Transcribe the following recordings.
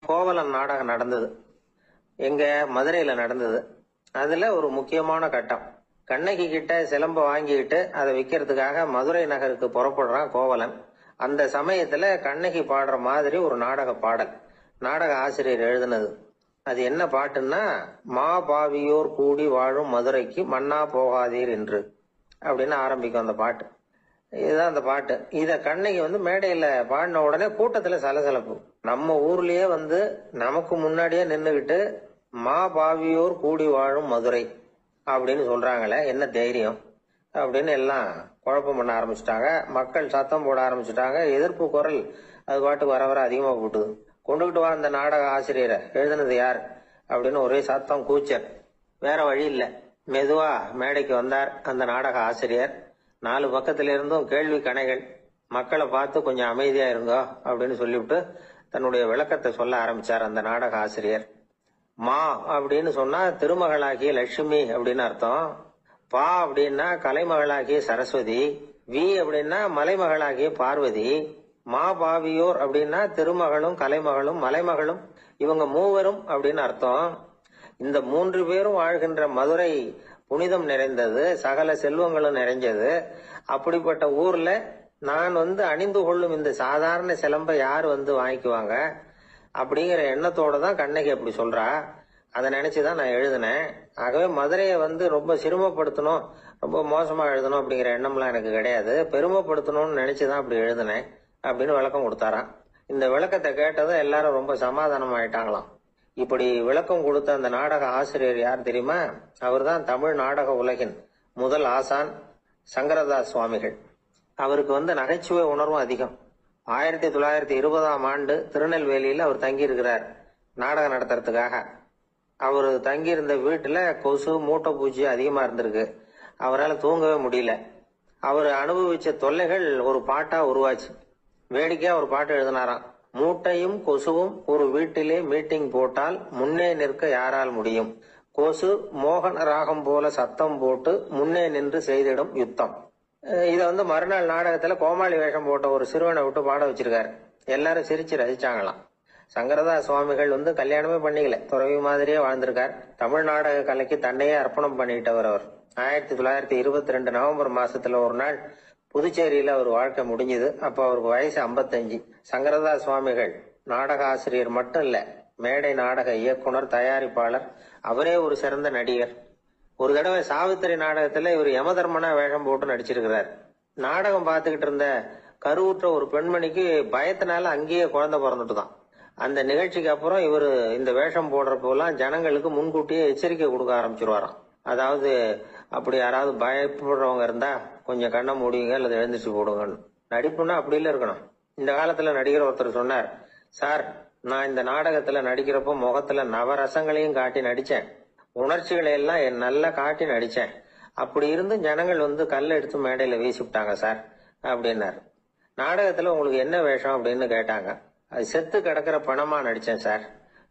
கோவலன் நாடகம் நடந்தது. எங்க மதுரையில நடந்தது. அதுல ஒரு முக்கியமான கட்டம், கண்ணகி கிட்ட சிலம்ப வாங்கிட்டு அதை விற்கிறதுக்காக மதுரை நகருக்கு புறப்படுறான் கோவலன். அந்த சமயத்துல கண்ணகி பாடுற மாதிரி ஒரு நாடக பாடல் நாடக ஆசிரியர் எழுதினது. அது என்ன பாட்டுன்னா, மா பாவியோர் கூடி வாழும் மதுரைக்கு மன்னா போகாதீர் என்று அப்படின்னு ஆரம்பிக்கும் அந்த பாட்டு. இதுதான் அந்த பாட்டு. இத கண்ணகி மேடையில பாடின உடனே கூட்டத்துல சலசலப்பு. நம்ம ஊர்லயே நமக்கு முன்னாடியே நின்னுகிட்டு மா பாவியோர் கூடி வாழும் மதுரை அப்படின்னு சொல்றாங்களே, என்ன தைரியம் அப்படின்னு எல்லாம் குழப்பம் பண்ண ஆரம்பிச்சுட்டாங்க. மக்கள் சத்தம் போட ஆரம்பிச்சுட்டாங்க. எதிர்ப்பு குரல் அது பாட்டுக்கு வர வர அதிகமா போட்டுது. கொண்டுகிட்டு வா அந்த நாடக ஆசிரியரை, எழுதுனது யார் அப்படின்னு ஒரே சத்தம், கூச்சல். வேற வழி இல்ல, மெதுவா மேடைக்கு வந்தார் அந்த நாடக ஆசிரியர். 4 பக்கத்துல இருந்தும் கேள்வி கணைகள். மக்களை பார்த்து கொஞ்சம் அமைதியா இருங்கோ அப்படின்னு சொல்லிவிட்டு தன்னுடைய விளக்கத்தை சொல்ல ஆரம்பிச்சார் அந்த நாடக ஆசிரியர். மா அப்படின்னு சொன்னா திருமகளாகிய லட்சுமி அப்படின்னு அர்த்தம். பா அப்படின்னா கலைமகளாகிய சரஸ்வதி. வி அப்படின்னா மலைமகளாகிய பார்வதி. மா பாவியோர் அப்படின்னா திருமகளும் கலைமகளும் மலைமகளும், இவங்க மூவரும் அப்படின்னு அர்த்தம். இந்த 3 பேரும் வாழ்கின்ற மதுரை புனிதம் நிறைந்தது, சகல செல்வங்களும் நிறைஞ்சது. அப்படிப்பட்ட ஊர்ல நான் அணிந்து கொள்ளும் இந்த சாதாரண சிலம்பை யார் வாங்கிக்குவாங்க அப்படிங்கிற எண்ணத்தோட தான் கண்ணகி அப்படி சொல்றா. அதை நினைச்சுதான் நான் எழுதினேன். ஆகவே மதுரையை ரொம்ப சிரமப்படுத்தணும், ரொம்ப மோசமா எழுதணும் அப்படிங்கிற எண்ணம்லாம் எனக்கு கிடையாது. பெருமைப்படுத்தணும்னு நினைச்சுதான் அப்படி எழுதினேன் அப்படின்னு விளக்கம் கொடுத்தாராம். இந்த விளக்கத்தை கேட்டதும் எல்லாரும் ரொம்ப சமாதானம் ஆயிட்டாங்களாம். இப்படி விளக்கம் கொடுத்த அந்த நாடக ஆசிரியர் யார் தெரியுமா? அவர்தான் தமிழ் நாடக உலகின் முதல் ஆசான் சங்கரதாஸ் சுவாமிகள். அவருக்கு நகைச்சுவை உணர்வும் அதிகம். 1920ஆம் ஆண்டு திருநெல்வேலியில அவர் தங்கி இருக்கிறார் நாடகம் நடத்துறதுக்காக. அவர் தங்கியிருந்த வீட்டுல கொசு, மூட்டை பூச்சி அதிகமா இருந்திருக்கு. அவரால் தூங்கவே முடியல. அவர் அனுபவிச்ச தொல்லைகள் ஒரு பாட்டா உருவாச்சு. வேடிக்கையா ஒரு பாட்டு எழுதினாராம். மூட்டையும் கொசுவும் ஒரு வீட்டிலே மீட்டிங் போட்டால் முன்னே நிற்க யாரால் முடியும்? கொசு மோகன ராகம் போல சத்தம் போட்டு முன்னே நின்று செய்திடும் யுத்தம். இத மறுநாள் நாடகத்துல கோமாளி வேஷம் போட்ட ஒரு சிறுவனை விட்டு பாட வச்சிருக்காரு. எல்லாரும் சிரிச்சு ரசிச்சாங்களாம். சங்கரதாஸ் சுவாமிகள் கல்யாணமே பண்ணிக்கல, துறவி மாதிரியே வாழ்ந்திருக்கார். தமிழ் நாடக கலைக்கு தன்னையே அர்ப்பணம் பண்ணிட்டவர் அவர். 1922 நவம்பர் மாசத்துல ஒரு நாள் புதுச்சேரியில அவர் வாழ்க்கை முடிஞ்சது. அப்ப அவருக்கு வயசு 55. சங்கரதாஸ் சுவாமிகள் நாடக ஆசிரியர் மட்டும் இல்ல, மேடை நாடக இயக்குனர், தயாரிப்பாளர். அவரே ஒரு சிறந்த நடிகர். ஒரு தடவை சாவித்திரி நாடகத்துல இவர் யமதர்மனா வேஷம் போட்டு நடிச்சிருக்கிறார். நாடகம் பார்த்துக்கிட்டு இருந்த கருவுற்ற ஒரு பெண்மணிக்கு பயத்தினால அங்கேயே குழந்தை பிறந்துட்டுதான். அந்த நிகழ்ச்சிக்கு அப்புறம் இவர் இந்த வேஷம் போடுறப்பெல்லாம் ஜனங்களுக்கு முன்கூட்டியே எச்சரிக்கை கொடுக்க ஆரம்பிச்சிருவாராம். அதாவது அப்படி யாராவது பயப்படுறவங்க இருந்தா கொஞ்சம் கண்ணை மூடிங்க அல்லது எழுந்திரிச்சு போடுங்கன்னு. நடிப்புன்னா அப்படி இல்ல இருக்கணும். இந்த காலத்துல நடிகர் ஒருத்தர் சொன்னார், சார் நான் இந்த நாடகத்துல நடிக்கிறப்போ முகத்துல நவரசங்களையும் காட்டி நடிச்சேன், உணர்ச்சிகளை எல்லாம் நல்லா காட்டி நடிச்சேன். அப்படி இருந்து ஜனங்கள் கல்ல எடுத்து மேடையில வீசி விட்டாங்க சார் அப்படின்னாரு. நாடகத்துல உங்களுக்கு என்ன வேஷம் அப்படின்னு கேட்டாங்க. அது செத்து கிடக்கிற பணமா நடிச்சேன் சார்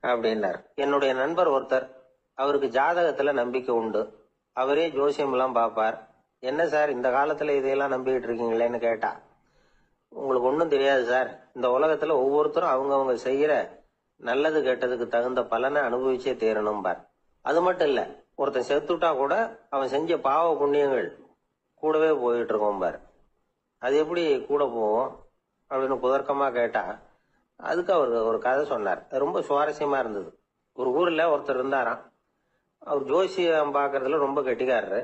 அப்படின்னாரு. என்னுடைய நண்பர் ஒருத்தர், அவருக்கு ஜாதகத்துல நம்பிக்கை உண்டு. அவரே ஜோசியம் எல்லாம் பாப்பார். என்ன சார் இந்த காலத்துல இதையெல்லாம் நம்பிக்கிட்டு இருக்கீங்களேன்னு கேட்டா, உங்களுக்கு ஒன்றும் தெரியாது சார், இந்த உலகத்துல ஒவ்வொருத்தரும் அவங்கவுங்க செய்யற நல்லது கெட்டதுக்கு தகுந்த பலனை அனுபவிச்சே தேரணும் பார். அது மட்டும் இல்ல, ஒருத்தன் செத்துட்டா கூட அவன் செஞ்ச பாவ புண்ணியங்கள் கூடவே போயிட்டு இருக்கோம் பார். அது எப்படி கூட போவோம் அப்படின்னு குதர்க்கமா கேட்டா, அதுக்கு அவர் ஒரு கதை சொன்னார். ரொம்ப சுவாரஸ்யமா இருந்தது. ஒரு ஊர்ல ஒருத்தர் இருந்தாராம். அவர் ஜோசியம் பாக்குறதுல ரொம்ப கெட்டிக்காரரு.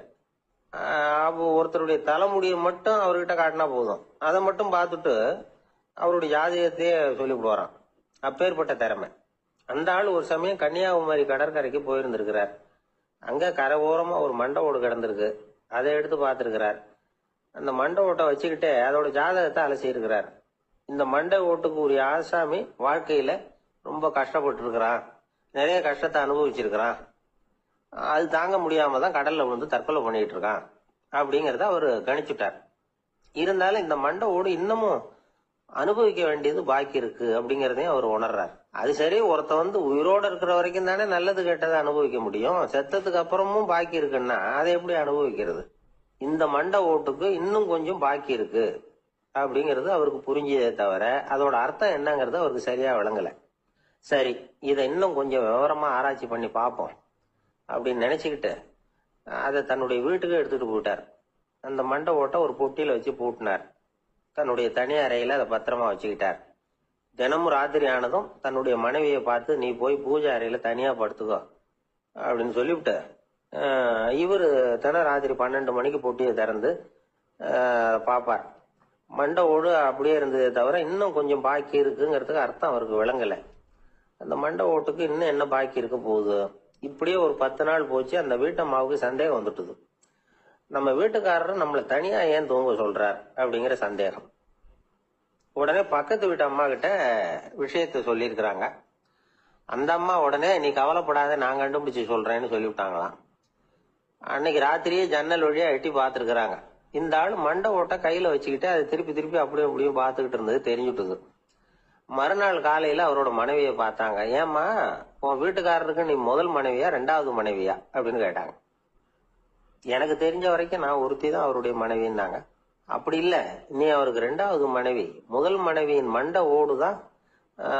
அப்போ ஒருத்தருடைய தலைமுடியை மட்டும் அவர்கிட்ட காட்டினா போதும், அதை மட்டும் பார்த்துட்டு அவருடைய ஜாதகத்தையே சொல்லிவிடுவாராம். அப்பேற்பட்ட திறமை. அந்த ஆள் ஒரு சமயம் கன்னியாகுமரி கடற்கரைக்கு போயிருந்திருக்கிறார். அங்க கரை ஓரமா ஒரு மண்டை ஓடு கிடந்திருக்கு. அதை எடுத்து பார்த்திருக்கிறார். அந்த மண்டை ஓட்டை வச்சுக்கிட்டே அதோட ஜாதகத்தை அலசி இருக்கிறார். இந்த மண்டை ஓட்டுக்கு உரிய ஆசாமி வாழ்க்கையில ரொம்ப கஷ்டப்பட்டு இருக்கிறான், நிறைய கஷ்டத்தை அனுபவிச்சிருக்கிறான், அது தாங்க முடியாம தான் கடல்ல தற்கொலை பண்ணிட்டு இருக்கான் அப்படிங்கறத அவரு கணிச்சுட்டார். இருந்தாலும் இந்த மண்டை ஓடு இன்னமும் அனுபவிக்க வேண்டியது பாக்கி இருக்கு அப்படிங்கறதையும் அவர் உணர்றார். அது சரி, ஒருத்த உயிரோட இருக்கிற வரைக்கும் தானே நல்லது கெட்டதை அனுபவிக்க முடியும். செத்ததுக்கு அப்புறமும் பாக்கி இருக்குன்னா அதை எப்படி அனுபவிக்கிறது? இந்த மண்டை ஓட்டுக்கு இன்னும் கொஞ்சம் பாக்கி இருக்கு அப்படிங்கிறது அவருக்கு புரிஞ்சதே தவிர அதோட அர்த்தம் என்னங்கிறது அவருக்கு சரியா விளங்கல. சரி, இதை இன்னும் கொஞ்சம் விவரமா ஆராய்ச்சி பண்ணி பார்ப்போம் அப்படின்னு நினைச்சுக்கிட்டு அதை தன்னுடைய வீட்டுக்கு எடுத்துட்டு போயிட்டார். அந்த மண்டை ஓட்டை ஒரு பொட்டியில வச்சு பூட்டினார். தன்னுடைய தனி அறையில அதை பத்திரமா வச்சுக்கிட்டார். தினமும் ராத்திரி ஆனதும் தன்னுடைய மனைவியை பார்த்து, நீ போய் பூஜை அறையில தனியா படுத்துக்கோ அப்படின்னு சொல்லிவிட்டு இவரு தினம் ராத்திரி 12 மணிக்கு பொட்டியை திறந்து பார்ப்பார். மண்டை ஓடு அப்படியே இருந்ததே தவிர இன்னும் கொஞ்சம் பாக்கி இருக்குங்கிறதுக்கு அர்த்தம் அவருக்கு விளங்கலை. அந்த மண்டை ஓட்டுக்கு இன்னும் என்ன பாக்கி இருக்க போகுது? இப்படியே ஒரு 10 நாள் போச்சு. அந்த வீட்டம்மாவுக்கு சந்தேகம் வந்துட்டுது. நம்ம வீட்டுக்காரர் நம்மளை தனியா ஏன் தூங்க சொல்றார் அப்படிங்கிற சந்தேகம். உடனே பக்கத்து வீட்டு அம்மா கிட்ட விஷயத்த சொல்லியிருக்கிறாங்க. அந்த அம்மா உடனே, நீ கவலைப்படாத, நான் கண்டுபிடிச்சு சொல்றேன்னு சொல்லிவிட்டாங்களாம். அன்னைக்கு ராத்திரியே ஜன்னல் வழியா எட்டி பார்த்துருக்குறாங்க. இந்த ஆள் மண்டை ஓட்ட கையில வச்சுக்கிட்டு அதை திருப்பி திருப்பி அப்படியும் அப்படியும் பார்த்துக்கிட்டு இருந்தது தெரிஞ்சுட்டுது. மறுநாள் காலையில அவரோட மனைவியை பார்த்தாங்க. ஏம்மா, உன் வீட்டுக்காரருக்கு நீ முதல் மனைவியா 2வது மனைவியா அப்படின்னு கேட்டாங்க. எனக்கு தெரிஞ்ச வரைக்கும் நான் ஒருத்தி தான் அவருடைய மனைவின்னாங்க. அப்படி இல்ல, நீ அவருக்கு 2வது மனைவி. முதல் மனைவியின் மண்டை ஓடுதான்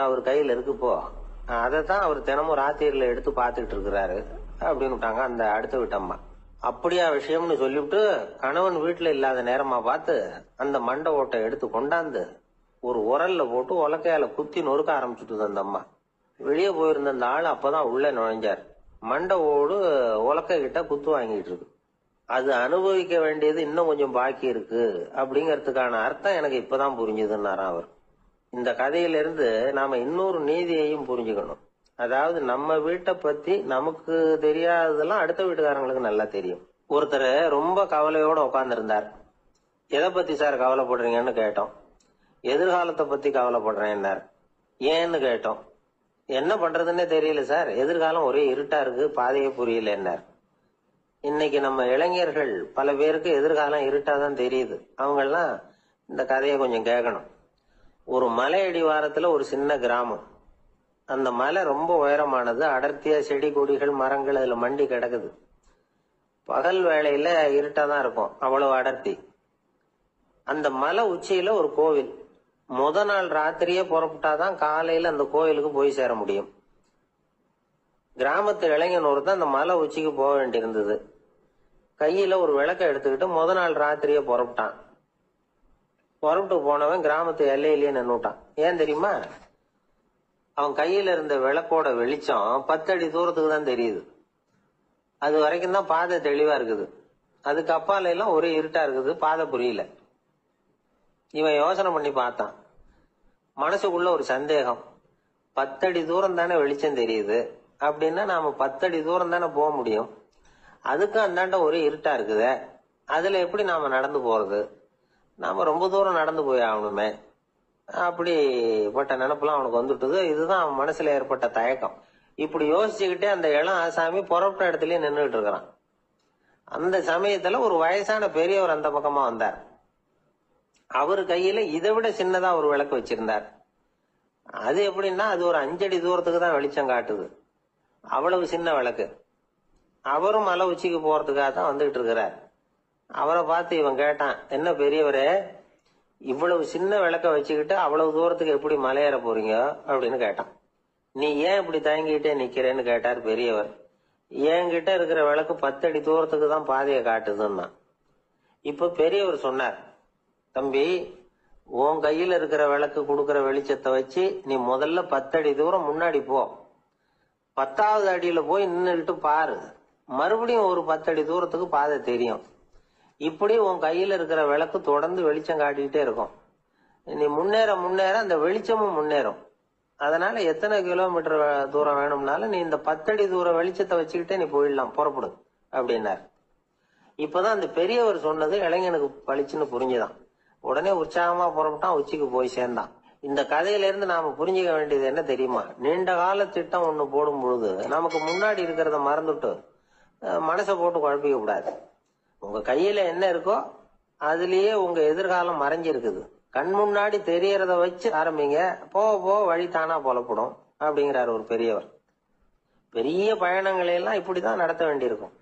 அவர் கையில இருக்குப்போ, அதைத்தான் அவர் தினமும் ராத்திரியில எடுத்து பார்த்துக்கிட்டு இருக்கிறாரு அப்படின்னு விட்டாங்க அந்த அடுத்த வீட்டம்மா. அப்படியா விஷயம்னு சொல்லிவிட்டு கணவன் வீட்டுல இல்லாத நேரமா பார்த்து அந்த மண்டை ஓட்டை எடுத்து கொண்டாந்து ஒரு உரல்ல போட்டு உலக்கையால குத்தி நொறுக்க ஆரம்பிச்சுட்டு அந்த அம்மா. வெளியே போயிருந்த அந்த ஆள் அப்பதான் உள்ள நுழைஞ்சார். மண்டை ஓடு உலக்கை கிட்ட குத்து வாங்கிட்டு இருக்கு. அது அனுபவிக்க வேண்டியது இன்னும் கொஞ்சம் பாக்கி இருக்கு அப்படிங்கறதுக்கான அர்த்தம் எனக்கு இப்பதான் புரிஞ்சுதுன்னாராம் அவர். இந்த கதையிலிருந்து நாம இன்னொரு நீதியையும் புரிஞ்சுக்கணும். அதாவது நம்ம வீட்டை பத்தி நமக்கு தெரியாததெல்லாம் அடுத்த வீட்டுக்காரங்களுக்கு நல்லா தெரியும். ஒருத்தர் ரொம்ப கவலையோட உட்கார்ந்து இருந்தார். எதை பத்தி சார் கவலைப்படுறீங்கன்னு கேட்டோம். எதிர்காலத்தை பத்தி கவலைப்படுறேன்னார். ஏன்னு கேட்டோம். என்ன பண்றதுன்னே தெரியல சார், எதிர்காலம் ஒரே இருட்டா இருக்கு, பாதையே புரியலன்னார். இன்னைக்கு நம்ம இளைஞர்கள் பல பேருக்கு எதிர்காலம் இருட்டாதான் தெரியுது. அவங்கெல்லாம் இந்த கதையை கொஞ்சம் கேட்கணும். ஒரு மலை அடிவாரத்துல ஒரு சின்ன கிராமம். அந்த மலை ரொம்ப உயரமானது. அடர்த்தியா செடி கொடிகள் மரங்கள் அதுல மண்டி கிடக்குது. பகல் வேளையில இருட்டாதான் இருக்கும், அவ்வளவு அடர்த்தி. அந்த மலை உச்சியில ஒரு கோவில். முத நாள் ராத்திரியே புறப்பட்டாதான் காலையில அந்த கோயிலுக்கு போய் சேர முடியும். கிராமத்து இளைஞன் ஒருத்தன் அந்த மலை உச்சிக்கு போக வேண்டியிருந்தது. கையில ஒரு விளக்க எடுத்துக்கிட்டு முத நாள் ராத்திரியே புறப்பட்டான். புறப்பட்டு போனவன் கிராமத்து எல்லையிலேயே நின்னுட்டான். ஏன் தெரியுமா? அவன் கையில இருந்த விளக்கோட வெளிச்சம் 10 அடி தூரத்துக்கு தான் தெரியுது. அது வரைக்கும் தான் பாதை தெளிவா இருக்குது. அதுக்கு அப்பால எல்லாம் ஒரே இருட்டா இருக்குது, பாதை புரியல. இவன் யோசனை பண்ணி பார்த்தான். மனசுக்குள்ள ஒரு சந்தேகம். 10 அடி தூரம் தானே வெளிச்சம் தெரியுது, அப்படின்னா நாம 10 அடி தூரம் தானே போக முடியும். அதுக்கு அந்தாண்ட ஒரே இருட்டா இருக்குதே, அதுல எப்படி நாம நடந்து போறது? நாம ரொம்ப தூரம் நடந்து போய் ஆகணுமே. அப்படிப்பட்ட நினைப்பெல்லாம் அவனுக்கு வந்துட்டுது. இதுதான் அவன் மனசுல ஏற்பட்ட தயக்கம். இப்படி யோசிச்சுக்கிட்டே அந்த இளம் ஆசாமி புறப்பட்ட இடத்துலயே நின்றுட்டு இருக்கிறான். அந்த சமயத்துல ஒரு வயசான பெரியவர் அந்த பக்கமா வந்தார். அவரு கையில இதை விட சின்னதா ஒரு விளக்கு வச்சிருந்தார். அது எப்படின்னா அது ஒரு 5 அடி தூரத்துக்கு தான் வெளிச்சம் காட்டுது. அவ்வளவு சின்ன விளக்கு. அவரும் மலை உச்சிக்கு போறதுக்காக தான் வந்துகிட்டு இருக்கிறார். அவரை பார்த்து இவன் கேட்டான், என்ன பெரியவரே, இவ்வளவு சின்ன விளக்க வச்சுக்கிட்டு அவ்வளவு தூரத்துக்கு எப்படி மலையேற போறீங்க அப்படின்னு கேட்டான். நீ ஏன் இப்படி தயங்கிட்டே நிக்கிறேன்னு கேட்டார் பெரியவர். என்கிட்ட இருக்கிற விளக்கு 10 அடி தூரத்துக்கு தான் பாதையை காட்டுதுன்னா. இப்ப பெரியவர் சொன்னார், தம்பி, உன் கையில இருக்கிற விளக்கு கொடுக்கற வெளிச்சத்தை வச்சு நீ முதல்ல 10 அடி தூரம் முன்னாடி போ. 10வது அடியில போய் நின்றுட்டு பாரு, மறுபடியும் ஒரு 10 அடி தூரத்துக்கு பாதை தெரியும். இப்படி உன் கையில இருக்கிற விளக்கு தொடர்ந்து வெளிச்சம் காட்டிக்கிட்டே இருக்கும். நீ முன்னேற முன்னேற அந்த வெளிச்சமும் முன்னேறும். அதனால எத்தனை கிலோமீட்டர் தூரம் வேணும்னாலும் நீ இந்த 10 அடி தூரம் வெளிச்சத்தை வச்சுக்கிட்டே நீ போயிடலாம், புறப்படு அப்படின்னார். இப்பதான் அந்த பெரியவர் சொன்னது இளைஞனுக்கு பளிச்சுன்னு புரிஞ்சுதான். உடனே உற்சாகமா புறப்பட்டான், உச்சிக்கு போய் சேர்ந்தான். இந்த கதையில இருந்து நாம புரிஞ்சுக்க வேண்டியது என்ன தெரியுமா? நீண்ட கால திட்டம் ஒண்ணு போடும் பொழுது நமக்கு முன்னாடி இருக்கிறத மறந்துட்டு மனசை போட்டு குழப்பிக்க கூடாது. உங்க கையில என்ன இருக்கோ அதுலயே உங்க எதிர்காலம் மறைஞ்சிருக்குது. கண் முன்னாடி தெரியறத வச்சு ஆரம்பிங்க, போக போக வழி தானா புலப்படும் அப்படிங்கிறாரு ஒரு பெரியவர். பெரிய பயணங்களை எல்லாம் இப்படிதான் நடத்த வேண்டியிருக்கும்.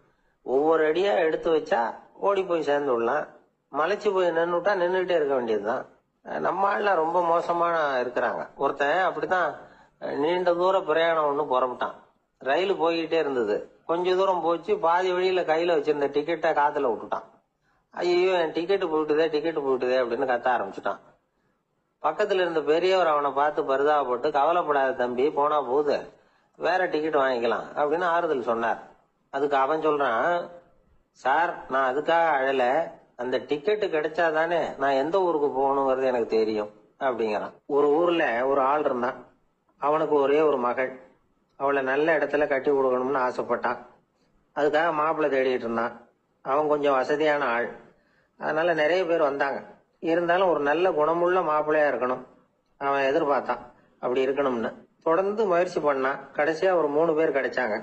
ஒவ்வொரு அடியா எடுத்து வச்சா ஓடி போய் சேர்ந்து விடலாம். மலைச்சு போய் நின்றுட்டா நின்றுட்டே இருக்க வேண்டியதுதான். நம்ம ஆள்லாம் ரொம்ப மோசமான இருக்கிறாங்க. ஒருத்தன் அப்படிதான் நீண்ட தூர பிரயாணம் ஒண்ணு புறப்பட்டான். ரயில் போய்கிட்டே இருந்தது. கொஞ்ச தூரம் போச்சு, பாதி வழியில கையில வச்சிருந்த டிக்கெட்டை காத்துல விட்டுட்டான். ஐயோ, என் டிக்கெட்டு போயிட்டுதே அப்படின்னு கத்த ஆரம்பிச்சுட்டான். பக்கத்துல இருந்த பெரியவர் அவனை பார்த்து பரிதாபப்பட்டு, கவலைப்படாத தம்பி, போனா போகுது, வேற டிக்கெட் வாங்கிக்கலாம் அப்படின்னு ஆறுதல் சொன்னார். அதுக்கு அவன் சொல்றான், சார், நான் அதுக்காக அழல, அந்த டிக்கெட்டு கிடைச்சாதானே நான் எந்த ஊருக்கு போகணுங்கிறது எனக்கு தெரியும் அப்படிங்கிறான். ஒரு ஊர்ல ஒரு ஆள் இருந்தான். அவனுக்கு ஒரே ஒரு மகள். அவளை நல்ல இடத்துல கட்டி கொடுக்கணும்னு ஆசைப்பட்டான். அதுக்காக மாப்பிள்ளை தேடிட்டு இருந்தான். அவன் கொஞ்சம் வசதியான ஆள், அதனால நிறைய பேர் வந்தாங்க. இருந்தாலும் ஒரு நல்ல குணமுள்ள மாப்பிள்ளையா இருக்கணும் அவன் எதிர்பார்த்தான். அப்படி இருக்கணும்னு தொடர்ந்து முயற்சி பண்ணான். கடைசியா ஒரு 3 பேர் கிடைச்சாங்க.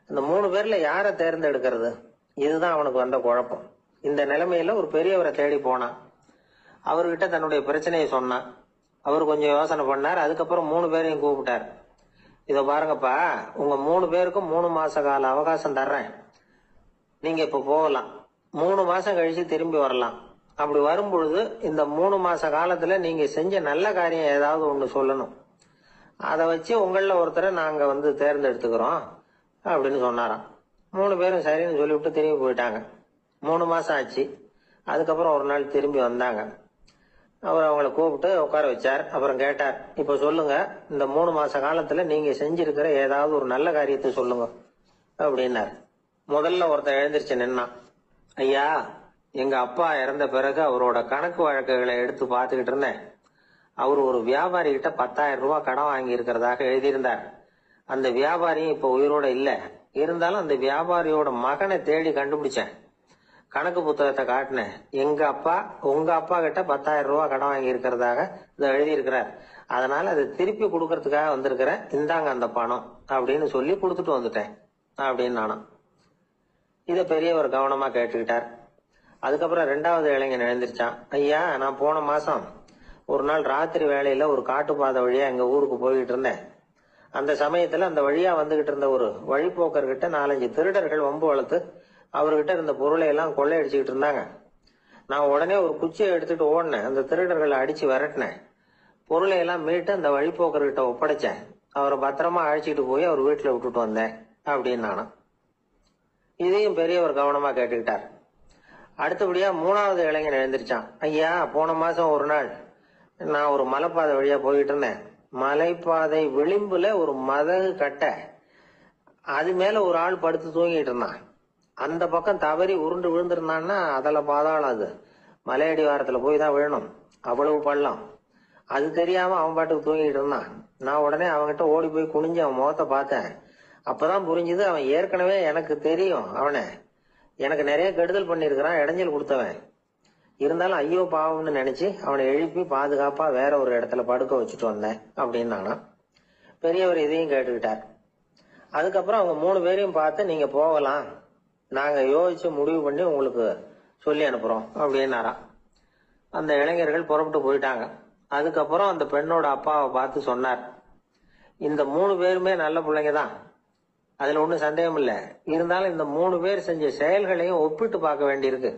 அந்த 3 பேர்ல யாரை தேர்ந்தெடுக்கிறது, இதுதான் அவனுக்கு வந்த குழப்பம். இந்த நிலைமையில ஒரு பெரியவரை தேடி போனான். அவர்கிட்ட தன்னுடைய பிரச்சனையை சொன்னான். அவர் கொஞ்சம் யோசனை பண்ணார். அதுக்கப்புறம் 3 பேரையும் கூப்பிட்டார். இத பாருங்கப்பா, உங்க 3 பேருக்கும் 3 மாச கால அவகாசம் தர்றேன். நீங்க இப்ப போகலாம். 3 மாசம் கழிச்சு திரும்பி வரலாம். அப்படி வரும்பொழுது இந்த 3 மாச காலத்துல நீங்க செஞ்ச நல்ல காரியம் ஏதாவது ஒண்ணு சொல்லணும். அதை வச்சு உங்கள ஒருத்தரை நாங்க தேர்ந்தெடுத்துக்கிறோம் அப்படின்னு சொன்னாராம். 3 பேரும் சரின்னு சொல்லிவிட்டு திரும்பி போயிட்டாங்க. 3 மாசம் ஆச்சு. அதுக்கப்புறம் ஒரு நாள் திரும்பி வந்தாங்க. அவர் அவங்களை கூப்பிட்டு உட்கார வச்சார். அப்புறம் கேட்டார், இப்ப சொல்லுங்க, இந்த 3 மாச காலத்துல நீங்க செஞ்சிருக்கிற ஏதாவது ஒரு நல்ல காரியத்தை சொல்லுங்க அப்படின்னார். முதல்ல ஒருத்தன் எழுந்திருச்சு நின்னான். ஐயா, எங்க அப்பா இறந்த பிறகு அவரோட கணக்கு வழக்குகளை எடுத்து பார்த்துக்கிட்டு இருந்தேன். அவர் ஒரு வியாபாரி கிட்ட 10,000 ரூபாய் கடன் வாங்கி இருக்கிறதாக எழுதியிருந்தார். அந்த வியாபாரியும் இப்ப உயிரோட இல்ல. இருந்தாலும் அந்த வியாபாரியோட மகனை தேடி கண்டுபிடிச்சேன். கணக்கு புத்தகத்தை காட்டினேன். உங்க அப்பா கிட்ட 10,000 ரூபாய் கடன் வாங்கி இருக்கிறதாக இதை எழுதியிருக்கிறார். அதனால அதை திருப்பி கொடுக்கறதுக்காக வந்திருக்கிறேன். இந்தாங்க அந்த பணம் அப்படின்னு சொல்லி கொடுத்துட்டு வந்துட்டேன் அப்படின்னு நானும். இத பெரியவர் கவனமா கேட்டுக்கிட்டார். அதுக்கப்புறம் 2வது இளைஞன் எழுந்திருச்சான். ஐயா, நான் போன மாசம் ஒரு நாள் ராத்திரி வேளையில ஒரு காட்டுப்பாதை வழியா எங்க ஊருக்கு போய்கிட்டு இருந்தேன். அந்த சமயத்துல அந்த வழியா வந்துகிட்டு இருந்த ஒரு வழிபோக்கர்கிட்ட 4-5 திருடர்கள் வம்பு வளர்த்து அவர்கிட்ட இருந்த பொருளை எல்லாம் கொள்ளையடிச்சுக்கிட்டு இருந்தாங்க. நான் உடனே ஒரு குச்சியை எடுத்துட்டு ஓடினேன். அந்த திருடர்களை அடிச்சு விரட்டினேன். பொருளை எல்லாம் மீட்டு அந்த வழிபோக்கர்கிட்ட ஒப்படைச்சேன். அவரை பத்திரமா அழைச்சிட்டு போய் அவர் வீட்டுல விட்டுட்டு வந்தேன் அப்படின்னு நானும். இதையும் பெரியவர் கவனமா கேட்டுக்கிட்டார். அடுத்தபடியா 3வது இளைஞன் எழுந்திருச்சான். ஐயா, போன மாசம் ஒரு நாள் நான் ஒரு மலைப்பாதை வழியா போயிட்டு இருந்தேன். மலைப்பாதை விளிம்புல ஒரு மதகு கட்டை, அது மேல ஒரு ஆள் படுத்து தூங்கிட்டு இருந்தான். அந்த பக்கம் தவறி உருண்டு விழுந்திருந்தான்னா அதுல பாதாளம். அது மலையடி வாரத்துல போய் தான் விழணும். அவ்வளவு பள்ளம். அது தெரியாம அவன் பாட்டுக்கு தூங்கிட்டு இருந்தான். நான் உடனே அவன்கிட்ட ஓடி போய் குனிஞ்சு அவன் முகத்தை பார்த்தேன். அப்பதான் புரிஞ்சுது, அவன் ஏற்கனவே எனக்கு தெரியும். அவனை எனக்கு நிறைய கெடுதல் பண்ணிருக்கிறான், இடைஞ்சல் கொடுத்தவன். இருந்தாலும் ஐயோ பாவம்னு நினைச்சு அவனை எழுப்பி பாதுகாப்பா வேற ஒரு இடத்துல படுக்க வச்சுட்டு வந்தேன் அப்படின்னு நானா. பெரியவர் இதையும் கேட்டுக்கிட்டார். அதுக்கப்புறம் அவங்க 3 பேரையும் பார்த்து, நீங்க போகலாம், நாங்க யோசிச்சு முடிவு பண்ணி உங்களுக்கு சொல்லி அனுப்புறோம் அப்படின்னாராம். அந்த இளைஞர்கள் புறப்பட்டு போயிட்டாங்க. அதுக்கப்புறம் அந்த பெண்ணோட அப்பாவை பார்த்து சொன்னார், இந்த 3 பேருமே நல்ல பிள்ளைங்க தான், அதுல ஒன்றும் சந்தேகம் இல்லை. இருந்தாலும் இந்த 3 பேர் செஞ்ச செயல்களையும் ஒப்பிட்டு பார்க்க வேண்டியிருக்கு.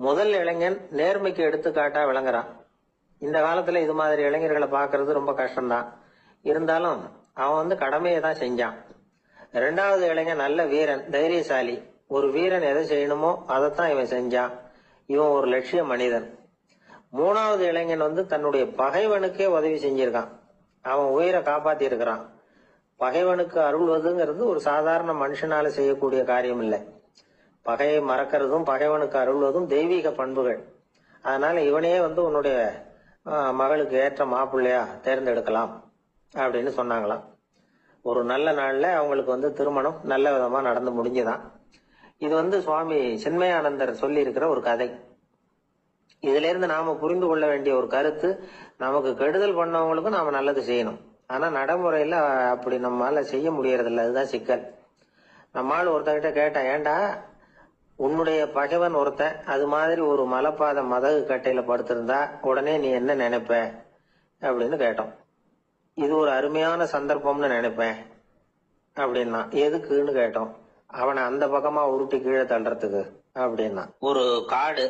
முதல் இளைஞன் நேர்மைக்கு எடுத்துக்காட்டா விளங்குறான். இந்த காலத்துல இது மாதிரி இளைஞர்களை பார்க்கறது ரொம்ப கஷ்டம்தான். இருந்தாலும் அவன் கடமையை தான் செஞ்சான். 2வது இளைஞன் நல்ல வீரன், தைரியசாலி. ஒரு வீரன் எதை செய்யணுமோ அதைத்தான் இவன் செஞ்சான். இவன் ஒரு லட்சிய மனிதன். 3வது இளைஞன் தன்னுடைய பகைவனுக்கே உதவி செஞ்சிருக்கான். அவன் உயிரை காப்பாத்தி இருக்கிறான். பகைவனுக்கு அருள்வதுங்கிறது ஒரு சாதாரண மனுஷனால செய்யக்கூடிய காரியம் இல்லை. பகையை மறக்கிறதும் பகைவனுக்கு அருள்வதும் தெய்வீக பண்புகள். அதனால இவனையே உன்னுடைய மகளுக்கு ஏற்ற மாப்பிள்ளையா தேர்ந்தெடுக்கலாம் அப்படின்னு சொன்னாங்களாம். ஒரு நல்ல நாள்ல அவங்களுக்கு திருமணம் நல்ல விதமா நடந்து முடிஞ்சுதான். இது சுவாமி சின்மயானந்தர் சொல்லி இருக்கிற ஒரு கதை. இதுல இருந்து நாம புரிந்து கொள்ள வேண்டிய ஒரு கருத்து, நமக்கு கெடுதல் பண்ணவங்களுக்கும் நாம நல்லது செய்யணும். ஆனா நடைமுறையில அப்படி நம்மளால செய்ய முடியறது இல்லை. அதுதான் சிக்கல். நம்மால் ஒருத்தங்கிட்ட கேட்டேன், ஏண்டா உன்னுடைய பகைவன் ஒருத்தன் அது மாதிரி ஒரு மலைப்பாத மதகு கட்டையில படுத்திருந்தா உடனே நீ என்ன நினைப்ப அப்படின்னு கேட்டோம். இது ஒரு அருமையான சந்தர்ப்பம்னு நினைப்பேன் அப்படின்னா. எதுக்குன்னு கேட்டோம். அவனை அந்த பக்கமா உருட்டி கீழே தள்ளுறதுக்கு அப்படின்னா. ஒரு காடு,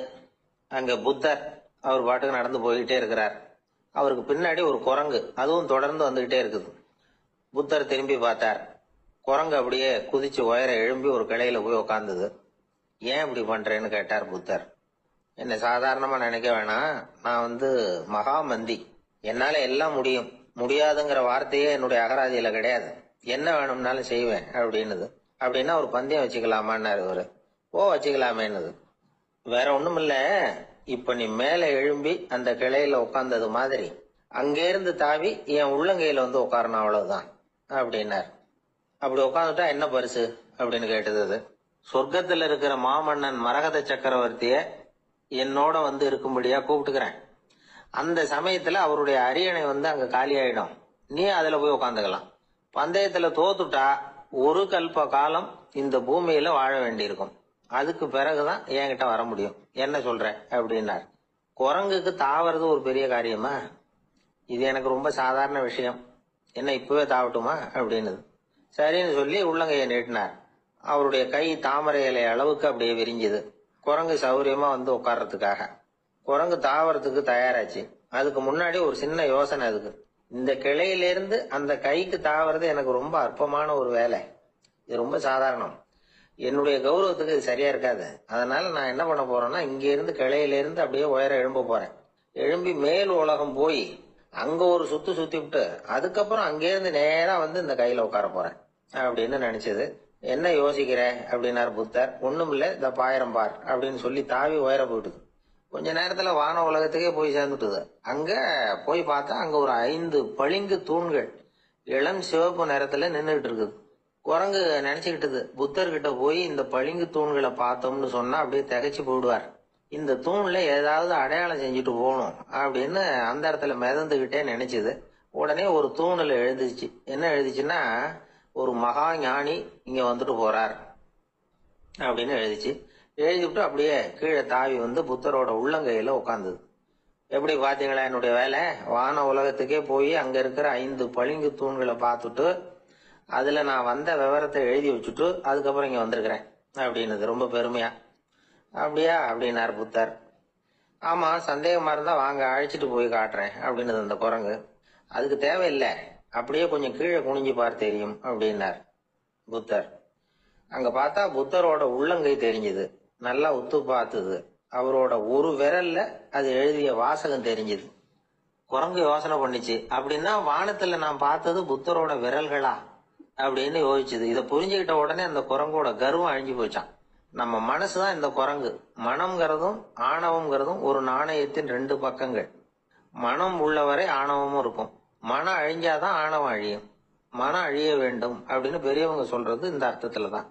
அங்க புத்தர் அவர் பாட்டுக்கு நடந்து போய்கிட்டே இருக்கிறார். அவருக்கு பின்னாடி ஒரு குரங்கு, அதுவும் தொடர்ந்து வந்துகிட்டே இருக்குது. புத்தர் திரும்பி பார்த்தார். குரங்கு அப்படியே குதிச்சு உயர எழும்பி ஒரு கிளையில போய் உக்காந்தது. ஏன் இப்படி பண்றேன்னு கேட்டார் புத்தர். என்ன சாதாரணமா நினைக்க வேணாம், நான் மகாமந்தி, என்னால எல்லாம் முடியும், முடியாதுங்கிற வார்த்தையே என்னுடைய அகராதியில கிடையாது, என்ன வேணும்னாலும் செய்வேன் அப்படின்னுது. அப்படின்னா ஒரு பந்தயம் வச்சுக்கலாமான்னாரு இவரு. ஓ வச்சுக்கலாமேன்னுது. வேற ஒண்ணும் இல்ல, இப்ப நீ மேல எழும்பி அந்த கிளையில உட்கார்ந்தது மாதிரி அங்கேருந்து தாவி என் உள்ளங்கையில உட்காரணும், அவ்வளவுதான் அப்படின்னார். அப்படி உட்காந்துட்டா என்ன பரிசு அப்படின்னு கேட்டது அது. சொர்க்கத்துல இருக்கிற மாமன்னன் மரகத சக்கரவர்த்திய என்னோட இருக்கும்படியா கூப்பிட்டுக்கிறேன். அந்த சமயத்துல அவருடைய அரியணை அங்க காலி ஆயிடும், நீ அதுல போய் உட்காந்துக்கலாம். பந்தயத்துல தோத்துட்டா ஒரு கல்ப காலம் இந்த பூமியில வாழ வேண்டியிருக்கும், அதுக்கு பிறகுதான் என்கிட்ட வர முடியும், என்ன சொல்ற அப்படின்னார். குரங்குக்கு தாவறது ஒரு பெரிய காரியமா? இது எனக்கு ரொம்ப சாதாரண விஷயம், என்ன இப்பவே தாவட்டுமா அப்படின்னுது. சரின்னு சொல்லி உள்ளங்கையை நீட்டினார். அவருடைய கை தாமரை இலை அளவுக்கு அப்படியே விரிஞ்சுது. குரங்கு சௌரியமா உட்கார்றதுக்காக. குரங்கு தாவறதுக்கு தயாராச்சு. அதுக்கு முன்னாடி ஒரு சின்ன யோசனை அதுக்கு. இந்த கிளையிலிருந்து அந்த கைக்கு தாவறது எனக்கு ரொம்ப அற்பமான ஒரு வேலை, இது ரொம்ப சாதாரணம், என்னுடைய கௌரவத்துக்கு இது சரியா இருக்காது. அதனால நான் என்ன பண்ண போறேன்னா, இங்க இருந்து கிளையிலிருந்து அப்படியே உயர எழும்ப போறேன். எழும்பி மேல் உலகம் போய் அங்க ஒரு சுத்து சுத்தி விட்டு அதுக்கப்புறம் அங்கிருந்து நேரா இந்த கையில உட்கார போறேன் அப்படின்னு நினைச்சது. என்ன யோசிக்கிற அப்படின்னாரு புத்தர். ஒண்ணும் இல்ல, இந்த பாயிரம் பார் அப்படின்னு சொல்லி தாவி உயர போயிட்டுது. கொஞ்ச நேரத்துல வான உலகத்துக்கே போய் சேர்ந்துட்டுது. அங்க போய் பார்த்தா அங்க ஒரு 5 பளிங்கு தூண்கள் இளம் சிவப்பு நிறத்துல நின்றுட்டு இருக்குது. குரங்கு நினைச்சுக்கிட்டது, புத்தர்கிட்ட போய் இந்த பளிங்கு தூண்களை பார்த்தோம்னு சொன்னா அப்படியே திகைச்சு போயிடுவார், இந்த தூண்ல ஏதாவது அடையாளம் செஞ்சுட்டு போகணும் அப்படின்னு அந்த இடத்துல மிதந்துகிட்டே நினைச்சுது. உடனே ஒரு தூணில் எழுதிச்சு. என்ன எழுதிச்சுன்னா, ஒரு மகா ஞானி இங்க போறார் அப்படின்னு எழுதிச்சு. எழுதிவிட்டு அப்படியே கீழே தாவி புத்தரோட உள்ளங்கையில உட்கார்ந்தது. எப்படி பாத்தீங்களா என்னுடைய வேலை? வான உலகத்துக்கே போய் அங்க இருக்கிற 5 பளிங்கு தூண்களை பார்த்துட்டு அதுல நான் வந்த விவரத்தை எழுதி வச்சுட்டு அதுக்கப்புறம் இங்க வந்திருக்கிறேன் அப்படின்னது ரொம்ப பெருமையா. அப்படியா அப்படின்னார் புத்தர். ஆமா, சந்தேகமா இருந்தா வாங்க அழைச்சிட்டு போய் காட்டுறேன் அப்படின்னது அந்த குரங்கு. அதுக்கு தேவையில்லை, அப்படியே கொஞ்சம் கீழே குனிஞ்சு பார் தெரியும் அப்படின்னார் புத்தர். அங்க பார்த்தா புத்தரோட உள்ளங்கை தெரிஞ்சது. நல்லா உத்து பார்த்தது. அவரோட ஒரு விரல்ல அது எழுதிய வாசகம் தெரிஞ்சது. குரங்கு யோசனை பண்ணிச்சு, அப்படின்னா வானத்துல நான் பார்த்தது புத்தரோட விரல்களா அப்படின்னு யோசிச்சுது. இதை புரிஞ்சுக்கிட்ட உடனே அந்த குரங்கோட கர்வம் அழிஞ்சு போச்சான். நம்ம மனசுதான் இந்த குரங்கு. மனம்ங்கிறதும் ஆணவம்ங்கிறதும் ஒரு நாணயத்தின் 2 பக்கங்கள். மனம் உள்ளவரை ஆணவமும் இருக்கும். மனம் அழிஞ்சாதான் ஆணவம் அழியும். மனம் அழிய வேண்டும் அப்படின்னு பெரியவங்க சொல்றது இந்த அர்த்தத்துலதான்.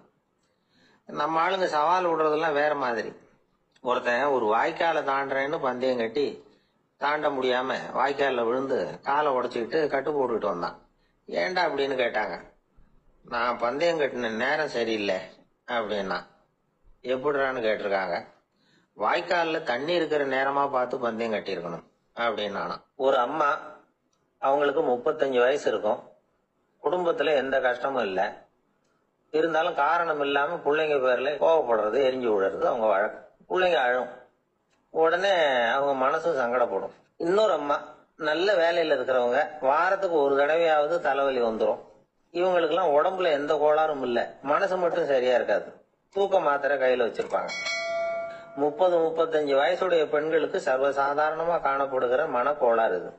நம்ம ஆளுங்க சவால் விடுறதெல்லாம் வேற மாதிரி. ஒருத்தன் ஒரு வாய்க்காலை தாண்டறேன்னு பந்தயம் கட்டி தாண்ட முடியாம வாய்க்கால விழுந்து காலை உடைச்சுக்கிட்டு கட்டு போட்டுக்கிட்டு வந்தான். ஏன்டா அப்படின்னு கேட்டாங்க. நான் பந்தயம் கட்டின நேரம் சரியில்லை அப்படின்னா. எப்படிறான்னு கேட்டிருக்காங்க. வாய்க்கால்ல தண்ணி இருக்கிற நேரமா பார்த்து பந்தயம் கட்டியிருக்கணும் அப்படின்னானா. ஒரு அம்மா, அவங்களுக்கு 35 வயசு இருக்கும், குடும்பத்துல எந்த கஷ்டமும் இல்லை, இருந்தாலும் காரணம் இல்லாம பிள்ளைங்க பேர்ல கோவப்படுறது, எரிஞ்சு விடுறது அவங்க வழக்கம். பிள்ளைங்க அழும், உடனே அவங்க மனசும் சங்கடப்படும். இன்னொரு அம்மா, நல்ல வேலையில இருக்கிறவங்க, வாரத்துக்கு ஒரு தடவையாவது தலைவலி வந்துடும். இவங்களுக்கு எல்லாம் உடம்புல எந்த கோளாறும் இல்ல, மனசு மட்டும் சரியா இருக்காது, தூக்க மாத்திரை கையில வச்சிருப்பாங்க. 30-35 வயசுடைய பெண்களுக்கு சர்வசாதாரணமா காணப்படுகிற மனக்கோளாறு இது.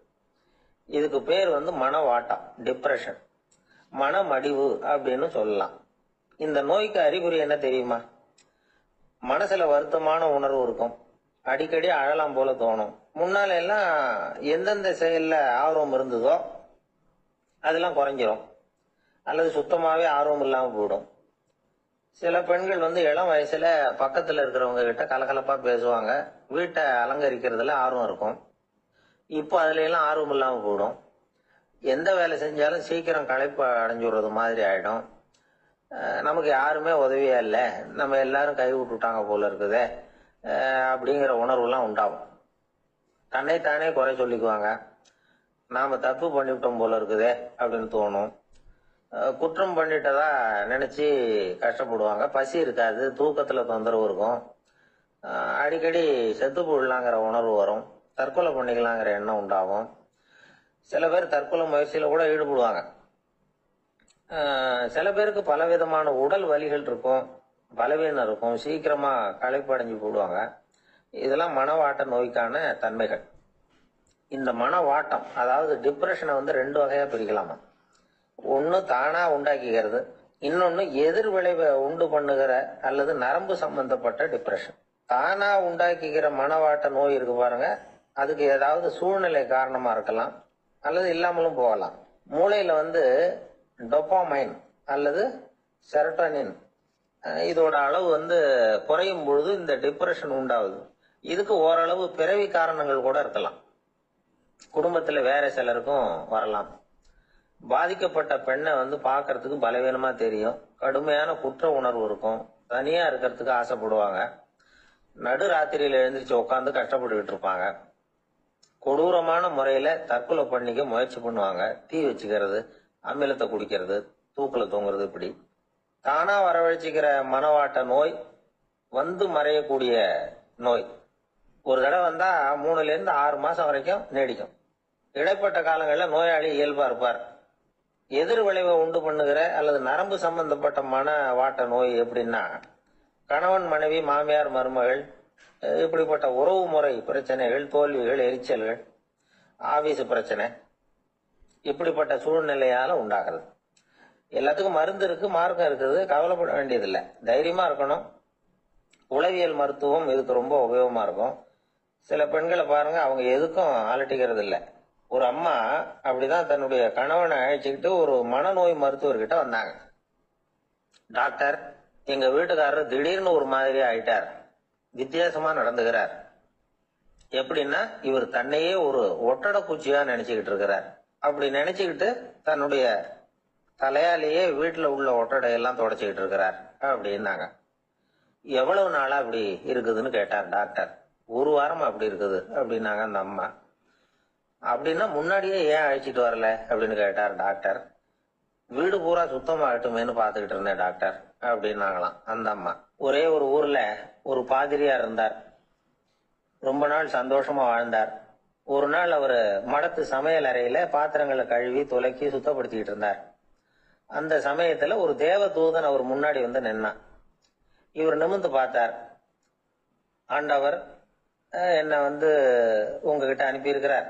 இதுக்கு பேர் மனவாட்டம், டிப்ரெஷன், மனமடிவு அப்படின்னு சொல்லலாம். இந்த நோய்க்கு அறிகுறி என்ன தெரியுமா? மனசுல வருத்தமான உணர்வு இருக்கும், அடிக்கடி அழலாம் போல தோணும். முன்னால எல்லாம் எந்தெந்த செயல்ல ஆர்வம் இருந்ததோ அதெல்லாம் குறைஞ்சிரும், அல்லது சுத்தமாவே ஆர்வம் இல்லாம போயிடும். சில பெண்கள் இளம் வயசுல பக்கத்துல இருக்கிறவங்க கிட்ட கலகலப்பா பேசுவாங்க, வீட்டை அலங்கரிக்கிறதுல ஆர்வம் இருக்கும். இப்போ அதுல எல்லாம் ஆர்வம் இல்லாம போயிடும். எந்த வேலை செஞ்சாலும் சீக்கிரம் களைப்பு அடைஞ்சுடுறது மாதிரி ஆயிடும். நமக்கு யாருமே உதவியா இல்லை, நம்ம எல்லாரும் கை விட்டுட்டாங்க போல இருக்குதே அப்படிங்கிற உணர்வுலாம் உண்டாகும். தன்னைத்தானே குறை சொல்லிக்குவாங்க, நாம தப்பு பண்ணிவிட்டோம் போல இருக்குதே அப்படின்னு தோணும். குற்றம் பண்ணிட்டதா நினைச்சு கஷ்டப்படுவாங்க. பசி இருக்காது, தூக்கத்துல தொந்தரவு இருக்கும், அடிக்கடி செத்து போடலாங்கிற உணர்வு வரும், தற்கொலை பண்ணிக்கலாங்கிற எண்ணம் உண்டாகும். சில பேர் தற்கொலை முயற்சியில கூட ஈடுபடுவாங்க. சில பேருக்கு பலவிதமான உடல் வலிகள் இருக்கும், பலவீனம் இருக்கும், சீக்கிரமா களைப்படைஞ்சு போடுவாங்க. இதெல்லாம் மனவாட்ட நோய்க்கான தன்மைகள். இந்த மனவாட்டம், அதாவது டிப்ரெஷனை வந்து 2 வகையா பிரிக்கலாமா. ஒன்னு தானா உண்டாக்கிக்கிறது, இன்னொன்னு எதிர் விளைவை உண்டு பண்ணுகிற அல்லது நரம்பு சம்பந்தப்பட்ட டிப்ரெஷன். தானா உண்டாக்கிக்கிற மனவாட்ட நோய் இருக்கு பாருங்க, அதுக்கு ஏதாவது சூழ்நிலை காரணமா இருக்கலாம் அல்லது இல்லாமலும் போகலாம். மூளையில வந்து டொபாமைன் அல்லது செரட்டோனின் இதோட அளவு வந்து குறையும் பொழுது இந்த டிப்ரெஷன் உண்டாகுது. இதுக்கு ஓரளவு பிறவி காரணங்கள் கூட இருக்கலாம், குடும்பத்துல வேற சிலருக்கும் வரலாம். பாதிக்கப்பட்ட பெண்ணை வந்து பார்க்கறதுக்கு பலவீனமா தெரியும், கடுமையான குற்ற உணர்வு இருக்கும், தனியா இருக்கிறதுக்கு ஆசைப்படுவாங்க, நடு ராத்திரியில எழுந்திரிச்சு உட்காந்து கஷ்டப்பட்டுக்கிட்டு இருப்பாங்க, கொடூரமான முறையில தற்கொலை பண்ணிக்க முயற்சி பண்ணுவாங்க, தீ வச்சுக்கிறது, அமிலத்தை குடிக்கிறது, தூக்குல தூங்குறது. இப்படி தானா வரவழைச்சிக்கிற மனவாட்ட நோய் வந்து மறையக்கூடிய நோய். ஒரு தடவை வந்தா 3ல இருந்து 6 மாசம் வரைக்கும் நீடிக்கும். இடைப்பட்ட காலங்களில் நோயாளி இயல்பா இருப்பார். எதிர் விளைவை உண்டு பண்ணுகிற அல்லது நரம்பு சம்பந்தப்பட்ட மன வாட்ட நோய் எப்படின்னா, கணவன் மனைவி மாமியார் மருமகள் இப்படிப்பட்ட உறவு முறை பிரச்சனைகள், தோல்விகள், எரிச்சல்கள், ஆபீஸ் பிரச்சனை, இப்படிப்பட்ட சூழ்நிலையால உண்டாகிறது. எல்லாத்துக்கும் மருந்து இருக்கு, மார்க்கம் இருக்குது, கவலைப்பட வேண்டியதில்லை, தைரியமா இருக்கணும். உளவியல் மருத்துவம் இதுக்கு ரொம்ப உபயோகமா இருக்கும். சில பெண்களை பாருங்க, அவங்க எதுக்கும் அலட்டிக்கிறது இல்லை. ஒரு அம்மா அப்படிதான் தன்னுடைய கணவனை அழைச்சிக்கிட்டு ஒரு மனநோய் மருத்துவர்கிட்ட வந்தாங்க. டாக்டர், எங்க வீட்டுக்காரர் திடீர்னு ஒரு மாதிரி ஆயிட்டார், வித்தியாசமா நடந்துகிறார். எப்படின்னா, இவர் தன்னையே ஒரு ஒட்டட பூச்சியா நினைச்சுக்கிட்டு இருக்கிறார். அப்படி நினைச்சுக்கிட்டு தன்னுடைய தலையாலேயே வீட்டுல உள்ள ஒட்டடையெல்லாம் தொடச்சிக்கிட்டு இருக்கிறார் அப்படின்னாங்க. எவ்வளவு நாளா அப்படி இருக்குதுன்னு கேட்டார் டாக்டர். 1 வாரம் அப்படி இருக்குது அப்படின்னாங்க அந்த அம்மா. அப்படின்னா முன்னாடியே ஏன் அழைச்சிட்டு வரல அப்படின்னு கேட்டார் டாக்டர். வீடு பூரா சுத்தமாகட்டுமேனு பாத்துக்கிட்டு இருந்தேன் டாக்டர் அப்படின்னாங்களாம் அந்த அம்மா. ஒரே ஒரு ஊர்ல ஒரு பாதிரியார் இருந்தார். ரொம்ப நாள் சந்தோஷமா வாழ்ந்தார். ஒரு நாள் அவர் மடத்து சமையல் அறையில பாத்திரங்களை கழுவி துலக்கி சுத்தப்படுத்திக்கிட்டு இருந்தார். அந்த சமயத்துல ஒரு தேவ தூதன் அவர் முன்னாடி வந்து நின்னான். இவர் நிமிர்ந்து பார்த்தார். ஆண்டவர் என்ன வந்து உங்ககிட்ட அனுப்பி இருக்கிறார்,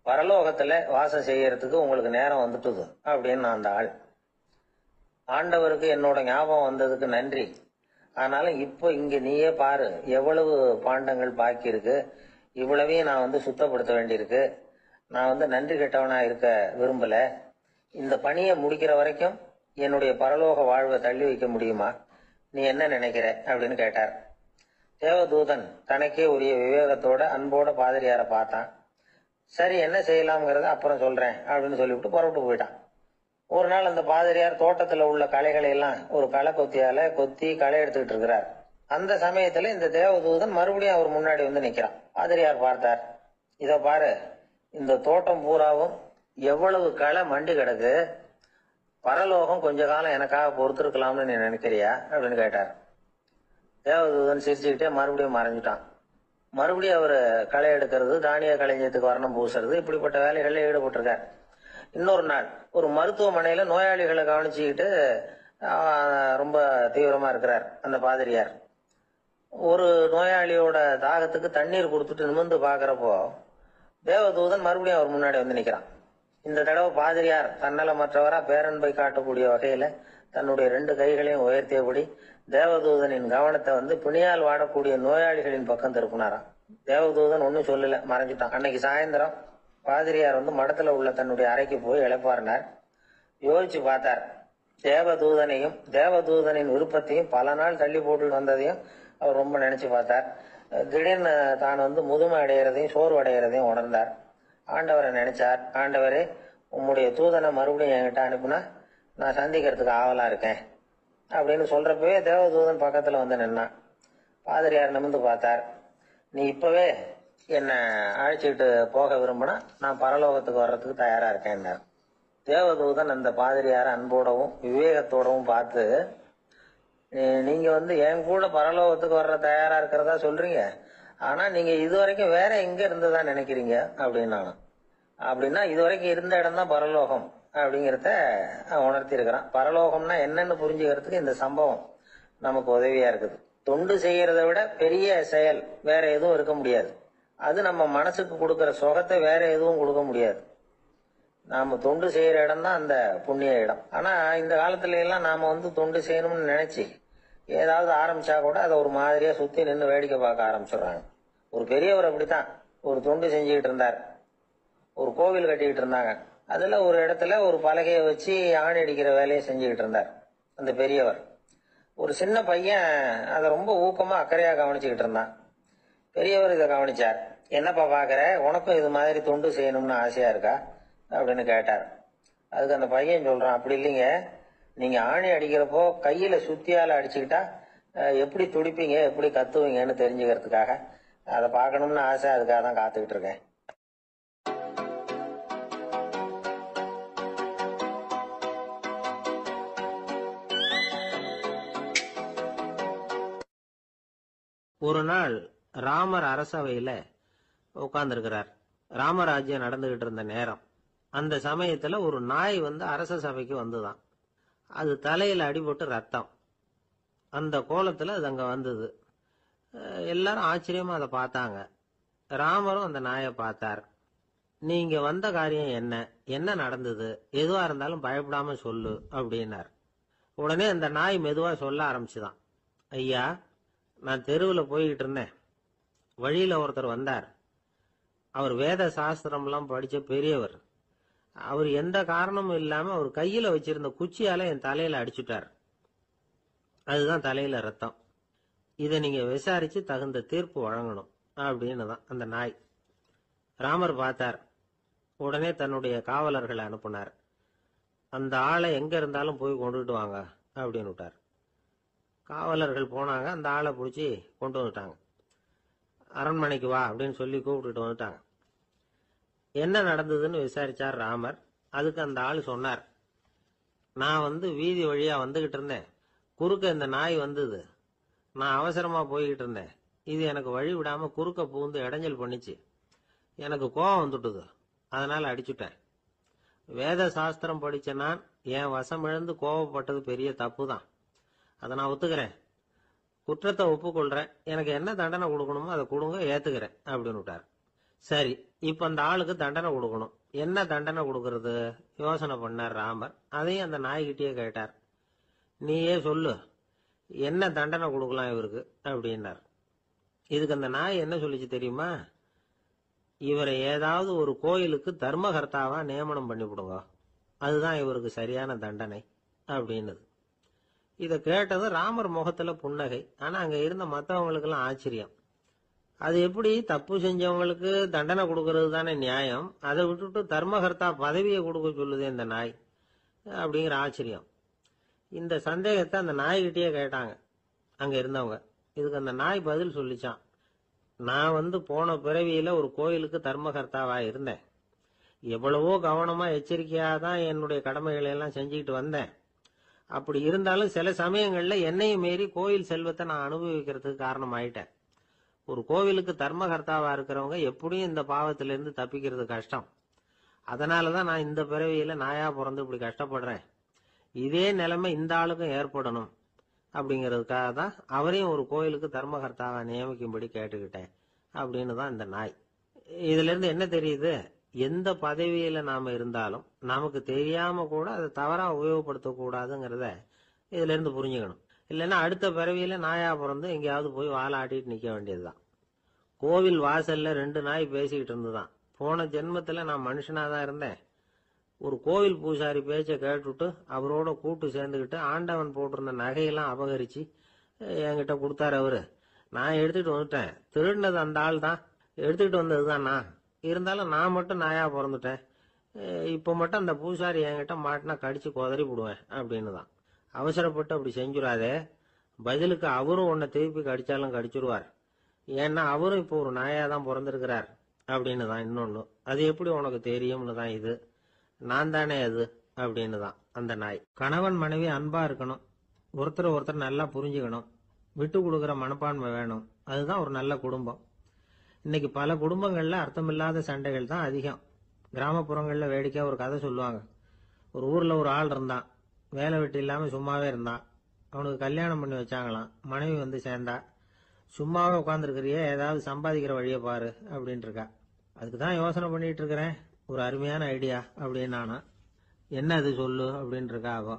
பரலோகத்துல வாசம் செய்யறதுக்கு உங்களுக்கு நேரம் வந்துட்டுது அப்படின்னு அந்த ஆள். ஆண்டவருக்கு என்னோட ஞாபகம் வந்ததுக்கு நன்றி. ஆனாலும் இப்போ இங்க நீயே பாரு, எவ்வளவு பாண்டங்கள் பாக்கி இருக்கு, இவ்வளவையும் நான் வந்து சுத்தப்படுத்த வேண்டியிருக்கு. நான் வந்து நன்றி கெட்டவனா இருக்க விரும்பல. இந்த பணியை முடிக்கிற வரைக்கும் என்னுடைய பரலோக வாழ்வை தள்ளி வைக்க முடியுமா, நீ என்ன நினைக்கிற அப்படின்னு கேட்டார். தேவதூதன் தனக்கே உரிய விவேகத்தோட அன்போட பாதிரியார பார்த்தான். சரி, என்ன செய்யலாம்ங்கிறத அப்புறம் சொல்றேன் அப்படின்னு சொல்லிவிட்டு புறப்பட்டு போயிட்டான். ஒரு நாள் அந்த பாதிரியார் தோட்டத்துல உள்ள களைகளை எல்லாம் ஒரு களை கொத்தியால கொத்தி களை எடுத்துக்கிட்டு இருக்கிறார். அந்த சமயத்துல இந்த தேவதூதன் மறுபடியும் அவர் முன்னாடி வந்து நிக்கிறான். பாதிரியார் பார்த்தார். இத பாரு, இந்த தோட்டம் பூராவும் எவ்வளவு களை மண்டி கிடக்கு, பரலோகம் கொஞ்ச காலம் எனக்காக பொறுத்திருக்கலாம்னு நீ நினைக்கிறியா அப்படின்னு கேட்டார். தேவதூதன் சிரிச்சுக்கிட்டே மறுபடியும் மறைஞ்சிட்டான். மறுபடியும் அவர் களை எடுக்கிறது, தானிய களஞ்சியத்துக்கு வர்ணம் பூசுறது, இப்படிப்பட்ட வேலைகள்ல ஈடுபட்டிருக்கார். இன்னொரு நாள் ஒரு மருத்துவமனையில நோயாளிகளை கவனிச்சுக்கிட்டு ரொம்ப தீவிரமா இருக்கிறார் அந்த பாதிரியார். ஒரு நோயாளியோட தாகத்துக்கு தண்ணீர் கொடுத்துட்டு நிமிர்ந்து பாக்குறப்போ தேவதூதன் மறுபடியும் அவர் முன்னாடி வந்து நிக்கிறான். இந்த தடவை பாதிரியார் தன்னலமற்றவரா பேரன்பை காட்டக்கூடிய வகையில தன்னுடைய 2 கைகளையும் உயர்த்தியபடி தேவதூதனின் கவனத்தை வந்து பிணியால் வாடக்கூடிய நோயாளிகளின் பக்கம் திருப்பினாராம். தேவதூதன் ஒன்னும் சொல்லல, மறைஞ்சிட்டான். அன்னைக்கு சாயந்தரம் பாதிரியார் வந்து மடத்துல உள்ள தன்னுடைய அறைக்கு போய் இளைப்பாறினார். யோசிச்சு பார்த்தார். தேவதூதனையும் தேவதூதனின் விருப்பத்தையும் பல நாள் தள்ளி போட்டு வந்ததையும் அவர் ரொம்ப நினைச்சு பார்த்தார். திடீர்னு தான் வந்து முதுமை அடைகிறதையும் சோர்வு அடைகிறதையும் உணர்ந்தார். ஆண்டவரை நினைச்சார். ஆண்டவரே, உம்முடைய தூதனை மறுபடியும் என்கிட்ட அனுப்புனா நான் சந்திக்கிறதுக்கு ஆவலா இருக்கேன் அப்படின்னு சொல்றப்பவே தேவதூதன் பக்கத்துல வந்து நின்னான். பாதிரியார் நிமிர்ந்து பார்த்தார். நீ இப்பவே என்ன அழைச்சிக்கிட்டு போக விரும்பினா நான் பரலோகத்துக்கு வர்றதுக்கு தயாரா இருக்கேன்னார். தேவதூதன் அந்த பாதிரியார அன்போடவும் விவேகத்தோடவும் பார்த்து, நீங்க வந்து என் கூட பரலோகத்துக்கு வர்ற தயாரா இருக்கிறதா சொல்றீங்க, ஆனா நீங்க இதுவரைக்கும் வேற எங்க இருந்ததா நினைக்கிறீங்க அப்படின்னாலும். அப்படின்னா இதுவரைக்கும் இருந்த இடம் தான் பரலோகம், அப்படிங்கிறத உணர்த்தி இருக்கிறான். பரலோகம்னா என்னன்னு புரிஞ்சுக்கிறதுக்கு இந்த சம்பவம் நமக்கு உதவியா இருக்குது. தொண்டு செய்யறதை விட பெரிய செயல் வேற எதுவும் இருக்க முடியாது. அது நம்ம மனசுக்கு கொடுக்கற சுகத்தை வேற எதுவும் கொடுக்க முடியாது. நாம தொண்டு செய்யற இடம் தான் அந்த புண்ணிய இடம். ஆனா இந்த காலத்துல எல்லாம் நாம தொண்டு செய்யணும்னு நினைச்சு ஏதாவது ஆரம்பிச்சா கூட அதை ஒரு மாதிரியா சுத்தி நின்று வேடிக்கை பார்க்க ஆரம்பிச்சிடுறாங்க. ஒரு பெரியவர் அப்படித்தான் ஒரு தொண்டு செஞ்சுக்கிட்டு இருந்தார். ஒரு கோவில் கட்டிக்கிட்டு இருந்தாங்க. அதுல ஒரு இடத்துல ஒரு பலகையை வச்சு ஆணி அடிக்கிற வேலையை செஞ்சுக்கிட்டு இருந்தார் அந்த பெரியவர். ஒரு சின்ன பையன் அதை ரொம்ப ஊக்கமா அக்கறையா கவனிச்சுக்கிட்டு இருந்தான். பெரியவர் இதை கவனிச்சார். என்னப்பா பாக்குற, உனக்கும் இது மாதிரி தொண்டு செய்யணும்னு ஆசையா இருக்கா அப்படின்னு கேட்டார். அதுக்கு அந்த பையன் சொல்றான், அப்படி இல்லைங்க, நீங்க ஆணி அடிக்கிறப்போ கையில சுத்தியால அடிச்சுக்கிட்டா எப்படி துடிப்பீங்க, எப்படி கத்துவீங்கன்னு தெரிஞ்சுக்கிறதுக்காக அதை பார்க்கணும்னு ஆசை, அதுக்காக தான் காத்துக்கிட்டு இருக்கேன். ஒரு நாள் ராமர் அரசவையில உட்கார்ந்துருக்கிறார். ராமராஜ்யம் நடந்துகிட்டு இருந்த நேரம். அந்த சமயத்துல ஒரு நாய் அரச சபைக்கு வந்துதான். அது தலையில அடிபட்டு ரத்தம். அந்த கோலத்துல அது அங்க வந்தது. எல்லாரும் ஆச்சரியமா அதை பார்த்தாங்க. ராமரும் அந்த நாயை பார்த்தார். நீங்க வந்த காரியம் என்ன, என்ன நடந்தது, எதுவா இருந்தாலும் பயப்படாம சொல்லு அப்படின்னார். உடனே அந்த நாய் மெதுவா சொல்ல ஆரம்பிச்சுதான். ஐயா, நான் தெருவில் போய்கிட்டு இருந்தேன். வழியில ஒருத்தர் வந்தார். அவர் வேத சாஸ்திரம்லாம் படிச்ச பெரியவர். அவர் எந்த காரணமும் இல்லாம அவர் கையில வச்சிருந்த குச்சியால என் தலையில அடிச்சுட்டார். அதுதான் தலையில ரத்தம். இதை நீங்க விசாரிச்சு தகுந்த தீர்ப்பு வழங்கணும் அப்படின்னு தான் அந்த நாய். ராமர் பார்த்தார். உடனே தன்னுடைய காவலர்களை அனுப்புனார். அந்த ஆளை எங்க இருந்தாலும் போய் கொண்டுட்டு வாங்க அப்படின்னு விட்டார். காவலர்கள் போனாங்க. அந்த ஆளை பிடிச்சி கொண்டு வந்துட்டாங்க. அரண்மனைக்கு வா அப்படின்னு சொல்லி கூப்பிட்டுட்டு வந்துட்டாங்க. என்ன நடந்ததுன்னு விசாரிச்சார் ராமர். அதுக்கு அந்த ஆள் சொன்னார், நான் வீதி வழியா வந்துகிட்டு இருந்தேன். குறுக்க இந்த நாய் வந்தது. நான் அவசரமா போய்கிட்டு இருந்தேன். இது எனக்கு வழி விடாம குறுக்க பூந்து இடைஞ்சல் பண்ணிச்சு. எனக்கு கோபம் வந்துட்டுது. அதனால அடிச்சுட்டேன். வேத சாஸ்திரம் படிச்ச நான் என் வசம் இழந்து கோபப்பட்டது பெரிய தப்பு தான். அதை நான் ஒத்துக்கிறேன். குற்றத்தை ஒப்புக்கொள்றேன். எனக்கு என்ன தண்டனை கொடுக்கணுமோ அதை கொடுங்க, ஏத்துக்கிறேன் அப்படின்னு விட்டார். சரி, இப்ப அந்த ஆளுக்கு தண்டனை கொடுக்கணும். என்ன தண்டனை கொடுக்கறது யோசனை பண்ணார் ராமர். அதையும் அந்த நாய்கிட்டயே கேட்டார். நீயே சொல்லு, என்ன தண்டனை கொடுக்கலாம் இவருக்கு அப்படின்னார். இதுக்கு அந்த நாய் என்ன சொல்லிச்சு தெரியுமா? இவரை ஏதாவது ஒரு கோயிலுக்கு தர்மகர்த்தாவா நியமனம் பண்ணிவிடுங்க, அதுதான் இவருக்கு சரியான தண்டனை அப்படின்னுது. இதை கேட்டதும் ராமர் முகத்துல புன்னகை. ஆனா அங்க இருந்த மற்றவங்களுக்கு எல்லாம் ஆச்சரியம். அது எப்படி தப்பு செஞ்சவங்களுக்கு தண்டனை கொடுக்கறது தானே நியாயம், அதை விட்டுட்டு தர்மகர்த்தா பதவியை கொடுக்க சொல்லுது இந்த நாய் அப்படிங்கிற ஆச்சரியம். இந்த சந்தேகத்தை அந்த நாய்கிட்டயே கேட்டாங்க அங்க இருந்தவங்க. இதுக்கு அந்த நாய் பதில் சொல்லிச்சான். நான் போன பிறவியில ஒரு கோயிலுக்கு தர்மகர்த்தாவா இருந்தேன். எவ்வளவோ கவனமா எச்சரிக்கையா தான் என்னுடைய கடமைகளை எல்லாம் செஞ்சுக்கிட்டு வந்தேன். அப்படி இருந்தாலும் சில சமயங்கள்ல என்னையும் மீறி கோயில் செல்வத்தை நான் அனுபவிக்கிறதுக்கு காரணம் ஆயிட்டேன். ஒரு கோவிலுக்கு தர்மகர்த்தாவா இருக்கிறவங்க எப்படியும் இந்த பாவத்திலிருந்து தப்பிக்கிறது கஷ்டம். அதனாலதான் நான் இந்த பிறவியில நாயா பிறந்து இப்படி கஷ்டப்படுறேன். இதே நிலைமை இந்த ஆளுக்கும் ஏற்படணும் அப்படிங்கிறதுக்காக தான் அவரையும் ஒரு கோயிலுக்கு தர்மகர்த்தாவா நியமிக்கும்படி கேட்டுக்கிட்டேன் அப்படின்னு தான் இந்த நாய். இதுல இருந்து என்ன தெரியுது? எந்த பதவியில நாம இருந்தாலும் நமக்கு தெரியாம கூட அதை தவறா உபயோகப்படுத்த கூடாதுங்கிறத இதுல இருந்து புரிஞ்சுக்கணும். இல்லைன்னா அடுத்த பிறவியில நாயா பிறந்து எங்கேயாவது போய் வாலாட்டிட்டு நிக்க வேண்டியதுதான். கோவில் வாசல்ல 2 நாய் பேசிக்கிட்டு இருந்துதான். போன ஜென்மத்துல நான் மனுஷனாதான் இருந்தேன். ஒரு கோவில் பூசாரி பேச்ச கேட்டுட்டு அவரோட கூட்டு சேர்ந்துகிட்டு ஆண்டவன் போட்டிருந்த நகையெல்லாம் அபகரிச்சு என்கிட்ட கொடுத்தாரு அவரு. நான் எடுத்துட்டு வந்துட்டேன். திருடினது அந்த ஆள் தான், எடுத்துக்கிட்டு வந்ததுதான் நான். இருந்தாலும் நான் மட்டும் நாயா பிறந்துட்டேன். இப்ப மட்டும் அந்த பூசாரி என்கிட்ட மாட்டினா கடிச்சு கொதறி விடுவேன் அப்படின்னு தான். அவசரப்பட்டு அப்படி செஞ்சுடாதே. பதிலுக்கு அவரும் உன்னை திருப்பி கடிச்சாலும் கடிச்சிருவார். ஏன்னா அவரும் இப்போ ஒரு நாயா தான் பிறந்திருக்கிறார் அப்படின்னு தான் இன்னொன்னு. அது எப்படி உனக்கு தெரியும்னு தான் இது. நான் தானே அது அப்படின்னு தான் அந்த நாய். கணவன் மனைவி அன்பா இருக்கணும். ஒருத்தர் நல்லா புரிஞ்சுக்கணும். விட்டு கொடுக்கற மனப்பான்மை வேணும். அதுதான் ஒரு நல்ல குடும்பம். இன்னைக்கு பல குடும்பங்கள்ல அர்த்தமில்லாத சண்டைகள் தான் அதிகம். கிராமப்புறங்கள்ல வேடிக்கையா ஒரு கதை சொல்லுவாங்க. ஒரு ஊர்ல ஒரு ஆள் இருந்தான். வேலை வெட்டி இல்லாம சும்மாவே இருந்தான். அவனுக்கு கல்யாணம் பண்ணி வச்சாங்களாம். மனைவி வந்து சேர்ந்தா. சும்மாவே உட்காந்துருக்கிறியே, ஏதாவது சம்பாதிக்கிற வழியை பாரு அப்படின்ட்டு இருக்கா. அதுக்கு தான் யோசனை பண்ணிட்டு இருக்கிறேன். ஒரு அருமையான ஐடியா அப்படின்னு நானா. என்ன அது சொல்லு அப்படின்னு இருக்கா அவ.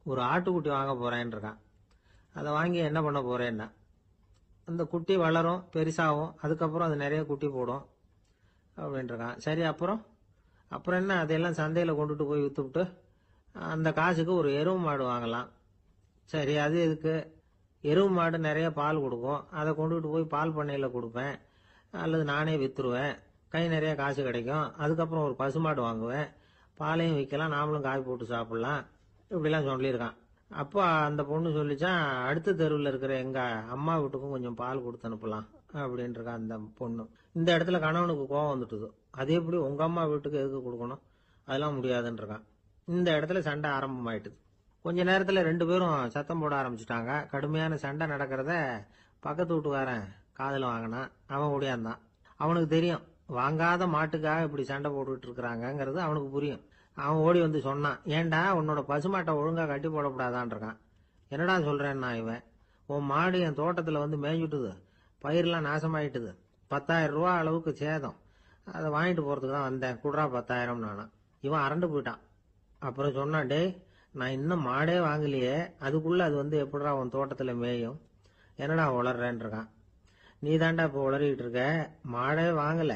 ஒரு ஆட்டுக்குட்டி வாங்க போறேன்னு இருக்கான். அதை வாங்கி என்ன பண்ண போறேன்னா, அந்த குட்டி வளரும், பெருசாகும், அதுக்கப்புறம் அது நிறைய குட்டி போடும் அப்படின்னு இருக்கான். சரி, அப்புறம் அப்புறம் என்ன, அதையெல்லாம் சந்தையில கொண்டுட்டு போய் வித்துவிட்டு அந்த காசுக்கு ஒரு எருவு மாடு வாங்கலாம். சரி, அது எதுக்கு? எருவு மாடு நிறைய பால் கொடுக்கும், அதை கொண்டுட்டு போய் பால் பண்ணையில கொடுப்பேன், அல்லது நானே வித்துருவேன், கை நிறைய காசு கிடைக்கும். அதுக்கப்புறம் ஒரு பசுமாடு வாங்குவேன், பாலையும் விற்கலாம், நாமளும் காய் போட்டு சாப்பிடலாம். இப்படிலாம் சொல்லியிருக்கான். அப்போ அந்த பொண்ணு சொல்லிச்சான், அடுத்த தெருவில் இருக்கிற எங்க அம்மா வீட்டுக்கும் கொஞ்சம் பால் கொடுத்து அனுப்பலாம் அப்படின்னு இருக்கா அந்த பொண்ணு. இந்த இடத்துல கணவனுக்கு கோவம் வந்துட்டுது. அது எப்படி உங்க அம்மா வீட்டுக்கு எதுக்கு கொடுக்கணும், அதெல்லாம் முடியாதுன்னு இருக்கான். இந்த இடத்துல சண்டை ஆரம்பமாயிட்டுது. கொஞ்ச நேரத்துல ரெண்டு பேரும் சத்தம் போட ஆரம்பிச்சுட்டாங்க. கடுமையான சண்டை நடக்கிறத பக்கத்து வீட்டுக்காரன் காதுல வாங்கினான். அவன் ஓடியாந்தான். அவனுக்கு தெரியும், வாங்காத மாட்டுக்காக இப்படி சண்டை போட்டுக்கிட்டு இருக்கிறாங்கிறது அவனுக்கு புரியும். அவன் ஓடி வந்து சொன்னான், ஏண்டா உன்னோட பசுமாட்டை ஒழுங்கா கட்டி போடக்கூடாதான் இருக்கான். என்னடா சொல்றேன்னா இவன், உன் மாடு என் தோட்டத்துல வந்து மேய்ஞ்சுட்டுது, பயிரெல்லாம் நாசமாயிட்டுது, 10,000 ரூபா அளவுக்கு சேதம், அதை வாங்கிட்டு போறதுக்கு தான் வந்தேன், குடுறா 10,000 நானா. இவன் அரண்டு போயிட்டான். அப்புறம் சொன்னான், டேய் நான் இன்னும் மாடே வாங்கலையே, அதுக்குள்ள அது வந்து எப்படிடா உன் தோட்டத்துல மேயும், என்னடா உளர்றேன்னு இருக்கான். நீ தாண்டா இப்ப உளறிட்டு இருக்க, மாடே வாங்கல,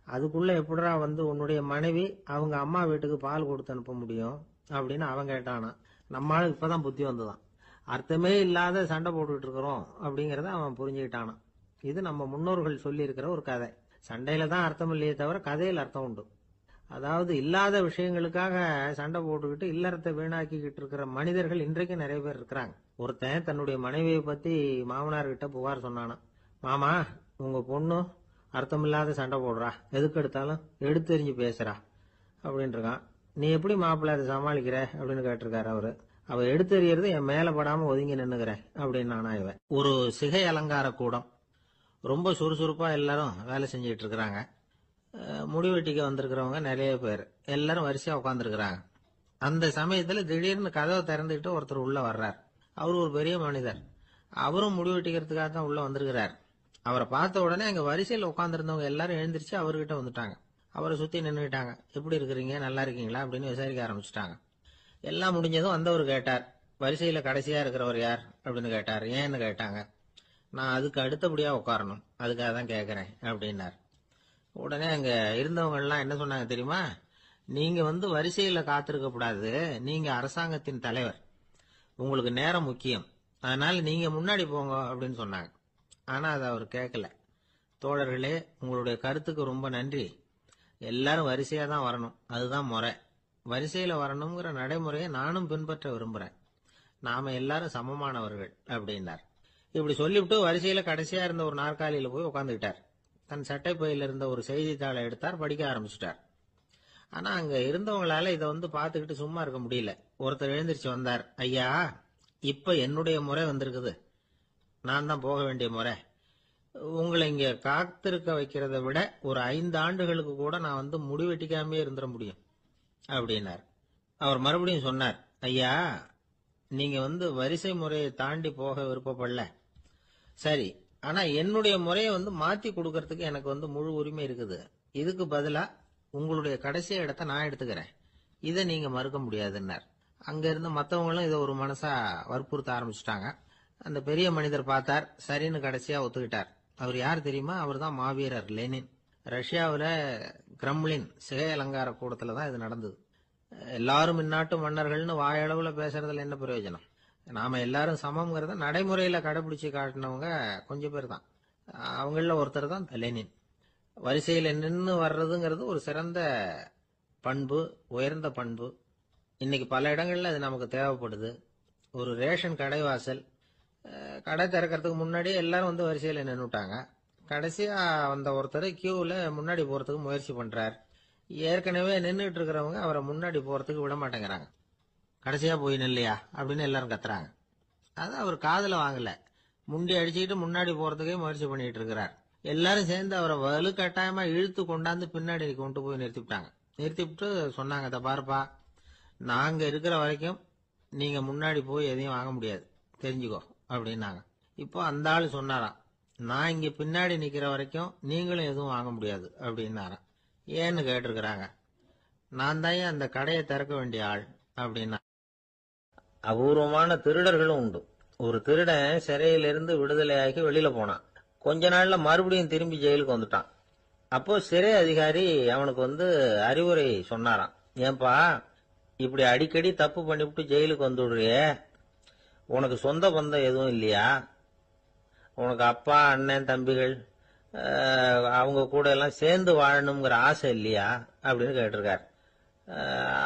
அதுக்குள்ள எப்படிடா வந்து உன்னுடைய மனைவி அவங்க அம்மா வீட்டுக்கு பால் கொடுத்து அனுப்ப முடியும் அப்படின்னு அவன் கேட்டானா. நம்மளால இப்பதான் புத்தி வந்துதான். அர்த்தமே இல்லாத சண்டை போட்டுக்கிட்டு இருக்கிறோம் அப்படிங்கறத அவன் புரிஞ்சுக்கிட்டானான். இது நம்ம முன்னோர்கள் சொல்லி இருக்கிற ஒரு கதை. சண்டையில தான் அர்த்தம் இல்லையே தவிர கதையில் அர்த்தம் உண்டு. அதாவது இல்லாத விஷயங்களுக்காக சண்டை போட்டுக்கிட்டு இல்லறத்தை வீணாக்கிக்கிட்டு இருக்கிற மனிதர்கள் இன்றைக்கு நிறைய பேர் இருக்கிறாங்க. ஒருத்தன் தன்னுடைய மனைவியை பத்தி மாமனார் கிட்ட புகார் சொன்னானா, மாமா உங்க பொண்ணு அர்த்தமில்லாத சண்டை போடுறா, எதுக்கு எடுத்தாலும் எடுத்தெறிஞ்சு பேசுறா அப்படின்னு இருக்கான். நீ எப்படி மாப்பிள்ள அதை சமாளிக்கிற அப்படின்னு கேட்டிருக்காரு அவரு. அவ எடுத்தெறியறது என் மேல படாம ஒதுங்கி நின்னுக்கிற அப்படின்னு நானா இவன். ஒரு சிகை அலங்கார கூடம், ரொம்ப சுறுசுறுப்பா எல்லாரும் வேலை செஞ்சுட்டு இருக்கிறாங்க. முடிவெட்டிக்க வந்திருக்கிறவங்க நிறைய பேர், எல்லாரும் வரிசையா உட்காந்துருக்கிறாங்க. அந்த சமயத்துல திடீர்னு கதவை திறந்துகிட்டு ஒருத்தர் உள்ள வர்றார். அவரு ஒரு பெரிய மனிதர். அவரும் முடிவெட்டிக்கிறதுக்காக தான் உள்ள வந்திருக்கிறார். அவரை பார்த்த உடனே அங்க வரிசையில் உட்காந்துருந்தவங்க எல்லாரும் எழுந்திருச்சு அவர்கிட்ட வந்துட்டாங்க. அவரை சுத்தி நின்றுட்டாங்க. எப்படி இருக்கிறீங்க, நல்லா இருக்கீங்களா அப்படின்னு விசாரிக்க ஆரம்பிச்சுட்டாங்க. எல்லாம் முடிஞ்சதும் வந்தவர் கேட்டார், வரிசையில கடைசியா இருக்கிறவர் யார் அப்படின்னு கேட்டார். ஏன்னு கேட்டாங்க. நான் அதுக்கு அடுத்தபடியா உட்காரணும், அதுக்காக தான் கேட்கறேன் அப்படின்னார். உடனே அங்க இருந்தவங்க எல்லாம் என்ன சொன்னாங்க தெரியுமா, நீங்க வந்து வரிசையில காத்திருக்க கூடாது, நீங்க அரசாங்கத்தின் தலைவர், உங்களுக்கு நேரம் முக்கியம், அதனால நீங்க முன்னாடி போங்க அப்படின்னு சொன்னாங்க. ஆனா அதை அவர் கேட்கல. தோழர்களே, உங்களுடைய கருத்துக்கு ரொம்ப நன்றி. எல்லாரும் வரிசையா தான் வரணும், அதுதான் முறை. வரிசையில வரணுங்கிற நடைமுறையை நானும் பின்பற்ற விரும்புறேன். நாம எல்லாரும் சமமானவர்கள் அப்படின்னார். இப்படி சொல்லிவிட்டு வரிசையில கடைசியா இருந்த ஒரு நாற்காலியில போய் உட்காந்துக்கிட்டார். தன் சட்டை பையில இருந்த ஒரு செய்தித்தாளை எடுத்தார், படிக்க ஆரம்பிச்சுட்டார். ஆனா அங்க இருந்தவங்களால இதை வந்து பாத்துக்கிட்டு சும்மா இருக்க முடியல. ஒருத்தர் எழுந்திருச்சு வந்தார். ஐயா, இப்ப என்னுடைய முறை வந்திருக்குது, நான் தான் போக வேண்டிய முறை. உங்களை இங்க காத்திருக்க வைக்கிறத விட ஒரு 5 ஆண்டுகளுக்கு கூட நான் வந்து முடிவெட்டிக்காமே இருந்துட முடியும் அப்படின்னார். அவர் மறுபடியும் சொன்னார், ஐயா நீங்க வந்து வரிசை முறையை தாண்டி போக விருப்பப்படல, சரி, ஆனா என்னுடைய முறையை வந்து மாத்தி கொடுக்கறதுக்கு எனக்கு வந்து முழு உரிமை இருக்குது. இதுக்கு பதிலா உங்களுடைய கடைசி இடத்தை நான் எடுத்துக்கிறேன், இதை நீங்க மறுக்க முடியாதுன்னார். அங்க இருந்த மத்தவங்களும் இதை ஒரு மனசா வற்புறுத்த ஆரம்பிச்சுட்டாங்க. அந்த பெரிய மனிதர் பார்த்தார், சரின்னு கடைசியா ஒத்துக்கிட்டார். அவர் யார் தெரியுமா, அவர் தான் மாவீரர் லெனின். ரஷ்யாவில கிரெம்ளின் சிகை அலங்கார கூடத்துல தான் இது நடந்தது. எல்லாரும் இந்நாட்டு மன்னர்கள்னு வாயளவுல பேசுறதுல என்ன பிரயோஜனம், நாம எல்லாரும் சமம்ங்கிறத நடைமுறையில கடைபிடிச்சு காட்டினவங்க கொஞ்சம் பேர் தான். அவங்கள ஒருத்தர் தான் லெனின். வரிசையில நின்று வர்றதுங்கிறது ஒரு சிறந்த பண்பு, உயர்ந்த பண்பு. இன்னைக்கு பல இடங்கள்ல அது நமக்கு தேவைப்படுது. ஒரு ரேஷன் கடைவாசல், கடை திறக்கிறதுக்கு முன்னாடியே எல்லாரும் வந்து வரிசையில நின்னுட்டாங்க. கடைசியா வந்த ஒருத்தர் கியூல முன்னாடி போறதுக்கு முயற்சி பண்றார். ஏற்கனவே நின்றுட்டு இருக்கிறவங்க அவரை முன்னாடி போறதுக்கு விட மாட்டேங்கிறாங்க. கடைசியா போய் நில்லையா அப்படின்னு எல்லாரும் கத்துறாங்க. அது அவர் காதுல வாங்கல. முண்டி அடிச்சுக்கிட்டு முன்னாடி போறதுக்கே முயற்சி பண்ணிட்டு இருக்கிறார். எல்லாரும் சேர்ந்து அவரை வலுக்கட்டாயமா இழுத்து கொண்டாந்து பின்னாடி கொண்டு போய் நிறுத்திவிட்டாங்க. நிறுத்திவிட்டு சொன்னாங்க, இதை பாருப்பா, நாங்க இருக்கிற வரைக்கும் நீங்க முன்னாடி போய் எதையும் வாங்க முடியாது, தெரிஞ்சுக்கோ அப்படின்னாங்க. இப்போ அந்த ஆளு சொன்னாராம், நான் இங்க பின்னாடி நிக்கிற வரைக்கும் நீங்களும் எதுவும் வாங்க முடியாது அப்படின்னாராம். ஏன்னு கேட்டிருக்கிறாங்க. நான் தான் அந்த கடையை திறக்க வேண்டிய ஆள் அப்படின்னா. அபூர்வமான திருடர்களும் உண்டு. ஒரு திருடன் சிறையிலிருந்து விடுதலையாகி வெளியில போனான். கொஞ்ச நாள்ல மறுபடியும் திரும்பி ஜெயிலுக்கு வந்துட்டான். அப்போ சிறை அதிகாரி அவனுக்கு அறிவுரை சொன்னாராம். ஏன்பா, இப்படி அடிக்கடி தப்பு பண்ணிவிட்டு ஜெயிலுக்கு வந்துடுறியே, உனக்கு சொந்த பந்தம் எதுவும் இல்லையா? உனக்கு அப்பா, அண்ணன், தம்பிகள் அவங்க கூட எல்லாம் சேர்ந்து வாழணுங்கிற ஆசை இல்லையா அப்படின்னு கேட்டிருக்காரு.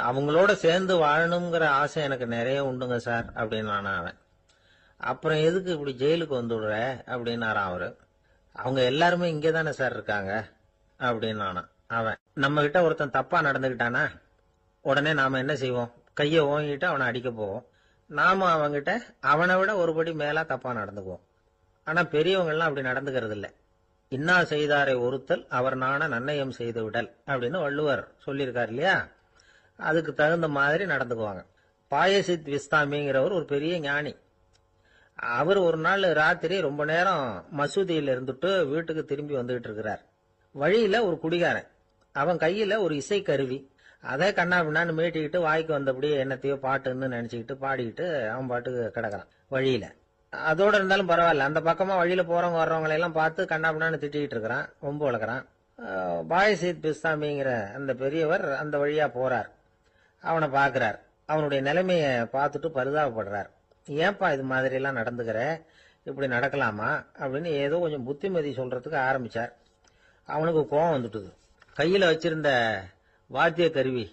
அவங்களோட சேர்ந்து வாழணுங்கிற ஆசை எனக்கு நிறைய உண்டுங்க சார் அப்படின்னு அவன். அப்புறம் எதுக்கு இப்படி ஜெயிலுக்கு வந்துடுற அப்படின்னாரான் அவரு. அவங்க எல்லாருமே இங்கே தானே சார் இருக்காங்க அப்படின்னு அவன். நம்ம கிட்ட ஒருத்தன் தப்பா நடந்துகிட்டானா உடனே நாம என்ன செய்வோம்? கையை ஓங்கிட்டு அவனை அடிக்க போவோம். நாம அவங்கிட்ட அவனை விட ஒருபடி மேலா தப்பா நடந்துக்குவோம். ஆனா பெரியவங்க எல்லாம் அப்படி நடந்துக்கிறது இல்ல. இன்னா செய்தாரை ஒருத்தல் அவர் நாண நன்னயம் செய்து விடல் அப்படின்னு வள்ளுவர் சொல்லியிருக்காரு இல்லையா? அதுக்கு தகுந்த மாதிரி நடந்துக்குவாங்க. பாயசித் விஸ்தாமிங்கிறவர் ஒரு பெரிய ஞானி. அவர் ஒரு நாள் ராத்திரி ரொம்ப நேரம் மசூதியில இருந்துட்டு வீட்டுக்கு திரும்பி வந்துகிட்டு இருக்கிறார். வழியில ஒரு குடிகாரன், அவன் கையில ஒரு இசை கருவி, அதை கண்ணா பின்னான்னு மீட்டிக்கிட்டு வாய்க்கு வந்தபடி என்னத்தையோ பாட்டுன்னு நினைச்சுக்கிட்டு பாடிக்கிட்டு அவன் பாட்டுக்கு கிடக்குறான் வழியில. அதோட இருந்தாலும் பரவாயில்ல, அந்த பக்கமா வழியில போறவங்க வர்றவங்களை எல்லாம் பார்த்து கண்ணா பின்னான்னு திட்டிக்கிட்டு இருக்கிறான், ரொம்ப வளர்க்குறான். பாயசித் பிஸ்தாமிங்கிற அந்த பெரியவர் அந்த வழியா போறார். அவனை பாக்குறார். அவனுடைய நிலைமைய பார்த்துட்டு பரிதாபப்படுறார். ஏன்பா இது மாதிரி எல்லாம் நடந்துக்கிற, இப்படி நடக்கலாமா அப்படின்னு ஏதோ கொஞ்சம் புத்திமதி சொல்றதுக்கு ஆரம்பிச்சார். அவனுக்கு கோபம் வந்துட்டுது. கையில வச்சிருந்த வாத்திய கருவி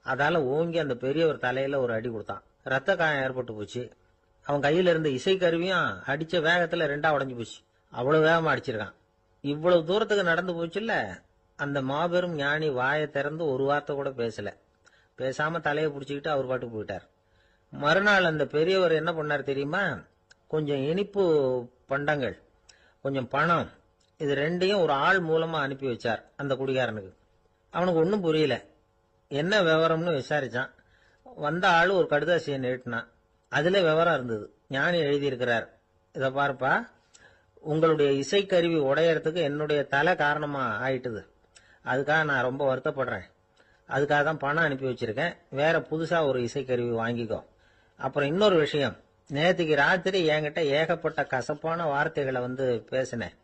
அதால ஓங்கி அந்த பெரியவர் தலையில ஒரு அடி கொடுத்தான். ரத்த காயம் ஏற்பட்டு போச்சு. அவன் கையில இருந்த இசை கருவியும் அடிச்ச வேகத்துல ரெண்டா உடைஞ்சு போச்சு. அவ்வளவு வேகமா அடிச்சிருக்கான். இவ்வளவு தூரத்துக்கு நடந்து போச்சுல்ல, அந்த மாபெரும் ஞானி வாயை திறந்து ஒரு வார்த்தை கூட பேசல. பேசாம தலையை பிடிச்சிக்கிட்டு அவர் பாட்டுக்கு போயிட்டார். மறுநாள் அந்த பெரியவர் என்ன பண்ணார் தெரியுமா? கொஞ்சம் இனிப்பு பண்டங்கள், கொஞ்சம் பணம், இது ரெண்டையும் ஒரு ஆள் மூலமா அனுப்பி வச்சார் அந்த குடிகாரனுக்கு. அவனுக்கு ஒன்னும் புரியல. என்ன விவரம்னு விசாரிச்சான். வந்த ஆளு ஒரு கடுதாசியை நீட்டினான். அதுல விவரம் இருந்தது. ஞானி எழுதியிருக்கிறார், இத பாருப்பா, உங்களுடைய இசைக்கருவி உடையறதுக்கு என்னுடைய தலை காரணமா ஆயிட்டுது. அதுக்காக நான் ரொம்ப வருத்தப்படுறேன். அதுக்காக தான் பணம் அனுப்பி வச்சிருக்கேன். வேற புதுசா ஒரு இசைக்கருவி வாங்கிக்கோ. அப்புறம் இன்னொரு விஷயம், நேற்றுக்கு ராத்திரி என்கிட்ட ஏகப்பட்ட கசப்பான வார்த்தைகளை பேசினேன்.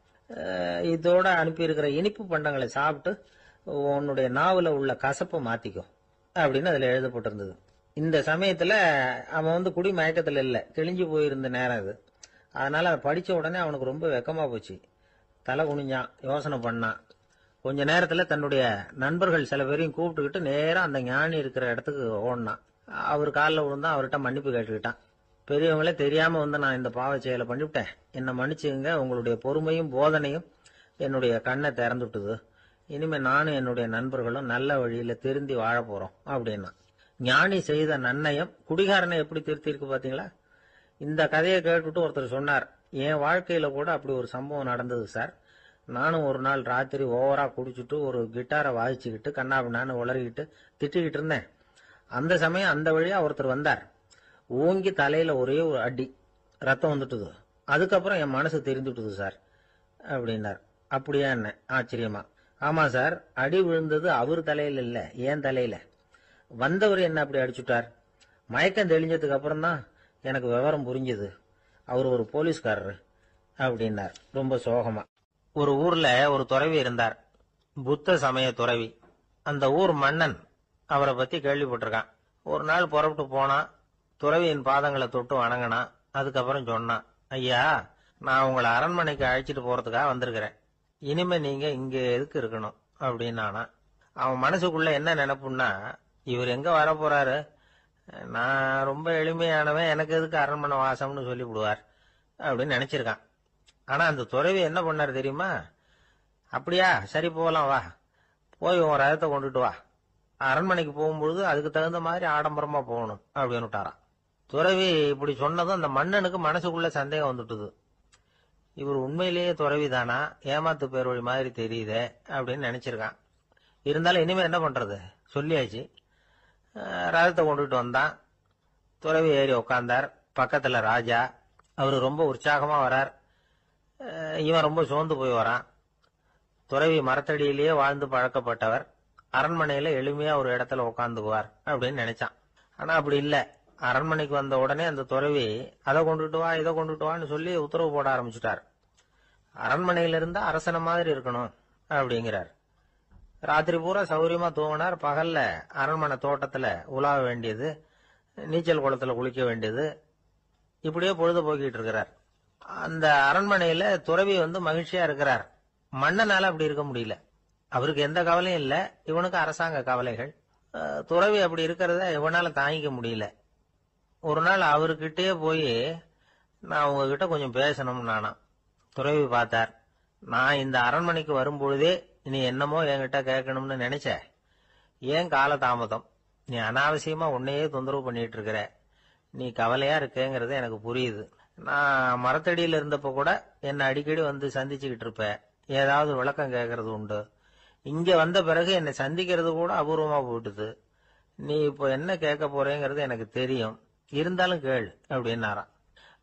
இதோட அனுப்பி இருக்கிற இனிப்பு பண்டங்களை சாப்பிட்டு உன்னுடைய நாவல உள்ள கசப்பை மாத்திக்கோ அப்படின்னு அதுல எழுதப்பட்டிருந்தது. இந்த சமயத்துல அவன் குடி மயக்கத்துல இல்ல, தெளிஞ்சு போயிருந்த நேரம் இது. அதனால அதை படிச்ச உடனே அவனுக்கு ரொம்ப வெக்கமா போச்சு. தலை குனிஞ்சான், யோசனை பண்ணான். கொஞ்ச நேரத்துல தன்னுடைய நண்பர்கள் சில பேரையும் கூப்பிட்டுக்கிட்டு நேரா அந்த ஞானி இருக்கிற இடத்துக்கு ஓடினான். அவர் காலில் விழுந்தான். அவர்கிட்ட மன்னிப்பு கேட்டுக்கிட்டான். பெரியவங்களே தெரியாம நான் இந்த பாவ செயலை பண்ணிவிட்டேன், என்னை மன்னிச்சுங்க. உங்களுடைய பொறுமையும் போதனையும் என்னுடைய கண்ணை திறந்துட்டுது. இனிமே நானும் என்னுடைய நண்பர்களும் நல்ல வழியில திருந்தி வாழ போறோம் அப்படின்னா. ஞானி செய்த நன்னயம் குடிகாரனை எப்படி திருத்திருக்கு பாத்தீங்களா? இந்த கதையை கேட்டுட்டு ஒருத்தர் சொன்னார், என் வாழ்க்கையில கூட அப்படி ஒரு சம்பவம் நடந்தது சார். நானும் ஒரு நாள் ராத்திரி ஓவரா குடிச்சிட்டு ஒரு கிட்டாரை வாசிச்சுக்கிட்டு கண்ணாபின்னான்னு உளறிக்கிட்டு திட்டிக்கிட்டு இருந்தேன். அந்த சமயம் அந்த வழியா ஒருத்தர் வந்தார். ஓங்கி தலையில ஒரே ஒரு அடி, ரத்தம் வந்துட்டுது. அதுக்கப்புறம் என் மனசு தெரிந்துட்டுது சார் அப்படின்னார். அப்படியா என்ன ஆச்சரியமா? ஆமா சார், அடி விழுந்தது அவர் தலையில இல்ல, என் தலையில. வந்தவர் என்ன அப்படி அடிச்சுட்டார். மயக்கம் தெளிஞ்சதுக்கு அப்புறம் தான் எனக்கு விவரம் புரிஞ்சது. அவர் ஒரு போலீஸ்காரரு அப்படின்னார் ரொம்ப சோகமா. ஒரு ஊர்ல ஒரு துறவி இருந்தார், புத்த சமய துறவி. அந்த ஊர் மன்னன் அவரை பத்தி கேள்விப்பட்டிருக்கான். ஒரு நாள் புறப்பட்டு போனா, துறவியின் பாதங்களை தொட்டு வணங்கினான். அதுக்கப்புறம் சொன்னான், ஐயா, நான் உங்களை அரண்மனைக்கு அழைச்சிட்டு போறதுக்காக வந்திருக்கிறேன். இனிமே நீங்க இங்க எதுக்கு இருக்கணும் அப்படின்னானா. அவன் மனசுக்குள்ள என்ன நினைப்புன்னா, இவர் எங்க வர போறாரு, நான் ரொம்ப எளிமையானவன், எனக்கு எதுக்கு அரண்மனை வாசம்னு சொல்லி விடுவார் அப்படின்னு நினைச்சிருக்கான். ஆனா அந்த துறவி என்ன பண்ணாரு தெரியுமா? அப்படியா, சரி போகலாம், வா, போய் உன் ரதத்தை கொண்டுட்டு வா. அரண்மனைக்கு போகும்பொழுது அதுக்கு தகுந்த மாதிரி ஆடம்பரமா போகணும் அப்படின்னு விட்டாராம். துறவி இப்படி சொன்னதும் அந்த மன்னனுக்கு மனசுக்குள்ள சந்தேகம் வந்துட்டுது. இவர் உண்மையிலேயே துறவி தானா, ஏமாத்து பேர் வழி மாதிரி தெரியுதே அப்படின்னு நினைச்சிருக்கான். இருந்தாலும் இனிமே என்ன பண்றது, சொல்லியாச்சு. ரதத்தை கொண்டுட்டு வந்தான். துறவி ஏறி உக்காந்தார். பக்கத்துல ராஜா. அவரு ரொம்ப உற்சாகமா வரார். இவன் ரொம்ப சோர்ந்து போய் வரான். துறவி மரத்தடியிலேயே வாழ்ந்து பழக்கப்பட்டவர். அரண்மனையில எளிமையா ஒரு இடத்துல உட்காந்துக்குவார் அப்படின்னு நினைச்சான். ஆனா அப்படி இல்ல. அரண்மனைக்கு வந்த உடனே அந்த துறவி அதை கொண்டுட்டு வா இதை கொண்டுட்டு வான்னு சொல்லி உத்தரவு போட ஆரம்பிச்சுட்டார். அரண்மனையில இருந்தா அரசனை மாதிரி இருக்கணும் அப்படிங்கிறார். ராத்திரி பூரா சௌரியமா தூங்கினார். பகல்ல அரண்மனை தோட்டத்துல உலாவ வேண்டியது, நீச்சல் குளத்துல குளிக்க வேண்டியது, இப்படியே பொழுது போக்கிட்டு இருக்கிறார். அந்த அரண்மனையில துறவி மகிழ்ச்சியா இருக்கிறார். மன்னனால அப்படி இருக்க முடியல. அவருக்கு எந்த கவலையும் இல்ல. இவனுக்கு அரசாங்க கவலைகள். துறவி அப்படி இருக்கிறத இவனால தாங்கிக்க முடியல. ஒரு நாள் அவர்கிட்டயே போய், நான் உங்ககிட்ட கொஞ்சம் பேசணும் நானா. துறவி பார்த்தார். நான் இந்த அரண்மனைக்கு வரும்பொழுதே நீ என்னமோ என்கிட்ட கேட்கணும்னு நினைச்ச. ஏன் கால தாமதம்? நீ அனாவசியமா உன்னையே தொந்தரவு பண்ணிட்டு இருக்கிற. நீ கவலையா இருக்கேங்கிறது எனக்கு புரியுது. நான் மரத்தடியில இருந்தப்ப கூட என்னை அடிக்கடி சந்திச்சுக்கிட்டு இருப்ப. ஏதாவது விளக்கம் கேட்கறது உண்டு. இங்க வந்த பிறகு என்னை சந்திக்கிறது கூட அபூர்வமா போயிட்டுது. நீ இப்போ என்ன கேட்க போறேங்கிறது எனக்கு தெரியும். இருந்தாலும் கேளு அப்படின்னாராம்.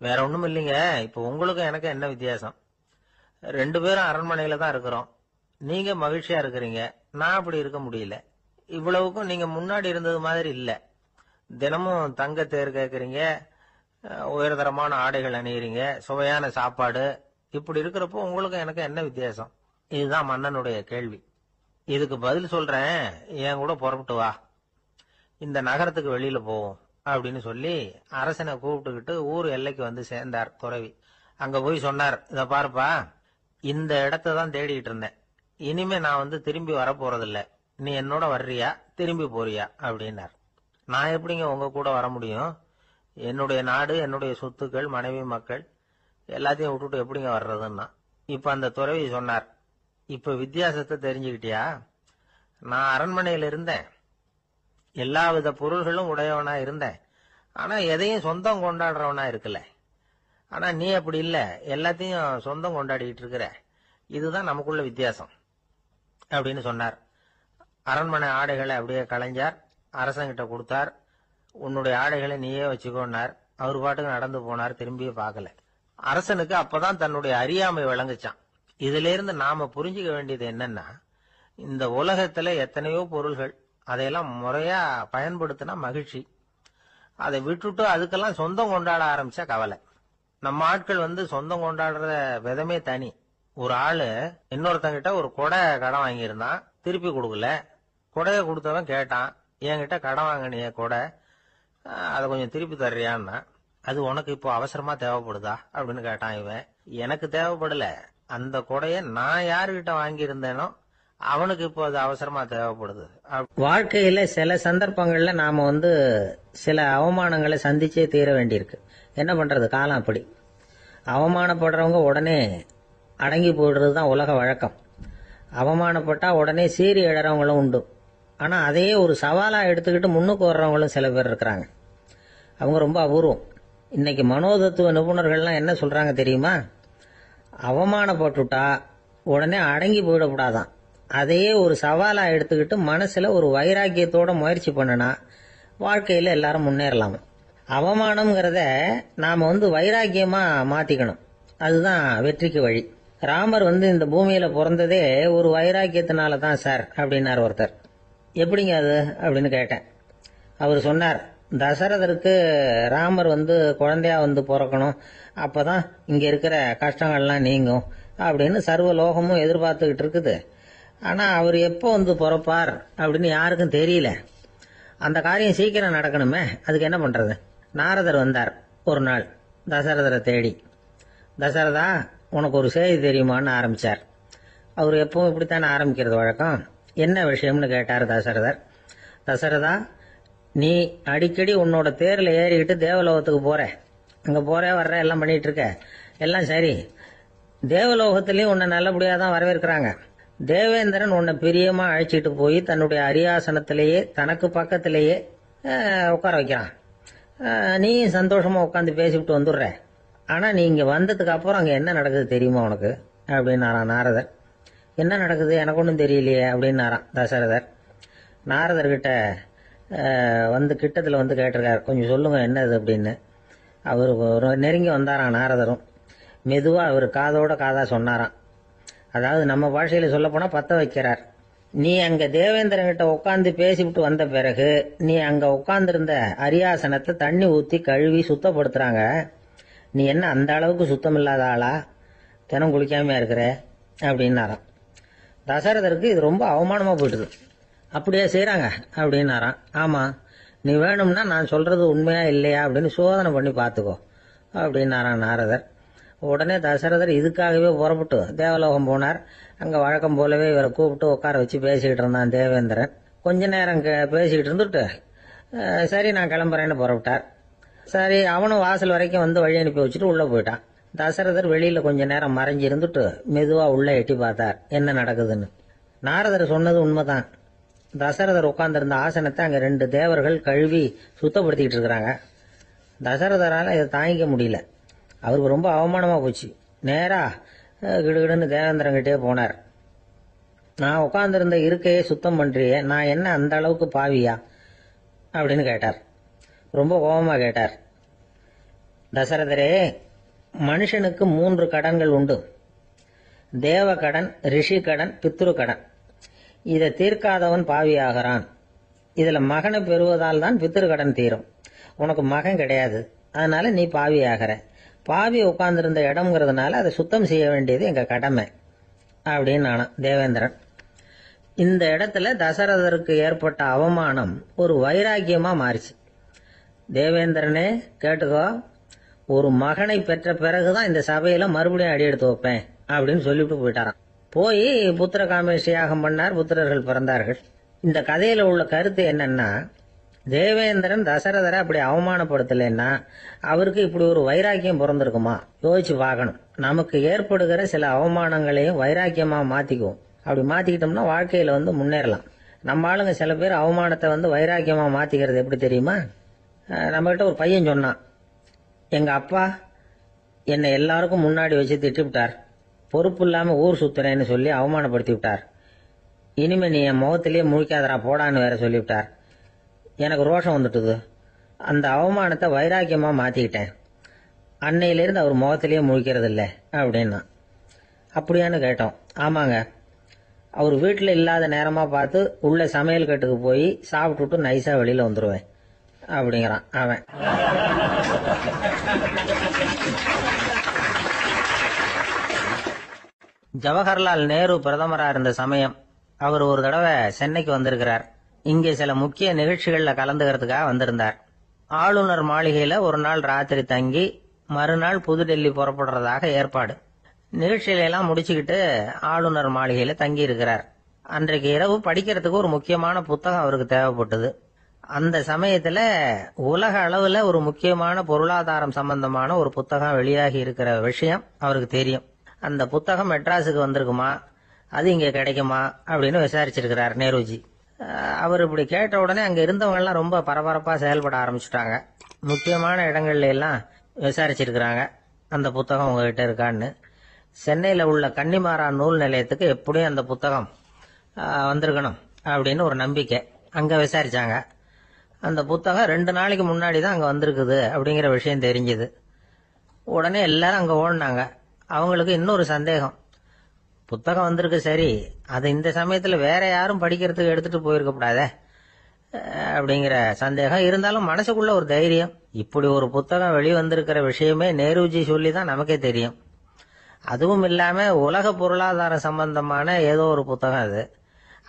வேற ஒண்ணும் இல்லைங்க. இப்போ உங்களுக்கும் எனக்கு என்ன வித்தியாசம்? 2 பேரும் அரண்மனையில தான் இருக்கிறோம். நீங்க மகிழ்ச்சியா இருக்கிறீங்க, நான் அப்படி இருக்க முடியல. இவ்வளவுக்கும் நீங்க முன்னாடி இருந்தது மாதிரி இல்ல. தினமும் தங்க தேர் கேட்கறீங்க, உயர்தரமான ஆடைகள் அணியறீங்க, சுவையான சாப்பாடு. இப்படி இருக்கிறப்போ உங்களுக்கு எனக்கு என்ன வித்தியாசம்? இதுதான் மன்னனுடைய கேள்வி. இதுக்கு பதில் சொல்றேன், என் கூட புறப்பட்டு வா, இந்த நகரத்துக்கு வெளியில போவோம் அப்படின்னு சொல்லி அரசனை கூப்பிட்டுக்கிட்டு ஊர் எல்லைக்கு சேர்ந்தார் துறவி. அங்க போய் சொன்னார், இத பாருப்பா, இந்த இடத்தை தான் தேடிட்டு இருந்தேன். இனிமே நான் திரும்பி வரப்போறதில்ல. நீ என்னோட வர்றியா திரும்பி போறியா அப்படின்னார். நான் எப்படிங்க உங்க கூட வர முடியும்? என்னுடைய நாடு, என்னுடைய சொத்துக்கள், மனைவி, மக்கள் எல்லாத்தையும் விட்டுட்டு எப்படிங்க வர்றதுன்னா. இப்ப அந்த துறவி சொன்னார், இப்ப வித்தியாசத்தை தெரிஞ்சுக்கிட்டியா? நான் அரண்மனையில இருந்தேன், எல்லா வித பொருள்களும் உடையவனா இருந்தேன். ஆனா எதையும் சொந்தம் கொண்டாடுறவனா இருக்கல. ஆனா நீ அப்படி இல்ல, எல்லாத்தையும் சொந்தம் கொண்டாடிட்டு இருக்கிற. இதுதான் நமக்குள்ள வித்தியாசம் அப்படின்னு சொன்னார். அரண்மனை ஆடைகளை அப்படியே களைஞ்சார். அரசங்கிட்ட கொடுத்தார். உன்னுடைய ஆடைகளை நீயே வச்சுக்கோன்னார். அவர் பாட்டுக்கு நடந்து போனார். திரும்பியே பார்க்கல. அரசனுக்கு அப்பதான் தன்னுடைய அறியாமை விளங்குச்சான். இதுல இருந்து நாம புரிஞ்சுக்க வேண்டியது என்னன்னா, இந்த உலகத்துல எத்தனையோ பொருள்கள், அதையெல்லாம் முறையா பயன்படுத்தினா மகிழ்ச்சி. அதை விட்டுட்டு அதுக்கெல்லாம் சொந்தம் கொண்டாட ஆரம்பிச்சா கவலை. நம்ம ஆட்கள் சொந்தம் கொண்டாடுற விதமே தனி. ஒரு ஆளு இன்னொருத்தங்கிட்ட ஒரு கொடை கடன் வாங்கியிருந்தான், திருப்பி கொடுக்கல. கொடைய கொடுத்தவன் கேட்டான், என்கிட்ட கடன் வாங்கினிய கொடை, அதை கொஞ்சம் திருப்பி தர்றியான்னா. அது உனக்கு இப்போ அவசரமா தேவைப்படுதா அப்படின்னு கேட்டான் இவன். எனக்கு தேவைப்படல, அந்த கொடைய நான் யாருகிட்ட வாங்கியிருந்தேனோ அவனுக்கு இப்போ அது அவசரமா தேவைப்படுது. வாழ்க்கையில சில சந்தர்ப்பங்கள்ல நாம சில அவமானங்களை சந்திச்சே தீர வேண்டியிருக்கு. என்ன பண்றது, காலம் அப்படி. அவமானப்படுறவங்க உடனே அடங்கி போயிடுறது தான் உலக வழக்கம். அவமானப்பட்டா உடனே சீறி எழறவங்களும் உண்டு. ஆனா அதையே ஒரு சவாலா எடுத்துக்கிட்டு முன்னுக்கு வர்றவங்களும் சில பேர் இருக்கிறாங்க. அவங்க ரொம்ப அபூர்வம். இன்னைக்கு மனோதத்துவ நிபுணர்கள்லாம் என்ன சொல்றாங்க தெரியுமா? அவமானப்பட்டுட்டா உடனே அடங்கி போயிடக்கூடாதான். அதையே ஒரு சவாலா எடுத்துக்கிட்டு மனசுல ஒரு வைராக்கியத்தோட முயற்சி பண்ணனா வாழ்க்கையில எல்லாரும் முன்னேறலாம். அவமானம்ங்கிறத நாம வைராக்கியமா மாத்திக்கணும். அதுதான் வெற்றிக்கு வழி. ராமர் இந்த பூமியில பிறந்ததே ஒரு வைராக்கியத்தினால தான் சார் அப்படின்னார் ஒருத்தர். எப்படிங்க அது அப்படின்னு கேட்டேன். அவர் சொன்னார், தசரதருக்கு ராமர் குழந்தையா பிறக்கணும், அப்பதான் இங்க இருக்கிற கஷ்டங்கள்லாம் நீங்கும் அப்படின்னு சர்வ லோகமும் எதிர்பார்த்துக்கிட்டு இருக்குது. ஆனா அவர் எப்போ பிறப்பார் அப்படின்னு யாருக்கும் தெரியல. அந்த காரியம் சீக்கிரம் நடக்கணுமே, அதுக்கு என்ன பண்றது? நாரதர் வந்தார் ஒரு நாள் தசரதரை தேடி. தசரதா, உனக்கு ஒரு செய்தி தெரியுமான்னு ஆரம்பிச்சார். அவர் எப்பவும் இப்படித்தானே ஆரம்பிக்கிறது வழக்கம். என்ன விஷயம்னு கேட்டார் தசரதர். தசரதா, நீ அடிக்கடி உன்னோட தேர்ல ஏறிக்கிட்டு தேவலோகத்துக்கு போற, அங்க போற வர்ற எல்லாம் பண்ணிட்டு இருக்க, எல்லாம் சரி. தேவலோகத்திலயும் உன்னை நல்லபடியா தான் வரவேற்கிறாங்க. தேவேந்திரன் உன்னை பிரியமா அழைச்சிட்டு போய் தன்னுடைய அரியாசனத்திலேயே தனக்கு பக்கத்திலேயே உட்கார வைக்கிறான். நீ சந்தோஷமா உட்காந்து பேசிவிட்டு வந்துடுற. ஆனா நீ இங்க வந்ததுக்கு அப்புறம் அங்க என்ன நடக்குது தெரியுமா உனக்கு அப்படின்னாராம் நாரதர். என்ன நடக்குது எனக்கு ஒன்றும் தெரியலையே அப்படின்னாராம் தசரதர். நாரதர்கிட்ட வந்து கிட்டத்தில் வந்து கேட்டிருக்காரு, கொஞ்சம் சொல்லுங்க என்னது அப்படின்னு. அவர் நெருங்கி வந்தாராம் நாரதரும். மெதுவாக அவர் காதோட காதா சொன்னாராம். அதாவது நம்ம பாஷையில் சொல்லப்போனால் பற்ற வைக்கிறார். நீ அங்கே தேவேந்திரன்கிட்ட உட்காந்து பேசிவிட்டு வந்த பிறகு நீ அங்கே உட்காந்துருந்த அரியாசனத்தை தண்ணி ஊற்றி கழுவி சுத்தப்படுத்துகிறாங்க. நீ என்ன அந்த அளவுக்கு சுத்தம் இல்லாத ஆளா, தினம் குளிக்காமையா இருக்கிற அப்படின்னாராம். தசரதருக்கு இது ரொம்ப அவமானமாக போயிட்டுது. அப்படியே செய்கிறாங்க அப்படின்னாராம். ஆமாம், நீ வேணும்னா நான் சொல்கிறது உண்மையா இல்லையா அப்படின்னு சோதனை பண்ணி பார்த்துக்கோ அப்படின்னாராம் நாரதர். உடனே தசரதர் இதுக்காகவே புறப்பட்டு தேவலோகம் போனார். அங்கே வழக்கம் போலவே இவரை கூப்பிட்டு உட்கார வச்சு பேசிக்கிட்டு இருந்தான் தேவேந்திரன். கொஞ்ச நேரம் பேசிக்கிட்டு இருந்துட்டு சரி நான் கிளம்புறேன்னு புறப்பட்டார். சரி, அவனும் வாசல் வரைக்கும் வந்து வழி அனுப்பி வச்சுட்டு உள்ளே போயிட்டான். தசரதர் வெளியில் கொஞ்ச நேரம் மறைஞ்சி இருந்துட்டு மெதுவாக உள்ளே எட்டி பார்த்தார் என்ன நடக்குதுன்னு. நாரதர் சொன்னது உண்மைதான். தசரதர் உட்கார்ந்திருந்த ஆசனத்தை அங்கே 2 தேவர்கள் கழுவி சுத்தப்படுத்திக்கிட்டு இருக்கிறாங்க. தசரதரால் இதை தாங்கிக்க முடியல. அவருக்கு ரொம்ப அவமானமாக போச்சு. நேராக கிடுகிடுன்னு தேவேந்திரங்கிட்டே போனார். நான் உட்கார்ந்திருந்த இருக்கையே சுத்தம் பண்ணுறியே, நான் என்ன அந்த அளவுக்கு பாவியா அப்படின்னு கேட்டார். ரொம்ப கோபமாக கேட்டார். தசரதரே, மனுஷனுக்கு 3 கடன்கள் உண்டு. தேவ கடன், ரிஷி கடன், பித்ரு கடன். இதை தீர்க்காதவன் பாவியாகிறான். இதில் மகனை பெறுவதால் தான் பித்ரு கடன் தீரும். உனக்கு மகன் கிடையாது, அதனால நீ பாவியாகிற. பாவி உட்கார்ந்திருந்த இடம்ங்கிறதுனால அதை சுத்தம் செய்ய வேண்டியது எங்கள் கடமை அப்படின்னு நானும் தேவேந்திரன். இந்த இடத்துல தசரதருக்கு ஏற்பட்ட அவமானம் ஒரு வைராக்கியமாக மாறிச்சு. தேவேந்திரனே கேட்டுக்கோ, ஒரு மகனை பெற்ற பிறகுதான் இந்த சபையில மறுபடியும் அடி எடுத்து வைப்பேன் அப்படின்னு சொல்லிவிட்டு போயிட்டாராம். போய் புத்திர காமேஷ் யாகம் பண்ணார். புத்திரர்கள் பிறந்தார்கள். இந்த கதையில உள்ள கருத்து என்னன்னா, தேவேந்திரன் தசரதரை அப்படி அவமானப்படுத்தலைன்னா அவருக்கு இப்படி ஒரு வைராக்கியம் பிறந்திருக்குமா யோசிச்சு பார்க்கணும். நமக்கு ஏற்படுகிற சில அவமானங்களையும் வைராக்கியமா மாத்திக்குவோம். அப்படி மாத்திக்கிட்டோம்னா வாழ்க்கையில வந்து முன்னேறலாம். நம்ம ஆளுங்க சில பேர் அவமானத்தை வந்து வைராக்கியமா மாத்திக்கிறது எப்படி தெரியுமா? நம்மகிட்ட ஒரு பையன் சொன்னான், எங்க அப்பா என்னை எல்லாருக்கும் முன்னாடி வச்சு திட்டிவிட்டார், பொறுப்பு இல்லாம ஊர் சுத்துறேன்னு சொல்லி அவமானப்படுத்தி விட்டார். இனிமே நீ என் முகத்திலேயே முழிக்காதரா போடான்னு வேற சொல்லிவிட்டார். எனக்கு ரோஷம் வந்துட்டுது. அந்த அவமானத்தை வைராக்கியமா மாத்திக்கிட்டேன். அன்னையிலிருந்து அவர் முகத்திலேயே முழிக்கிறது இல்லை அப்படின்னா. அப்படியான்னு கேட்டோம். ஆமாங்க, அவர் வீட்டில் இல்லாத நேரமா பார்த்து உள்ள சமையல் கட்டுக்கு போய் சாப்பிட்டுட்டு நைஸா வெளியில வந்துருவேன் அப்படிங்கிறான் அவன். ஜவஹர்லால் நேரு பிரதமராக இருந்த சமயம் அவர் ஒரு தடவை சென்னைக்கு வந்திருக்கிறார். இங்கே சில முக்கிய நிகழ்ச்சிகளில் கலந்துக்கிறதுக்காக வந்திருந்தார். ஆளுநர் மாளிகையில் ஒரு நாள் ராத்திரி தங்கி மறுநாள் புதுடெல்லி புறப்படுறதாக ஏற்பாடு. நிகழ்ச்சிகளை எல்லாம் முடிச்சுக்கிட்டு ஆளுநர் மாளிகையில் தங்கி இருக்கிறார். அன்றைக்கு இரவு படிக்கிறதுக்கு ஒரு முக்கியமான புத்தகம் அவருக்கு தேவைப்பட்டது. அந்த சமயத்தில் உலக அளவில் ஒரு முக்கியமான பொருளாதாரம் சம்பந்தமான ஒரு புத்தகம் வெளியாகி இருக்கிற விஷயம் அவருக்கு தெரியும். அந்த புத்தகம் மெட்ராஸுக்கு வந்திருக்குமா, அது இங்கே கிடைக்குமா அப்படின்னு விசாரிச்சிருக்கிறார் நேருஜி. அவர் இப்படி கேட்ட உடனே அங்கே இருந்தவங்க எல்லாம் ரொம்ப பரபரப்பாக செயல்பட ஆரம்பிச்சுட்டாங்க. முக்கியமான இடங்கள்ல எல்லாம் விசாரிச்சிருக்கிறாங்க அந்த புத்தகம் உங்ககிட்ட இருக்கான்னு. சென்னையில் உள்ள கன்னிமாரா நூல் நிலையத்துக்கு எப்படியும் அந்த புத்தகம் வந்திருக்கணும் அப்படின்னு ஒரு நம்பிக்கை. அங்கே விசாரிச்சாங்க. அந்த புத்தகம் 2 நாளைக்கு முன்னாடி தான் அங்கே வந்திருக்குது அப்படிங்கிற விஷயம் தெரிஞ்சுது. உடனே எல்லாரும் அங்கே ஓடினாங்க. அவங்களுக்கு இன்னொரு சந்தேகம், புத்தகம் வந்திருக்கு சரி, அது இந்த சமயத்தில் வேற யாரும் படிக்கிறதுக்கு எடுத்துட்டு போயிருக்கப்படாதே அப்படிங்கிற சந்தேகம் இருந்தாலும் மனசுக்குள்ள ஒரு தைரியம். இப்படி ஒரு புத்தகம் வெளிவந்திருக்கிற விஷயமே நேருஜி சொல்லி தான் நமக்கே தெரியும். அதுவும் இல்லாம உலக பொருளாதார சம்பந்தமான ஏதோ ஒரு புத்தகம் அது.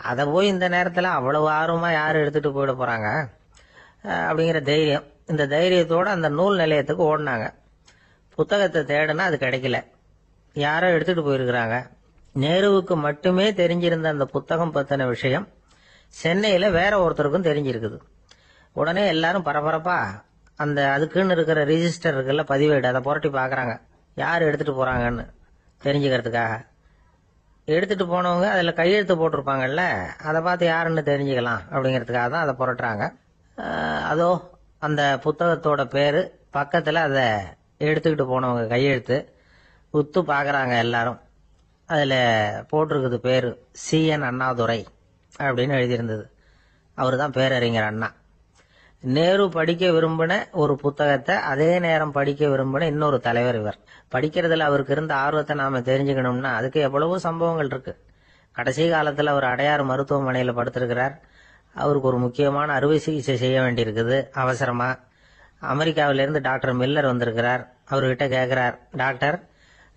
அதை போய் இந்த நேரத்தில் அவ்வளவு ஆர்வமா யாரும் எடுத்துட்டு போயிட போறாங்க அப்படிங்கிற தைரியம். இந்த தைரியத்தோட அந்த நூல் நிலையத்துக்கு ஓடினாங்க. புத்தகத்தை தேடினா அது கிடைக்கல. யாரோ எடுத்துட்டு போயிருக்கிறாங்க. நேருவுக்கு மட்டுமே தெரிஞ்சிருந்த அந்த புத்தகம் பத்தின விஷயம் சென்னையில வேற ஒருத்தருக்கும் தெரிஞ்சிருக்குது. உடனே எல்லாரும் பரபரப்பா அந்த அதுக்குன்னு இருக்கிற ரிஜிஸ்டர் இருக்குல்ல, பதிவேடு, அதை புரட்டி பாக்குறாங்க யார் எடுத்துட்டு போறாங்கன்னு தெரிஞ்சுக்கிறதுக்காக. எடுத்துட்டு போனவங்க அதுல கையெழுத்து போட்டிருப்பாங்கல்ல, அதை பார்த்து யாருன்னு தெரிஞ்சுக்கலாம் அப்படிங்கிறதுக்காக தான் அதை புரட்டுறாங்க. அதோ அந்த புத்தகத்தோட பேரு பக்கத்துல அதை எடுத்துக்கிட்டு போனவங்க கையெழுத்து உத்து பாக்குறாங்க எல்லாரும். அதுல போட்டிருக்குது பேரு CN அண்ணாதுரை அப்படின்னு எழுதியிருந்தது. அவரு தான் பேரறிஞர் அண்ணா. நேரு படிக்க விரும்பின ஒரு புத்தகத்தை அதே நேரம் படிக்க விரும்பின இன்னொரு தலைவர் இவர். படிக்கிறதுல அவருக்கு இருந்த ஆர்வத்தை நாம தெரிஞ்சுக்கணும்னா அதுக்கு எவ்வளவோ சம்பவங்கள் இருக்கு. கடைசி காலத்துல அவர் அடையாறு மருத்துவமனையில படுத்திருக்கிறார். அவருக்கு ஒரு முக்கியமான அறுவை சிகிச்சை செய்ய வேண்டியிருக்குது அவசரமா. அமெரிக்காவிலிருந்து டாக்டர் மில்லர் வந்திருக்கிறார். அவர்கிட்ட கேட்கிறார், டாக்டர்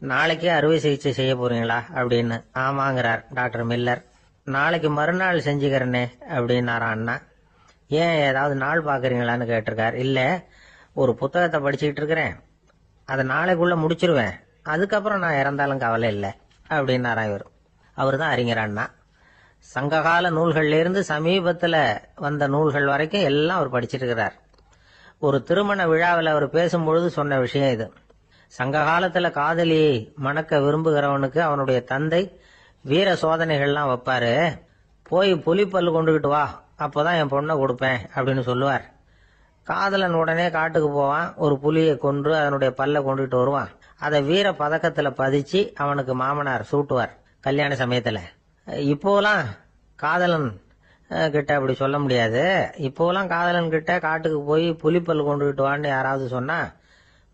நாளைக்கே அறுவை சிகிச்சை செய்ய போறீங்களா அப்படின்னு. ஆமாங்கிறார் டாக்டர் மில்லர். நாளைக்கு மறுநாள் செஞ்சுக்கிறனே அப்படின்னாரா அண்ணா. ஏன் ஏதாவது நாள் பாக்குறீங்களான்னு கேட்டிருக்கார். இல்ல, ஒரு புத்தகத்தை படிச்சுக்கிட்டு இருக்கிறேன், அதை நாளைக்குள்ள முடிச்சிருவேன், அதுக்கப்புறம் நான் இறந்தாலும் கவலை இல்லை அப்படின்னாரா இவர். அவர் தான் அறிஞர் அண்ணா. சங்ககால நூல்கள்ல இருந்து சமீபத்துல வந்த நூல்கள் வரைக்கும் எல்லாம் அவர் படிச்சிட்டு இருக்கிறார். ஒரு திருமண விழாவில் அவர் பேசும்பொழுது சொன்ன விஷயம் இது. சங்க காலத்துல காதலியை மணக்க விரும்புகிறவனுக்கு அவனுடைய தந்தை வீர சோதனைகள்லாம் வைப்பாரு. போய் புலிப்பல்லு கொண்டுகிட்டு வா, அப்போதான் என் பொண்ணை கொடுப்பேன் அப்படின்னு சொல்லுவார். காதலன் உடனே காட்டுக்கு போவான், ஒரு புலியை கொன்று அதனுடைய பல்ல கொண்டுகிட்டு வருவான். அதை வீர பதக்கத்துல பதிச்சு அவனுக்கு மாமனார் சூட்டுவார் கல்யாண சமயத்துல. இப்போலாம் காதலன் கிட்ட அப்படி சொல்ல முடியாது. இப்போலாம் காதலன் கிட்ட காட்டுக்கு போய் புலிப்பல் கொண்டுகிட்டு வான்னு யாராவது சொன்னா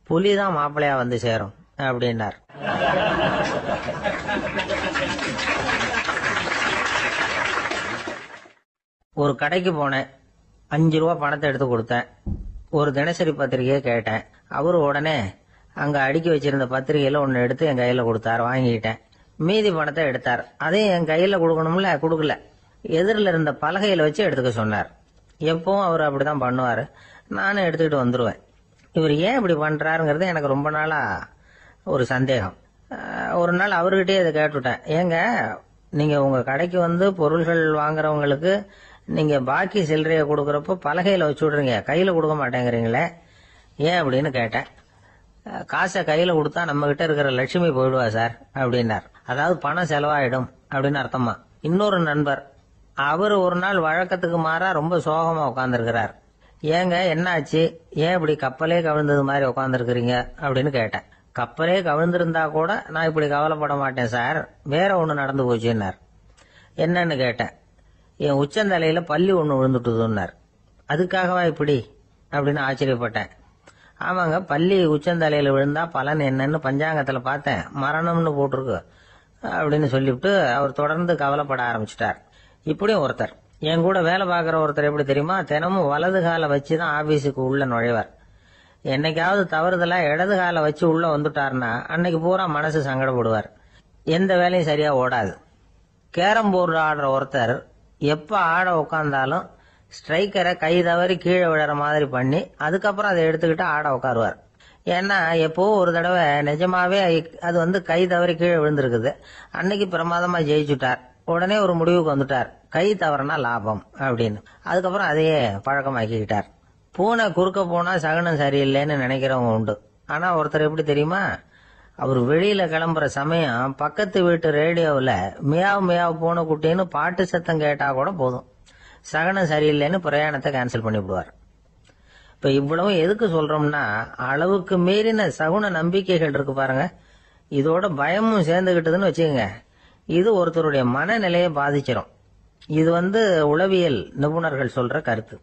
புலிதான் மாப்பிள்ளையா வந்து சேரும் அப்படின்னார். ஒரு கடைக்கு போனேன், 5 ரூபா பணத்தை எடுத்து கொடுத்தேன். ஒரு தினசரி பத்திரிகையை கேட்டேன். அவரு உடனே அங்க அடுக்கி வச்சிருந்த பத்திரிகையில ஒன்னு எடுத்து என் கையில கொடுத்தார். வாங்கிட்டேன். மீதி பணத்தை எடுத்தார். அதையும் என் கையில கொடுக்கணும்ல, கொடுக்கல. எதிரில் இருந்த பலகையில வச்சு எடுத்துக்க சொன்னார். எப்பவும் அவர் அப்படிதான் பண்ணுவாரு. நானும் எடுத்துக்கிட்டு வந்துருவேன். இவர் ஏன் இப்படி பண்றாருங்கிறது எனக்கு ரொம்ப நாளா ஒரு சந்தேகம். ஒரு நாள் அவர்கிட்டயே இதை கேட்டுட்டேன். ஏங்க, நீங்க உங்க கடைக்கு வந்து பொருள்கள் வாங்குறவங்களுக்கு நீங்க பாக்கி சில்லறைய கொடுக்கறப்போ பலகையில வச்சு விடுறீங்க, கையில கொடுக்க மாட்டேங்கிறீங்களே, ஏன் அப்படின்னு கேட்டேன். காசை கையில கொடுத்தா நம்ம கிட்ட இருக்கிற லட்சுமி போயிடுவா சார் அப்படின்னார். அதாவது பணம் செலவாயிடும் அப்படின்னு அர்த்தமா. இன்னொரு நண்பர், அவர் ஒரு நாள் வழக்கத்துக்கு மாறா ரொம்ப சோகமா உட்கார்ந்துருக்கிறார். ஏங்க என்ன ஆச்சு, ஏன் இப்படி கப்பலே கவிழ்ந்தது மாதிரி உட்கார்ந்துருக்கிறீங்க அப்படின்னு கேட்டேன். கப்பலே கவிழ்ந்திருந்தா கூட நான் இப்படி கவலைப்பட மாட்டேன் சார், வேற ஒண்ணு நடந்து போச்சுன்னார். என்னன்னு கேட்டேன். என் உச்சந்தலையில பள்ளி ஒண்ணு விழுந்துட்டுதுன்னார். அதுக்காகவா இப்படி அப்படின்னு ஆச்சரியப்பட்டேன். ஆமாங்க, பள்ளி உச்சந்தலையில விழுந்தா பலன் என்னன்னு பஞ்சாங்கத்துல பார்த்தேன், மரணம்னு போட்டிருக்கு அப்படின்னு சொல்லிவிட்டு அவர் தொடர்ந்து கவலைப்பட ஆரம்பிச்சிட்டார். இப்படியும் ஒருத்தர், என் கூட வேலை பார்க்கிற ஒருத்தர் எப்படி தெரியுமா, தினமும் வலது காலை வச்சுதான் ஆபீஸுக்கு உள்ள நுழைவார். என்னைக்காவது தவறுதலா இடது காலை வச்சு உள்ள வந்துட்டாருன்னா அன்னைக்கு பூரா மனசு சங்கடப்படுவார். எந்த வேலையும் சரியா ஓடாது. கேரம் போர்டு ஆடுற ஒருத்தர் எப்ப ஆட உட்கார்ந்தாலும் ஸ்ட்ரைக்கரை கை தவறி கீழே விழற மாதிரி பண்ணி அதுக்கப்புறம் அதை எடுத்துக்கிட்டு ஆட உட்காருவார். ஏன்னா எப்போ ஒரு தடவை நிஜமாவே அது கை தவறி கீழே விழுந்திருக்குது. அன்னைக்கு பிரமாதமா ஜெயிச்சுட்டார். உடனே ஒரு முடிவுக்கு வந்துட்டார், கை தவறுனா லாபம் அப்படின்னு. அதுக்கப்புறம் அதையே பழக்கமாக்கிக்கிட்டார். பூனை குறுக்க போனா சகனம் சரியில்லைன்னு நினைக்கிறவங்க உண்டு. ஆனா ஒருத்தர் எப்படி தெரியுமா, அவர் வெளியில கிளம்புற சமயம் பக்கத்து வீட்டு ரேடியோவில் மியாவ் மியாவ் பூனை குட்டின்னு பாட்டு சத்தம் கேட்டா கூட போதும், சகனம் சரியில்லைன்னு பிரயாணத்தை கேன்சல் பண்ணி விடுவார். இப்ப இவ்வளவு எதுக்கு சொல்றோம்னா, அளவுக்கு மீறின சகுன நம்பிக்கைகள் இருக்கு பாருங்க, இதோட பயமும் சேர்ந்துகிட்டதுன்னு வச்சுக்கோங்க, இது ஒருத்தருடைய மனநிலையை பாதிச்சிடும். இது உளவியல் நிபுணர்கள் சொல்ற கருத்து.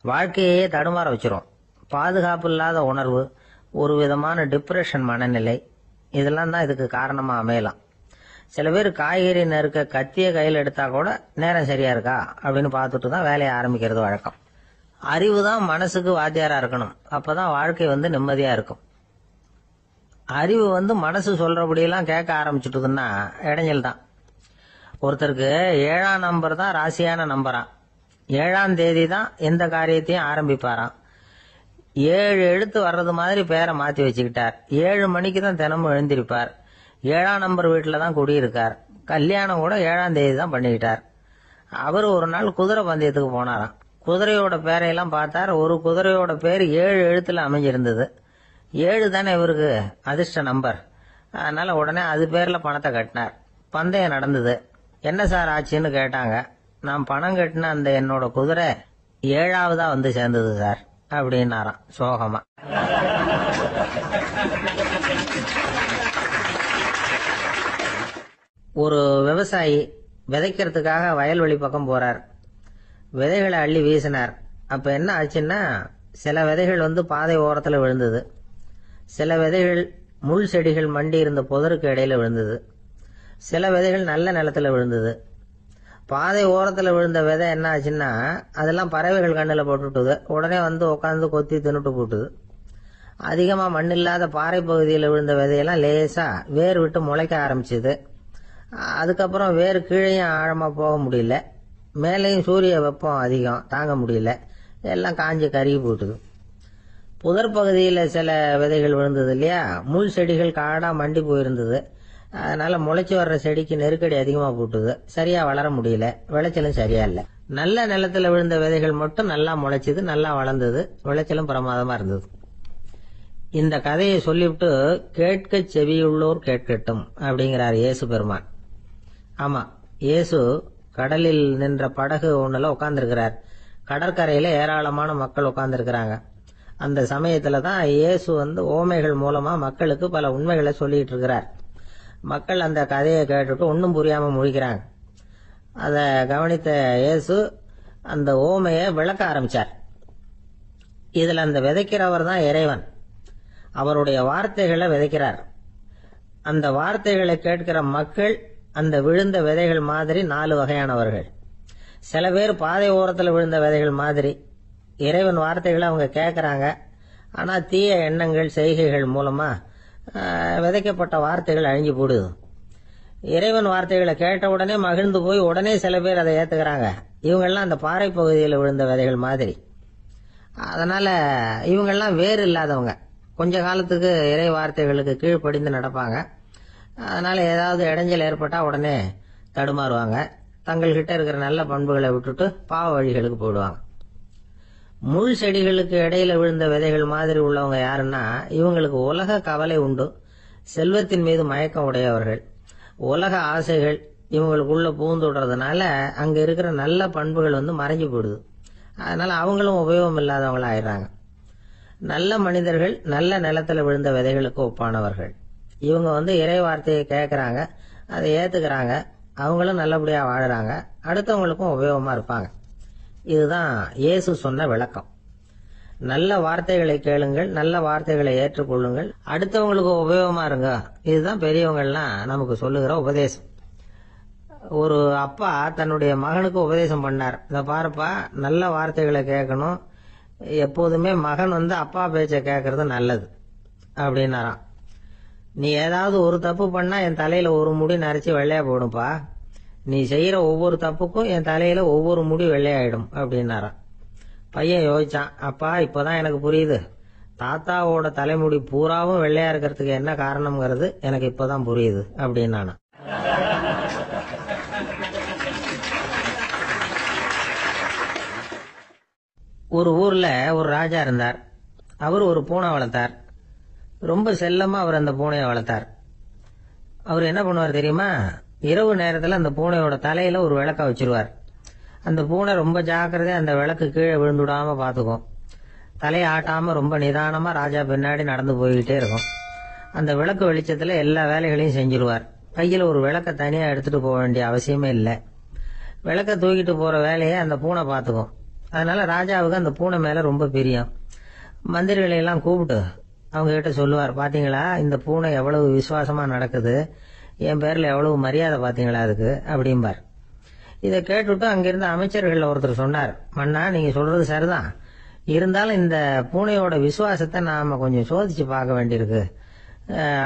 வாழ்க்கையே தடுமாற வச்சிரும். பாதுகாப்பு இல்லாத உணர்வு, ஒரு விதமான டிப்ரெஷன் மனநிலை, இதெல்லாம் தான் இதுக்கு காரணமா அமையலாம். சில பேர் காய்கறி நறுக்க கத்திய கையில் எடுத்தா கூட நேரம் சரியா இருக்கா அப்படின்னு பார்த்துட்டு தான் வேலையை ஆரம்பிக்கிறது வழக்கம். அறிவு தான் மனசுக்கு வாத்தியாரா இருக்கணும், அப்பதான் வாழ்க்கை நிம்மதியா இருக்கும். அறிவு மனசு சொல்றபடியெல்லாம் கேட்க ஆரம்பிச்சுட்டுதுன்னா இடைஞ்சல் தான். ஒருத்தருக்கு 7ஆம் நம்பர் தான் ராசியான நம்பராம். 7ஆம் தேதி தான் எந்த காரியத்தையும் ஆரம்பிப்பாராம். 7 எழுத்து வர்றது மாதிரி பேரை மாத்தி வச்சுக்கிட்டார். 7 மணிக்கு தான் தினமும் எழுந்திருப்பார். 7ஆம் நம்பர் வீட்டுல தான் குடியிருக்கார். கல்யாணம் கூட 7ஆம் தேதி தான் பண்ணிக்கிட்டார். அவர் ஒரு நாள் குதிரை பந்தயத்துக்கு போனாராம். குதிரையோட பேரையெல்லாம் பார்த்தார். ஒரு குதிரையோட பேர் 7 எழுத்துல அமைஞ்சிருந்தது. 7 தானே இவருக்கு அதிர்ஷ்ட நம்பர். அதனால உடனே அது பேர்ல பணத்தை கட்டினார். பந்தயம் நடந்தது. என்ன சார் ஆச்சுன்னு கேட்டாங்க. நான் பணம் கட்டின அந்த என்னோட குதிரை 7ஆவதா சேர்ந்தது சார் அப்படின்னாராம் சோகமா. ஒரு விவசாயி விதைக்கிறதுக்காக வயல்வெளி பக்கம் போறார். விதைகளை அள்ளி வீசினார். அப்ப என்ன ஆச்சுன்னா, சில விதைகள் பாதை ஓரத்துல விழுந்தது, சில விதைகள் முள் செடிகள் மண்டி இருந்த புதருக்கு இடையில விழுந்தது, சில விதைகள் நல்ல நிலத்துல விழுந்தது. பாதை ஓரத்துல விழுந்த விதை என்ன ஆச்சுன்னா, அதெல்லாம் பறவைகள் கண்ணுல போட்டுட்டுது, உடனே உட்காந்து கொத்தி தின்னுட்டு போட்டுது. அதிகமா மண் இல்லாத பாறை பகுதியில் விழுந்த விதையெல்லாம் லேசா வேர் விட்டு முளைக்க ஆரம்பிச்சுது. அதுக்கப்புறம் வேறு கீழேயும் ஆழமா போக முடியல, மேலேயும் சூரிய வெப்பம் அதிகம் தாங்க முடியல, எல்லாம் காஞ்சி கருகி போட்டுது. புதர் பகுதியில் சில விதைகள் விழுந்தது இல்லையா, முள் செடிகள் காடா மண்டி போயிருந்தது. அதனால முளைச்சி வர்ற செடிக்கு நெருக்கடி அதிகமா போட்டுது, சரியா வளர முடியல, விளைச்சலும் சரியா இல்ல. நல்ல நிலத்துல விழுந்த விதைகள் மட்டும் நல்லா முளைச்சது, நல்லா வளர்ந்தது, விளைச்சலும் பிரமாதமா இருந்தது. இந்த கதையை சொல்லிவிட்டு கேட்க செவியுள்ளோர் கேட்கட்டும் அப்படிங்கிறார் இயேசு பெருமான். ஆமா, இயேசு கடலில் நின்ற படகு ஒண்ணுல உட்கார்ந்துருக்கிறார். கடற்கரையில ஏராளமான மக்கள் உட்கார்ந்துருக்கிறாங்க. அந்த சமயத்துல தான் இயேசு ஓமைகள் மூலமா மக்களுக்கு பல உண்மைகளை சொல்லிட்டு இருக்கிறார். மக்கள் அந்த கதையை கேட்டுட்டு ஒன்னும் புரியாம முழிக்கிறாங்க. அத கவனித்த இயேசு அந்த ஓமையை விளக்க ஆரம்பிச்சார். இதுல அந்த விதைக்கிறவர் தான் இறைவன். அவருடைய வார்த்தைகளை விதைக்கிறார். அந்த வார்த்தைகளை கேட்கிற மக்கள் அந்த விழுந்த விதைகள் மாதிரி 4 வகையானவர்கள். சில பேர் பாதை ஓரத்தில் விழுந்த விதைகள் மாதிரி. இறைவன் வார்த்தைகளை அவங்க கேட்கறாங்க, ஆனா தீய எண்ணங்கள் செய்கைகள் மூலமா விதைக்கப்பட்ட வார்த்தைகள் அழிஞ்சு போடுது. இறைவன் வார்த்தைகளை கேட்ட உடனே மகிழ்ந்து போய் உடனே சில பேர் அதை ஏத்துக்கிறாங்க. இவங்கெல்லாம் அந்த பாறை பகுதியில் விழுந்த விதைகள் மாதிரி. அதனால இவங்கெல்லாம் வேறு இல்லாதவங்க, கொஞ்ச காலத்துக்கு இறை வார்த்தைகளுக்கு கீழ்ப்படிந்து நடப்பாங்க. அதனால ஏதாவது இடைஞ்சல் ஏற்பட்டா உடனே தடுமாறுவாங்க, தங்கள்கிட்ட இருக்கிற நல்ல பண்புகளை விட்டுட்டு பாவ வழிகளுக்கு போயிடுவாங்க. முள் செடிகளுக்கு இடையில விழுந்த விதைகள் மாதிரி உள்ளவங்க யாருன்னா, இவங்களுக்கு உலக கவலை உண்டு, செல்வத்தின் மீது மயக்கம் உடையவர்கள், உலக ஆசைகள் இவங்களுக்குள்ள பூந்துடுறதுனால அங்க இருக்கிற நல்ல பண்புகள் மறைஞ்சு போயிடுது. அதனால அவங்களும் உபயோகம் இல்லாதவங்களா ஆயிடுறாங்க. நல்ல மனிதர்கள் நல்ல நிலத்துல விழுந்த விதைகளுக்கு ஒப்பானவர்கள். இவங்க இறை வார்த்தையை கேட்கறாங்க, அதை ஏத்துக்கிறாங்க, அவங்களும் நல்லபடியா வாழறாங்க, அடுத்தவங்களுக்கும் உபயோகமா இருப்பாங்க. இதுதான் இயேசு சொன்ன விளக்கம். நல்ல வார்த்தைகளை கேளுங்கள், நல்ல வார்த்தைகளை ஏற்றுக்கொள்ளுங்கள், அடுத்தவங்களுக்கு உபயோகமா இருங்க. இதுதான் பெரியவங்கள்லாம் நமக்கு சொல்லுகிற உபதேசம். ஒரு அப்பா தன்னுடைய மகனுக்கு உபதேசம் பண்ணார். இத பாருப்பா, நல்ல வார்த்தைகளை கேட்கணும், எப்போதுமே மகன் அப்பா பேச்ச கேட்கறது நல்லது அப்படின்னாராம். நீ ஏதாவது ஒரு தப்பு பண்ணா என் தலையில ஒரு முடி நரைச்சு வெள்ளையா போடும்பா, நீ செய்யற ஒவ்வொரு தப்புக்கும் என் தலையில ஒவ்வொரு முடி வெள்ளையாயிடும் அப்படின்னாராம். பையன் யோசிச்சான், அப்பா இப்பதான் எனக்கு புரியுது, தாத்தாவோட தலைமுடி பூராவும் வெள்ளையா இருக்கிறதுக்கு என்ன காரணம்ங்கிறது எனக்கு இப்பதான் புரியுது அப்படின்னானா. ஒரு ஊர்ல ஒரு ராஜா இருந்தார். அவர் ஒரு பூனை வளர்த்தார். ரொம்ப செல்லமா அவர் அந்த பூனையை வளர்த்தார். அவர் என்ன பண்ணுவார் தெரியுமா, இரவு நேரத்துல அந்த பூனையோட தலையில ஒரு விளக்க வச்சிருவார். அந்த பூனை ரொம்ப ஜாக்கிரதையா அந்த விளக்கு கீழே விழுந்துடாம பாத்துக்கும். தலையை ஆட்டாம ரொம்ப நிதானமா ராஜா பின்னாடி நடந்து போய்கிட்டே இருக்கும். அந்த விளக்கு வெளிச்சத்துல எல்லா வேலைகளையும் செஞ்சிருவார். கையில ஒரு விளக்க தனியா எடுத்துட்டு போக வேண்டிய அவசியமே இல்லை. விளக்க தூக்கிட்டு போற வேலையை அந்த பூனை பாத்துக்கும். அதனால ராஜாவுக்கு அந்த பூனை மேல ரொம்ப பிரியம். மந்திரிகளை எல்லாம் கூப்பிட்டு அவங்க கிட்ட சொல்லுவார், பாத்தீங்களா இந்த பூனை எவ்வளவு விசுவாசமா நடக்குது, என் பேர்ல எவ்வளவு மரியாதை பாத்தீங்களா அதுக்கு அப்படிம்பார். இதை கேட்டுட்டு அங்கிருந்த அமைச்சர்கள் ஒருத்தர் சொன்னார், மன்னா நீங்க சொல்றது சரிதான், இருந்தாலும் இந்த பூனையோட விசுவாசத்தை நாம கொஞ்சம் சோதிச்சு பார்க்க வேண்டியிருக்கு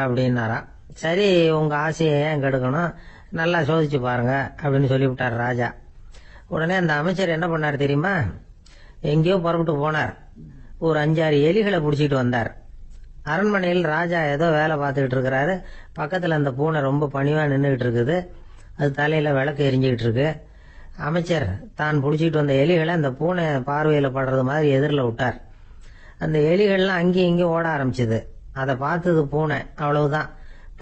அப்படின்னாராம். சரி, உங்க ஆசையை ஏன் கெடுக்கணும், நல்லா சோதிச்சு பாருங்க அப்படின்னு சொல்லிவிட்டார் ராஜா. உடனே அந்த அமைச்சர் என்ன பண்ணார் தெரியுமா, எங்கேயோ புறப்பட்டு போனார். ஒரு 5-6 எலிகளை புடிச்சிட்டு வந்தார். அரண்மனையில் ராஜா ஏதோ வேலை பார்த்துக்கிட்டு இருக்கிறாரு. பக்கத்துல அந்த பூனை ரொம்ப பணிவா நின்றுகிட்டு இருக்குது. அது தலையில விளக்கு எரிஞ்சுக்கிட்டு இருக்கு. அமைச்சர் தான் புடிச்சிட்டு வந்த எலிகளை அந்த பூனை பார்வையில படுறது மாதிரி எதிரில் விட்டார். அந்த எலிகள்லாம் அங்கேயும் இங்கேயும் ஓட ஆரம்பிச்சது. அதை பார்த்தது பூனை, அவ்வளவுதான்.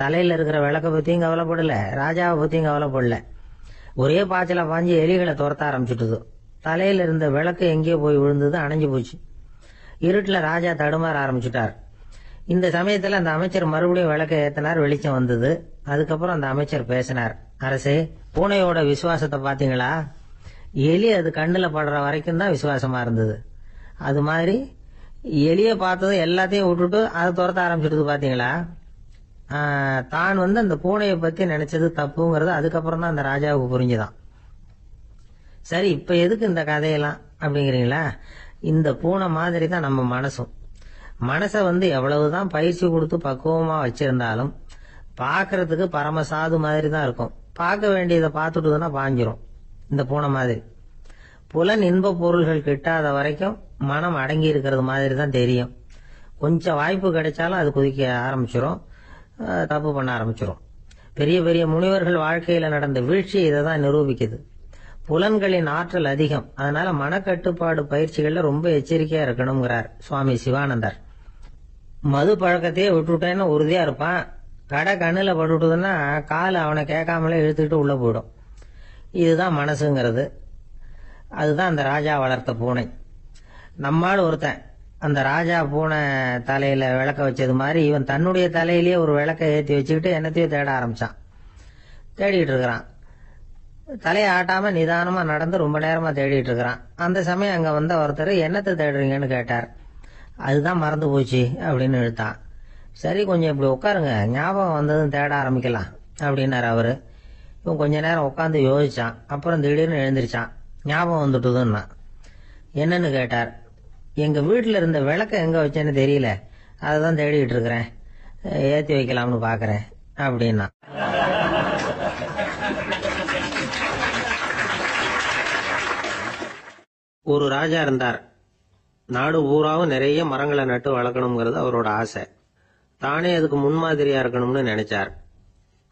தலையில இருக்கிற விளக்க பத்தியும் கவலைப்படல, ராஜாவை பத்தியும் கவலைப்படல. ஒரே பாய்ச்சலா பாஞ்சு எலிகளை துரத்த ஆரம்பிச்சுட்டுது. தலையில இருந்த விளக்கு எங்கேயோ போய் விழுந்தது, அணைஞ்சு போச்சு. இருட்டுல ராஜா தடுமாற ஆரம்பிச்சுட்டார். இந்த சமயத்துல அந்த அமைச்சர் மறுபடியும் விளக்க ஏத்தினார், வெளிச்சம் வந்தது. அதுக்கப்புறம் அந்த அமைச்சர் பேசினார், அரசே பூனையோட விசுவாசத்தை பாத்தீங்களா, எலி அது கண்ணுல படுற வரைக்கும் தான் விசுவாசமா இருந்தது, அது மாதிரி எலிய பார்த்ததும் எல்லாத்தையும் விட்டுட்டு அதை துரத்த ஆரம்பிச்சிடுது பாத்தீங்களா. தான் அந்த பூனையை பத்தி நினைச்சது தப்புங்கிறது அதுக்கப்புறம் தான் அந்த ராஜாவுக்கு புரிஞ்சுதான். சரி, இப்ப எதுக்கு இந்த கதையெல்லாம் அப்படிங்கிறீங்களா? இந்த பூனை மாதிரி தான் நம்ம மனசும். மனசை எவ்வளவுதான் பயிற்சி கொடுத்து பக்குவமா வச்சிருந்தாலும் பாக்குறதுக்கு பரமசாது மாதிரி தான் இருக்கும். பார்க்க வேண்டியதை பார்த்துட்டுதுன்னா பாஞ்சிரும். இந்த பூனை மாதிரி புலன் இன்ப பொருள்கள் கிட்டாத வரைக்கும் மனம் அடங்கி இருக்கிறது மாதிரி தான் தெரியும். கொஞ்சம் வாய்ப்பு கிடைச்சாலும் அது குதிக்க ஆரம்பிச்சிரும், தப்பு பண்ண ஆரம்பிச்சிரும். பெரிய பெரிய முனிவர்கள் வாழ்க்கையில நடந்த வீழ்ச்சி இதை தான் நிரூபிக்குது. புலன்களின் ஆற்றல் அதிகம், அதனால மனக்கட்டுப்பாடு பயிற்சிகள்ல ரொம்ப எச்சரிக்கையா இருக்கணுங்கிறார் சுவாமி சிவானந்தர். மது பழக்கத்தையே விட்டுட்டேன்னு உறுதியா இருப்பான். கடை கண்ணுல பட்டுட்டுதுன்னா கால் அவனை கேட்காமலே இழுத்துக்கிட்டு உள்ள போயிடும். இதுதான் மனசுங்கிறது. அதுதான் அந்த ராஜா வளர்த்த பூனை. நம்மால் ஒருத்தன் அந்த ராஜா பூனை தலையில விளக்க வச்சது மாதிரி இவன் தன்னுடைய தலையிலேயே ஒரு விளக்க ஏற்றி வச்சுக்கிட்டு என்னத்தையும் தேட ஆரம்பிச்சான். தேடிட்டு இருக்கிறான். தலையை ஆட்டாம நிதானமா நடந்து ரொம்ப நேரமா தேடிட்டு இருக்கிறான். அந்த சமயம் அங்க வந்த ஒருத்தர் என்னத்தை தேடுறீங்கன்னு கேட்டார். அதுதான் மறந்து போச்சு அப்படின்னு இழுத்தான். சரி, கொஞ்சம் இப்படி உட்காருங்க, ஞாபகம் வந்ததும் தேட ஆரம்பிக்கலாம் அப்படின்னாரு அவரு. இவன் கொஞ்ச நேரம் உட்காந்து யோசிச்சான். அப்புறம் திடீர்னு எழுந்திருச்சான். ஞாபகம் வந்துட்டுதுன்னா. என்னன்னு கேட்டார். எங்க வீட்டுல இருந்த விளக்க எங்க வச்சேன்னு தெரியல, அதான் தேடிட்டு இருக்கிறேன், ஏத்தி வைக்கலாம்னு பாக்குறேன் அப்படின்னா. ஒரு ராஜா இருந்தார். நாடு பூராவும் நிறைய மரங்களை நட்டு வளர்க்கணுங்கிறது அவரோட ஆசை. தானே அதுக்கு முன்மாதிரியா இருக்கணும்னு நினைச்சார்.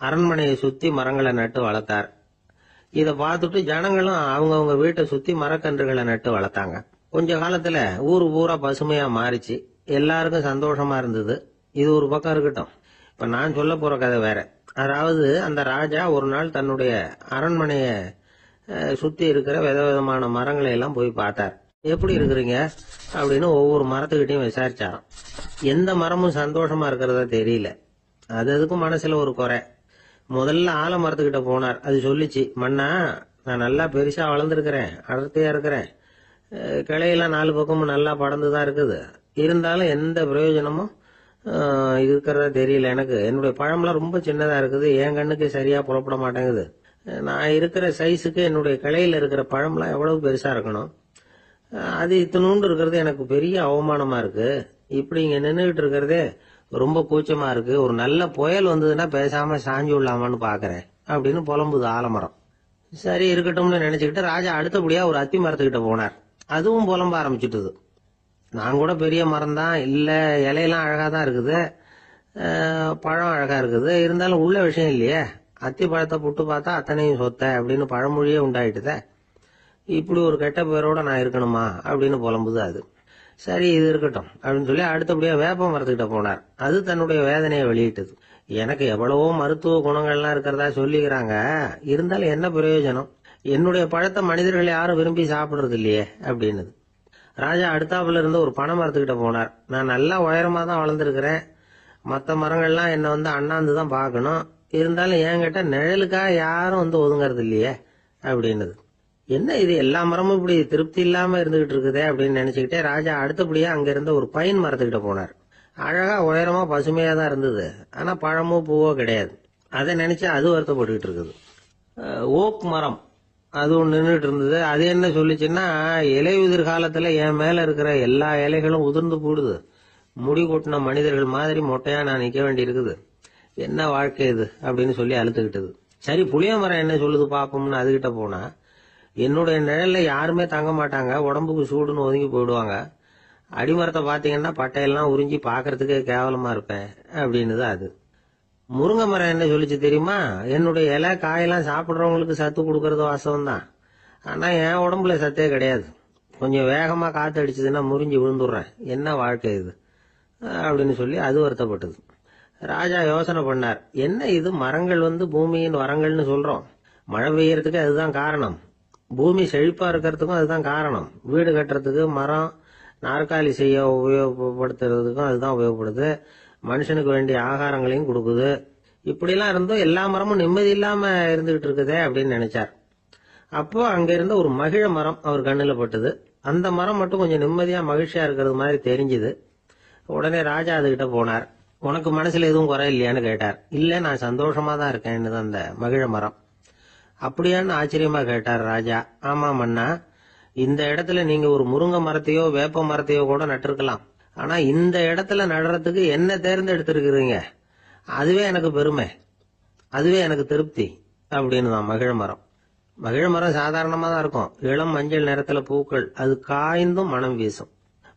அரண்மனையை சுத்தி மரங்களை நட்டு வளர்த்தார். இத பார்த்துட்டு ஜனங்களும் அவங்கவுங்க வீட்டை சுத்தி மரக்கன்றுகளை நட்டு வளர்த்தாங்க. கொஞ்ச காலத்துல ஊரு பூரா பசுமையா மாறிச்சு. எல்லாருக்கும் சந்தோஷமா இருந்தது. இது ஒரு பக்கம் இருக்கட்டும். இப்ப நான் சொல்ல போற கதை வேற. அதாவது அந்த ராஜா ஒரு நாள் தன்னுடைய அரண்மனைய சுத்தி இருக்கிற விதவிதமான மரங்களை எல்லாம் போய் பார்த்தார். எப்படி இருக்கிறீங்க அப்படின்னு ஒவ்வொரு மரத்துக்கிட்டையும் விசாரிச்சாராம். எந்த மரமும் சந்தோஷமா இருக்கிறதா தெரியல. அதுக்கும் மனசுல ஒரு குறை. முதல்ல ஆலமரத்துக்கிட்ட போனார். அது சொல்லிச்சு, மண்ணா, நான் நல்லா பெருசா வளர்ந்துருக்கிறேன், அடர்த்தியா இருக்கிறேன், கிளையெல்லாம் 4 பக்கமும் நல்லா படர்ந்துதான் இருக்குது, இருந்தாலும் எந்த பிரயோஜனமும் இருக்கிறதா தெரியல எனக்கு. என்னுடைய பழம்லாம் ரொம்ப சின்னதா இருக்குது, என் கண்ணுக்கு சரியா புலப்பட மாட்டேங்குது. நான் இருக்கிற சைஸுக்கு என்னுடைய கிளையில இருக்கிற பழம்லாம் எவ்வளவு பெருசா இருக்கணும், அது இத்தினூண்டு இருக்கிறது எனக்கு பெரிய அவமானமா இருக்கு. இப்படி இங்க நின்றுகிட்டு இருக்கிறதே ரொம்ப கூச்சமா இருக்கு. ஒரு நல்ல புயல் வந்ததுன்னா பேசாம சாஞ்சு விடலாமான்னு பாக்குறேன் அப்படின்னு புலம்புது ஆலமரம். சரி, இருக்கட்டும்னு நினைச்சுக்கிட்டு ராஜா அடுத்தபடியா ஒரு அத்தி மரத்துக்கிட்ட போனார். அதுவும் புலம்ப ஆரம்பிச்சுட்டுது. நான் கூட பெரிய மரம் தான், இல்ல இலையெல்லாம் அழகா தான் இருக்குது, பழம் அழகா இருக்குது, இருந்தாலும் உள்ள விஷயம் இல்லையே, அத்தி பழத்தை புட்டு பார்த்தா அத்தனையும் சொத்த அப்படின்னு பழமொழியே உண்டாயிட்டுத. இப்படி ஒரு கெட்ட பேரோட நான் இருக்கணுமா அப்படின்னு புலம்புது அது. சரி, இது இருக்கட்டும் அப்படின்னு சொல்லி அடுத்தபடியா வேப்ப மரத்துக்கிட்ட போனார். அது தன்னுடைய வேதனையை வெளியிட்டது. எனக்கு எவ்வளவோ மருத்துவ குணங்கள்லாம் இருக்கிறதா சொல்லிக்கிறாங்க, இருந்தாலும் என்ன பிரயோஜனம், என்னுடைய பழத்தை மனிதர்கள் யாரும் விரும்பி சாப்பிடுறது இல்லையே அப்படின்னுது. ராஜா அடுத்தாப்புல இருந்து ஒரு பனை மரத்துக்கிட்ட போனார். நான் நல்லா உயரமா தான் வளர்ந்துருக்கிறேன், மற்ற மரங்கள்லாம் என்ன அண்ணாந்து தான் பார்க்கணும், இருந்தாலும் என்கிட்ட நிழலுக்காக யாரும் ஒதுங்கறது இல்லையே அப்படின்னுது. என்ன இது, எல்லா மரமும் இப்படி திருப்தி இல்லாம இருந்துகிட்டு இருக்குதே அப்படின்னு நினைச்சுக்கிட்டே ராஜா அடுத்தபடியா அங்க இருந்த ஒரு பைன் மரத்துக்கிட்ட போனார். அழகா உயரமா பசுமையா தான் இருந்தது, ஆனா பழமோ பூவோ கிடையாது. அதை நினைச்சு அது வருத்தப்பட்டுக்கிட்டு இருக்குது. ஓக் மரம் அது ஒன்று நின்றுட்டு இருந்தது. அது என்ன சொல்லிச்சுன்னா, இலையுதிர் காலத்துல என் மேல இருக்கிற எல்லா இலைகளும் உதிர்ந்து போடுது, முடி கொட்டின மனிதர்கள் மாதிரி மொட்டையா நான் நிக்க வேண்டி இருக்குது, என்ன வாழ்க்கை இது அப்படின்னு சொல்லி அழுத்துக்கிட்டது. சரி, புளிய மரம் என்ன சொல்லுது பாப்போம்னு அதுகிட்ட போனா, என்னுடைய நிழல்ல யாருமே தங்க மாட்டாங்க, உடம்புக்கு சூடுன்னு ஒதுங்கி போயிடுவாங்க, அடிமரத்தை பாத்தீங்கன்னா பட்டையெல்லாம் உறிஞ்சி பாக்குறதுக்கே கேவலமா இருப்பேன் அப்படின்னுது அது. முருங்கை மரம் என்ன சொல்லிச்சு தெரியுமா, என்னுடைய இலை காயெல்லாம் சாப்பிடுறவங்களுக்கு சத்து கொடுக்கறது வாசம் தான், ஆனா என் உடம்புல சத்தே கிடையாது, கொஞ்சம் வேகமா காத்து அடிச்சதுன்னா முறிஞ்சு விழுந்துடுறேன், என்ன வாழ்க்கை இது அப்படின்னு சொல்லி அது வருத்தப்பட்டது. ராஜா யோசனை பண்ணார். என்ன இது, மரங்கள் பூமியின் வரங்கள்னு சொல்றோம், மழை பெய்யறதுக்கு அதுதான் காரணம், பூமி செழிப்பா இருக்கிறதுக்கும் அதுதான் காரணம், வீடு கட்டுறதுக்கு மரம், நாற்காலி செய்ய உபயோகப்படுத்துறதுக்கும் அதுதான் உபயோகப்படுது, மனுஷனுக்கு வேண்டிய ஆகாரங்களையும் கொடுக்குது, இப்படிலாம் இருந்தும் எல்லா மரமும் நிம்மதி இல்லாம இருந்துகிட்டு இருக்குதே அப்படின்னு நினைச்சார். அப்போ அங்க இருந்த ஒரு மகிழ மரம் அவர் கண்ணுல பட்டது. அந்த மரம் மட்டும் கொஞ்சம் நிம்மதியா மகிழ்ச்சியா இருக்கிறது மாதிரி தெரிஞ்சுது. உடனே ராஜா அதுகிட்ட போனார். உனக்கு மனசுல எதுவும் குறை இல்லையான்னு கேட்டார். இல்ல, நான் சந்தோஷமா தான் இருக்கேன்னு அந்த மகிழ மரம். அப்படியான்னு ஆச்சரியமா கேட்டார் ராஜா. ஆமா மன்னா, இந்த இடத்துல நீங்க ஒரு முருங்கை மரத்தையோ வேப்ப மரத்தையோ கூட நட்டிருக்கலாம். ஆனா இந்த இடத்துல நடுறதுக்கு என்ன தேர்ந்தெடுத்திருக்கிறீங்க, அதுவே எனக்கு பெருமை, அதுவே எனக்கு திருப்தி அப்படின்னு தான் மகிழ மரம். மகிழ மரம் சாதாரணமா தான் இருக்கும். இளம் மஞ்சள் நிறத்துல பூக்கள், அது காய்ந்தும் மனம் வீசும்.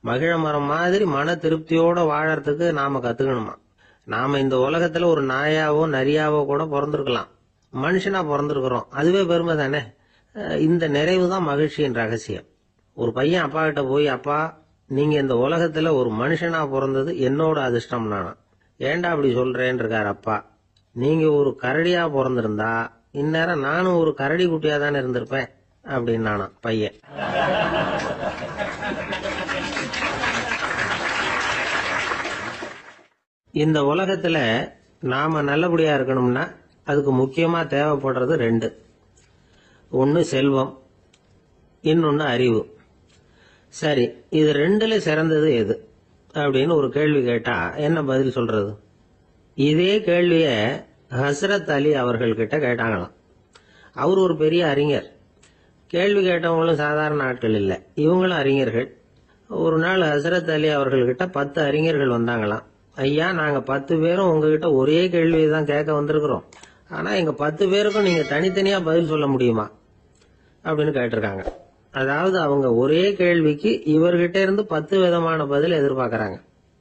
மகிழ மரம் மாதிரி மன திருப்தியோட வாழறதுக்கு நாம கத்துக்கணுமா. நாம இந்த உலகத்துல ஒரு நாயாவோ நரியாவோ கூட பிறந்திருக்கலாம், மனுஷனா பிறந்திருக்கிறோம், அதுவே பெருமை தானே. இந்த நிறைவு தான் மகிழ்ச்சியின் ரகசியம். ஒரு பையன் அப்பா கிட்ட போய், அப்பா நீங்க இந்த உலகத்துல ஒரு மனுஷனா பிறந்தது என்னோட அதிர்ஷ்டம் நானா. ஏண்டா அப்படி சொல்றேன்னு இருக்காரு அப்பா. நீங்க ஒரு கரடியா பிறந்திருந்தா இந்நேரம் நானும் ஒரு கரடி குட்டியா தானே இருந்திருப்பேன் அப்படின்னு நானா பையன். இந்த உலகத்துல நாம நல்லபடியா இருக்கணும்னா அதுக்கு முக்கியமா தேவைப்படுறது ரெண்டு. ஒன்னு செல்வம், இன்னொன்னு அறிவு. சரி, இது ரெண்டுல சிறந்தது எது அப்படின்னு ஒரு கேள்வி கேட்டா என்ன பதில் சொல்றது? இதே கேள்விய ஹஸ்ரத் அலி அவர்கள் கிட்ட கேட்டாங்களாம். அவர் ஒரு பெரிய அறிஞர். கேள்வி கேட்டவங்களும் சாதாரண ஆட்கள் இல்ல, இவங்களும் அறிஞர்கள். ஒரு நாள் ஹஸ்ரத் அலி அவர்கள்கிட்ட 10 அறிஞர்கள் வந்தாங்களாம். ஐயா, நாங்க 10 பேரும் உங்ககிட்ட ஒரே கேள்வியை தான் கேட்க வந்திருக்கிறோம். ஆனா எங்க 10 பேருக்கும் நீங்க தனித்தனியா பதில் சொல்ல முடியுமா அப்படின்னு கேட்டிருக்காங்க. அதாவது அவங்க ஒரே கேள்விக்கு இவர்கிட்ட இருந்து 10 விதமான பதில் எதிர்பார்க்கறாங்க.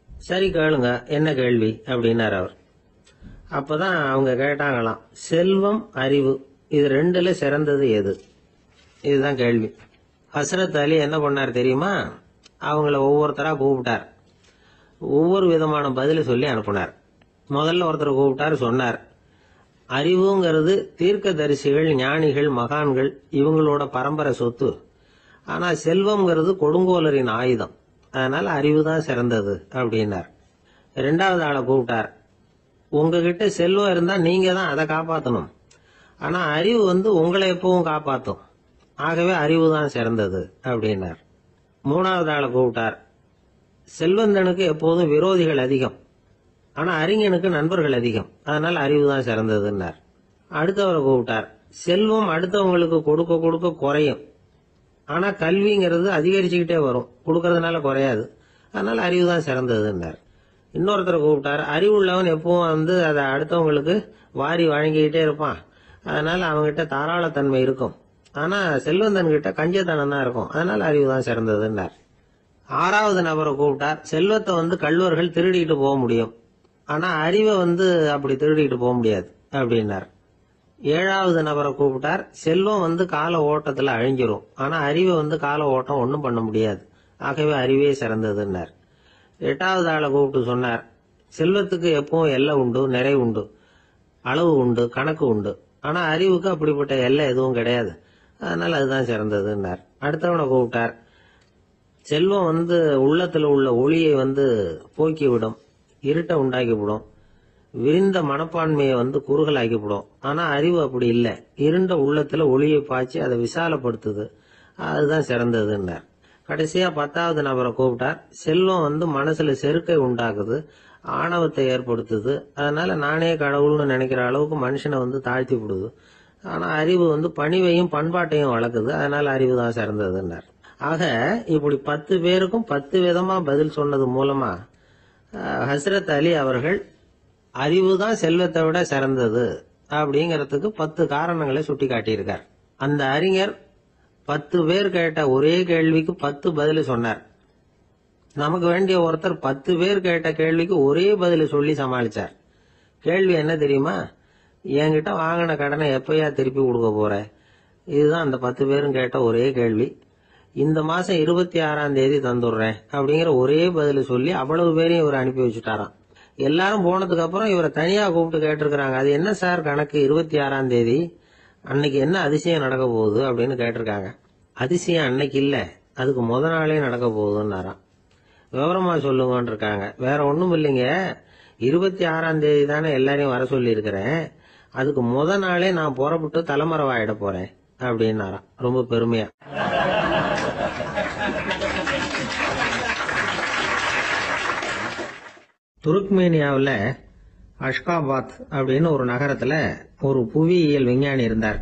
சரி கேளுங்க, என்ன கேள்வி அப்படின்னாரு அவர். அப்பதான் அவங்க கேட்டாங்களாம், செல்வம் அறிவு இது ரெண்டுல சிறந்தது எது? இதுதான் கேள்வி. ஹஸ்ரத் அலி என்ன பண்ணார் தெரியுமா? அவங்கள ஒவ்வொருத்தரா கூப்பிட்டார். ஒவ்வொரு விதமான பதில சொல்லி அனுப்புனார். முதல்ல ஒருத்தர் கூப்பிட்டார், சொன்னார், அறிவுங்கிறது தீர்க்கதரிசிகள், ஞானிகள், மகான்கள் இவங்களோட பரம்பரை சொத்து. ஆனா செல்வம்ங்கிறது கொடுங்கோலரின் ஆயுதம். அதனால அறிவு தான் சிறந்தது அப்படின்னார். ரெண்டாவது ஆளை கூப்பிட்டார். உங்ககிட்ட செல்வம் இருந்தா நீங்க தான் அதை காப்பாற்றணும். ஆனா அறிவு உங்களை எப்பவும் காப்பாற்றும். ஆகவே அறிவு தான் சிறந்தது அப்படின்னார். மூணாவது ஆளை கூப்பிட்டார். செல்வந்தனுக்கு எப்போதும் விரோதிகள் அதிகம், ஆனா அறிஞனுக்கு நண்பர்கள் அதிகம். அதனால அறிவு தான் சிறந்ததுன்னார். அடுத்தவரை கூப்பிட்டார். செல்வம் அடுத்தவங்களுக்கு கொடுக்க கொடுக்க குறையும், ஆனா கல்விங்கிறது அதிகரிச்சுக்கிட்டே வரும், கொடுக்கறதுனால குறையாது. அதனால அறிவு தான் சிறந்ததுன்னார். இன்னொருத்தரை கூப்பிட்டார். அறிவுள்ளவன் எப்பவும் அதை அடுத்தவங்களுக்கு வாரி வழங்கிக்கிட்டே இருப்பான். அதனால அவங்ககிட்ட தாராளத்தன்மை இருக்கும். ஆனா செல்வந்தன் கிட்ட கஞ்சத்தனம் தான் இருக்கும். அதனால அறிவு தான் சிறந்ததுன்னார். ஆறாவது நபரை கூப்பிட்டார். செல்வத்தை கள்வர்கள் திருடிட்டு போக முடியும், ஆனா அறிவை அப்படி திருடிட்டு போக முடியாது அப்படின்னார். ஏழாவது நபரை கூப்பிட்டார். செல்வம் கால ஓட்டத்துல அழிஞ்சிரும், ஆனா அறிவை கால ஓட்டம் ஒன்னும் பண்ண முடியாது. ஆகவே அறிவே சிறந்ததுன்னார். எட்டாவது ஆளை கூப்பிட்டு சொன்னார், செல்வத்துக்கு எப்பவும் எல்லை உண்டு, நிறைவு உண்டு, அளவு உண்டு, கணக்கு உண்டு. ஆனா அறிவுக்கு அப்படிப்பட்ட எல்லை எதுவும் கிடையாது. அதனால அதுதான் சிறந்ததுன்னார். அடுத்தவனை கூப்பிட்டார். செல்வம் உள்ளத்துல உள்ள ஒளியை போக்கிவிடும், இருட்டை உண்டாக்கிவிடும், விரிந்த மனப்பான்மையை குறுகலாக்கிவிடும். ஆனா அறிவு அப்படி இல்லை, இருண்ட உள்ளத்துல ஒளியை பாய்ச்சி அதை விசாலப்படுத்துது. அதுதான் சிறந்ததுன்னார். கடைசியா 10வது நபரை கூப்பிட்டார். செல்வம் மனசுல செருக்கை உண்டாக்குது, ஆணவத்தை ஏற்படுத்துது. அதனால நானே கடவுள்னு நினைக்கிற அளவுக்கு மனுஷனை தாழ்த்தி விடுது. ஆனா அறிவு பணிவையும் பண்பாட்டையும் வளர்க்குது. அதனால அறிவு தான் சிறந்ததுன்னார். ஆக இப்படி 10 பேருக்கும் 10 விதமா பதில் சொன்னது மூலமா ஹஸ்ரத் அலி அவர்கள் அறிவு தான் செல்வத்தை விட சிறந்தது அப்படிங்கறதுக்கு 10 காரணங்களை சுட்டி காட்டியிருக்கார். அந்த அறிஞர் 10 பேர் கேட்ட ஒரே கேள்விக்கு 10 பதில் சொன்னார். நமக்கு வேண்டிய ஒருத்தர் 10 பேர் கேட்ட கேள்விக்கு ஒரே பதில் சொல்லி சமாளிச்சார். கேள்வி என்ன தெரியுமா? என்கிட்ட வாங்கின கடனை எப்பயா திருப்பி கொடுக்க போற? இதுதான் அந்த 10 பேரும் கேட்ட ஒரே கேள்வி. இந்த மாசம் 26ஆம் தேதி தந்துடுறேன் அப்படிங்கிற ஒரே பதில் சொல்லி அவ்வளவு பேரையும் இவர் அனுப்பி வச்சுட்டாராம். எல்லாரும் போனதுக்கு அப்புறம் இவரை தனியா கூப்பிட்டு கேட்டிருக்கிறாங்க. அது என்ன சார் கணக்கு, 26ஆம் தேதி அன்னைக்கு என்ன அதிசயம் நடக்க போகுது அப்படின்னு கேட்டிருக்காங்க. அதிசயம் அன்னைக்கு இல்ல, அதுக்கு முத நாளே நடக்க போகுதுன்னாராம். விவரமா சொல்லுங்கன்னு இருக்காங்க. வேற ஒண்ணும் இல்லைங்க, 26ஆம் தேதி தானே எல்லாரையும் வர சொல்லி இருக்கிறேன், அதுக்கு முத நாளே நான் புறப்பட்டு தலைமறைவாயிட போறேன் அப்படின்னாராம் ரொம்ப பெருமையா. துருக்மேனியாவில் அஷ்காபாத் அப்படின்னு ஒரு நகரத்துல ஒரு புவியியல் விஞ்ஞானி இருந்தார்.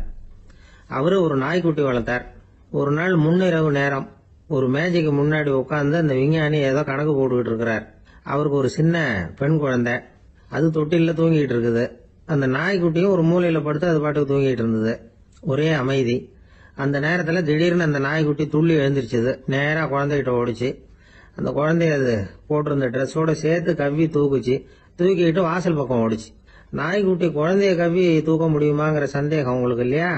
அவரு ஒரு நாய்க்குட்டி வளர்த்தார். ஒரு நாள் முன்னிரவு நேரம் ஒரு மேஜைக்கு முன்னாடி உட்கார்ந்து அந்த விஞ்ஞானி ஏதோ கணக்கு போட்டுக்கிட்டு இருக்கிறார். அவருக்கு ஒரு சின்ன பெண் குழந்தை, அது தொட்டில தூங்கிட்டு இருக்குது. அந்த நாய்க்குட்டியும் ஒரு மூலையில படுத்து அது பாட்டுக்கு தூங்கிட்டு இருந்தது. ஒரே அமைதி. அந்த நேரத்துல திடீர்னு அந்த நாய்க்குட்டி துள்ளி எழுந்திருச்சது. நேரா குழந்தைகிட்ட ஓடிச்சு. அந்த குழந்தைய அது போட்டிருந்த ட்ரெஸ்ஸோட சேர்த்து கவ்வி தூக்கிட்டு வாசல் பக்கம் ஓடிச்சு. நாய்க்குட்டி குழந்தைய கவ்வி தூக்க முடியுமாங்கிற சந்தேகம் உங்களுக்கு இல்லையா?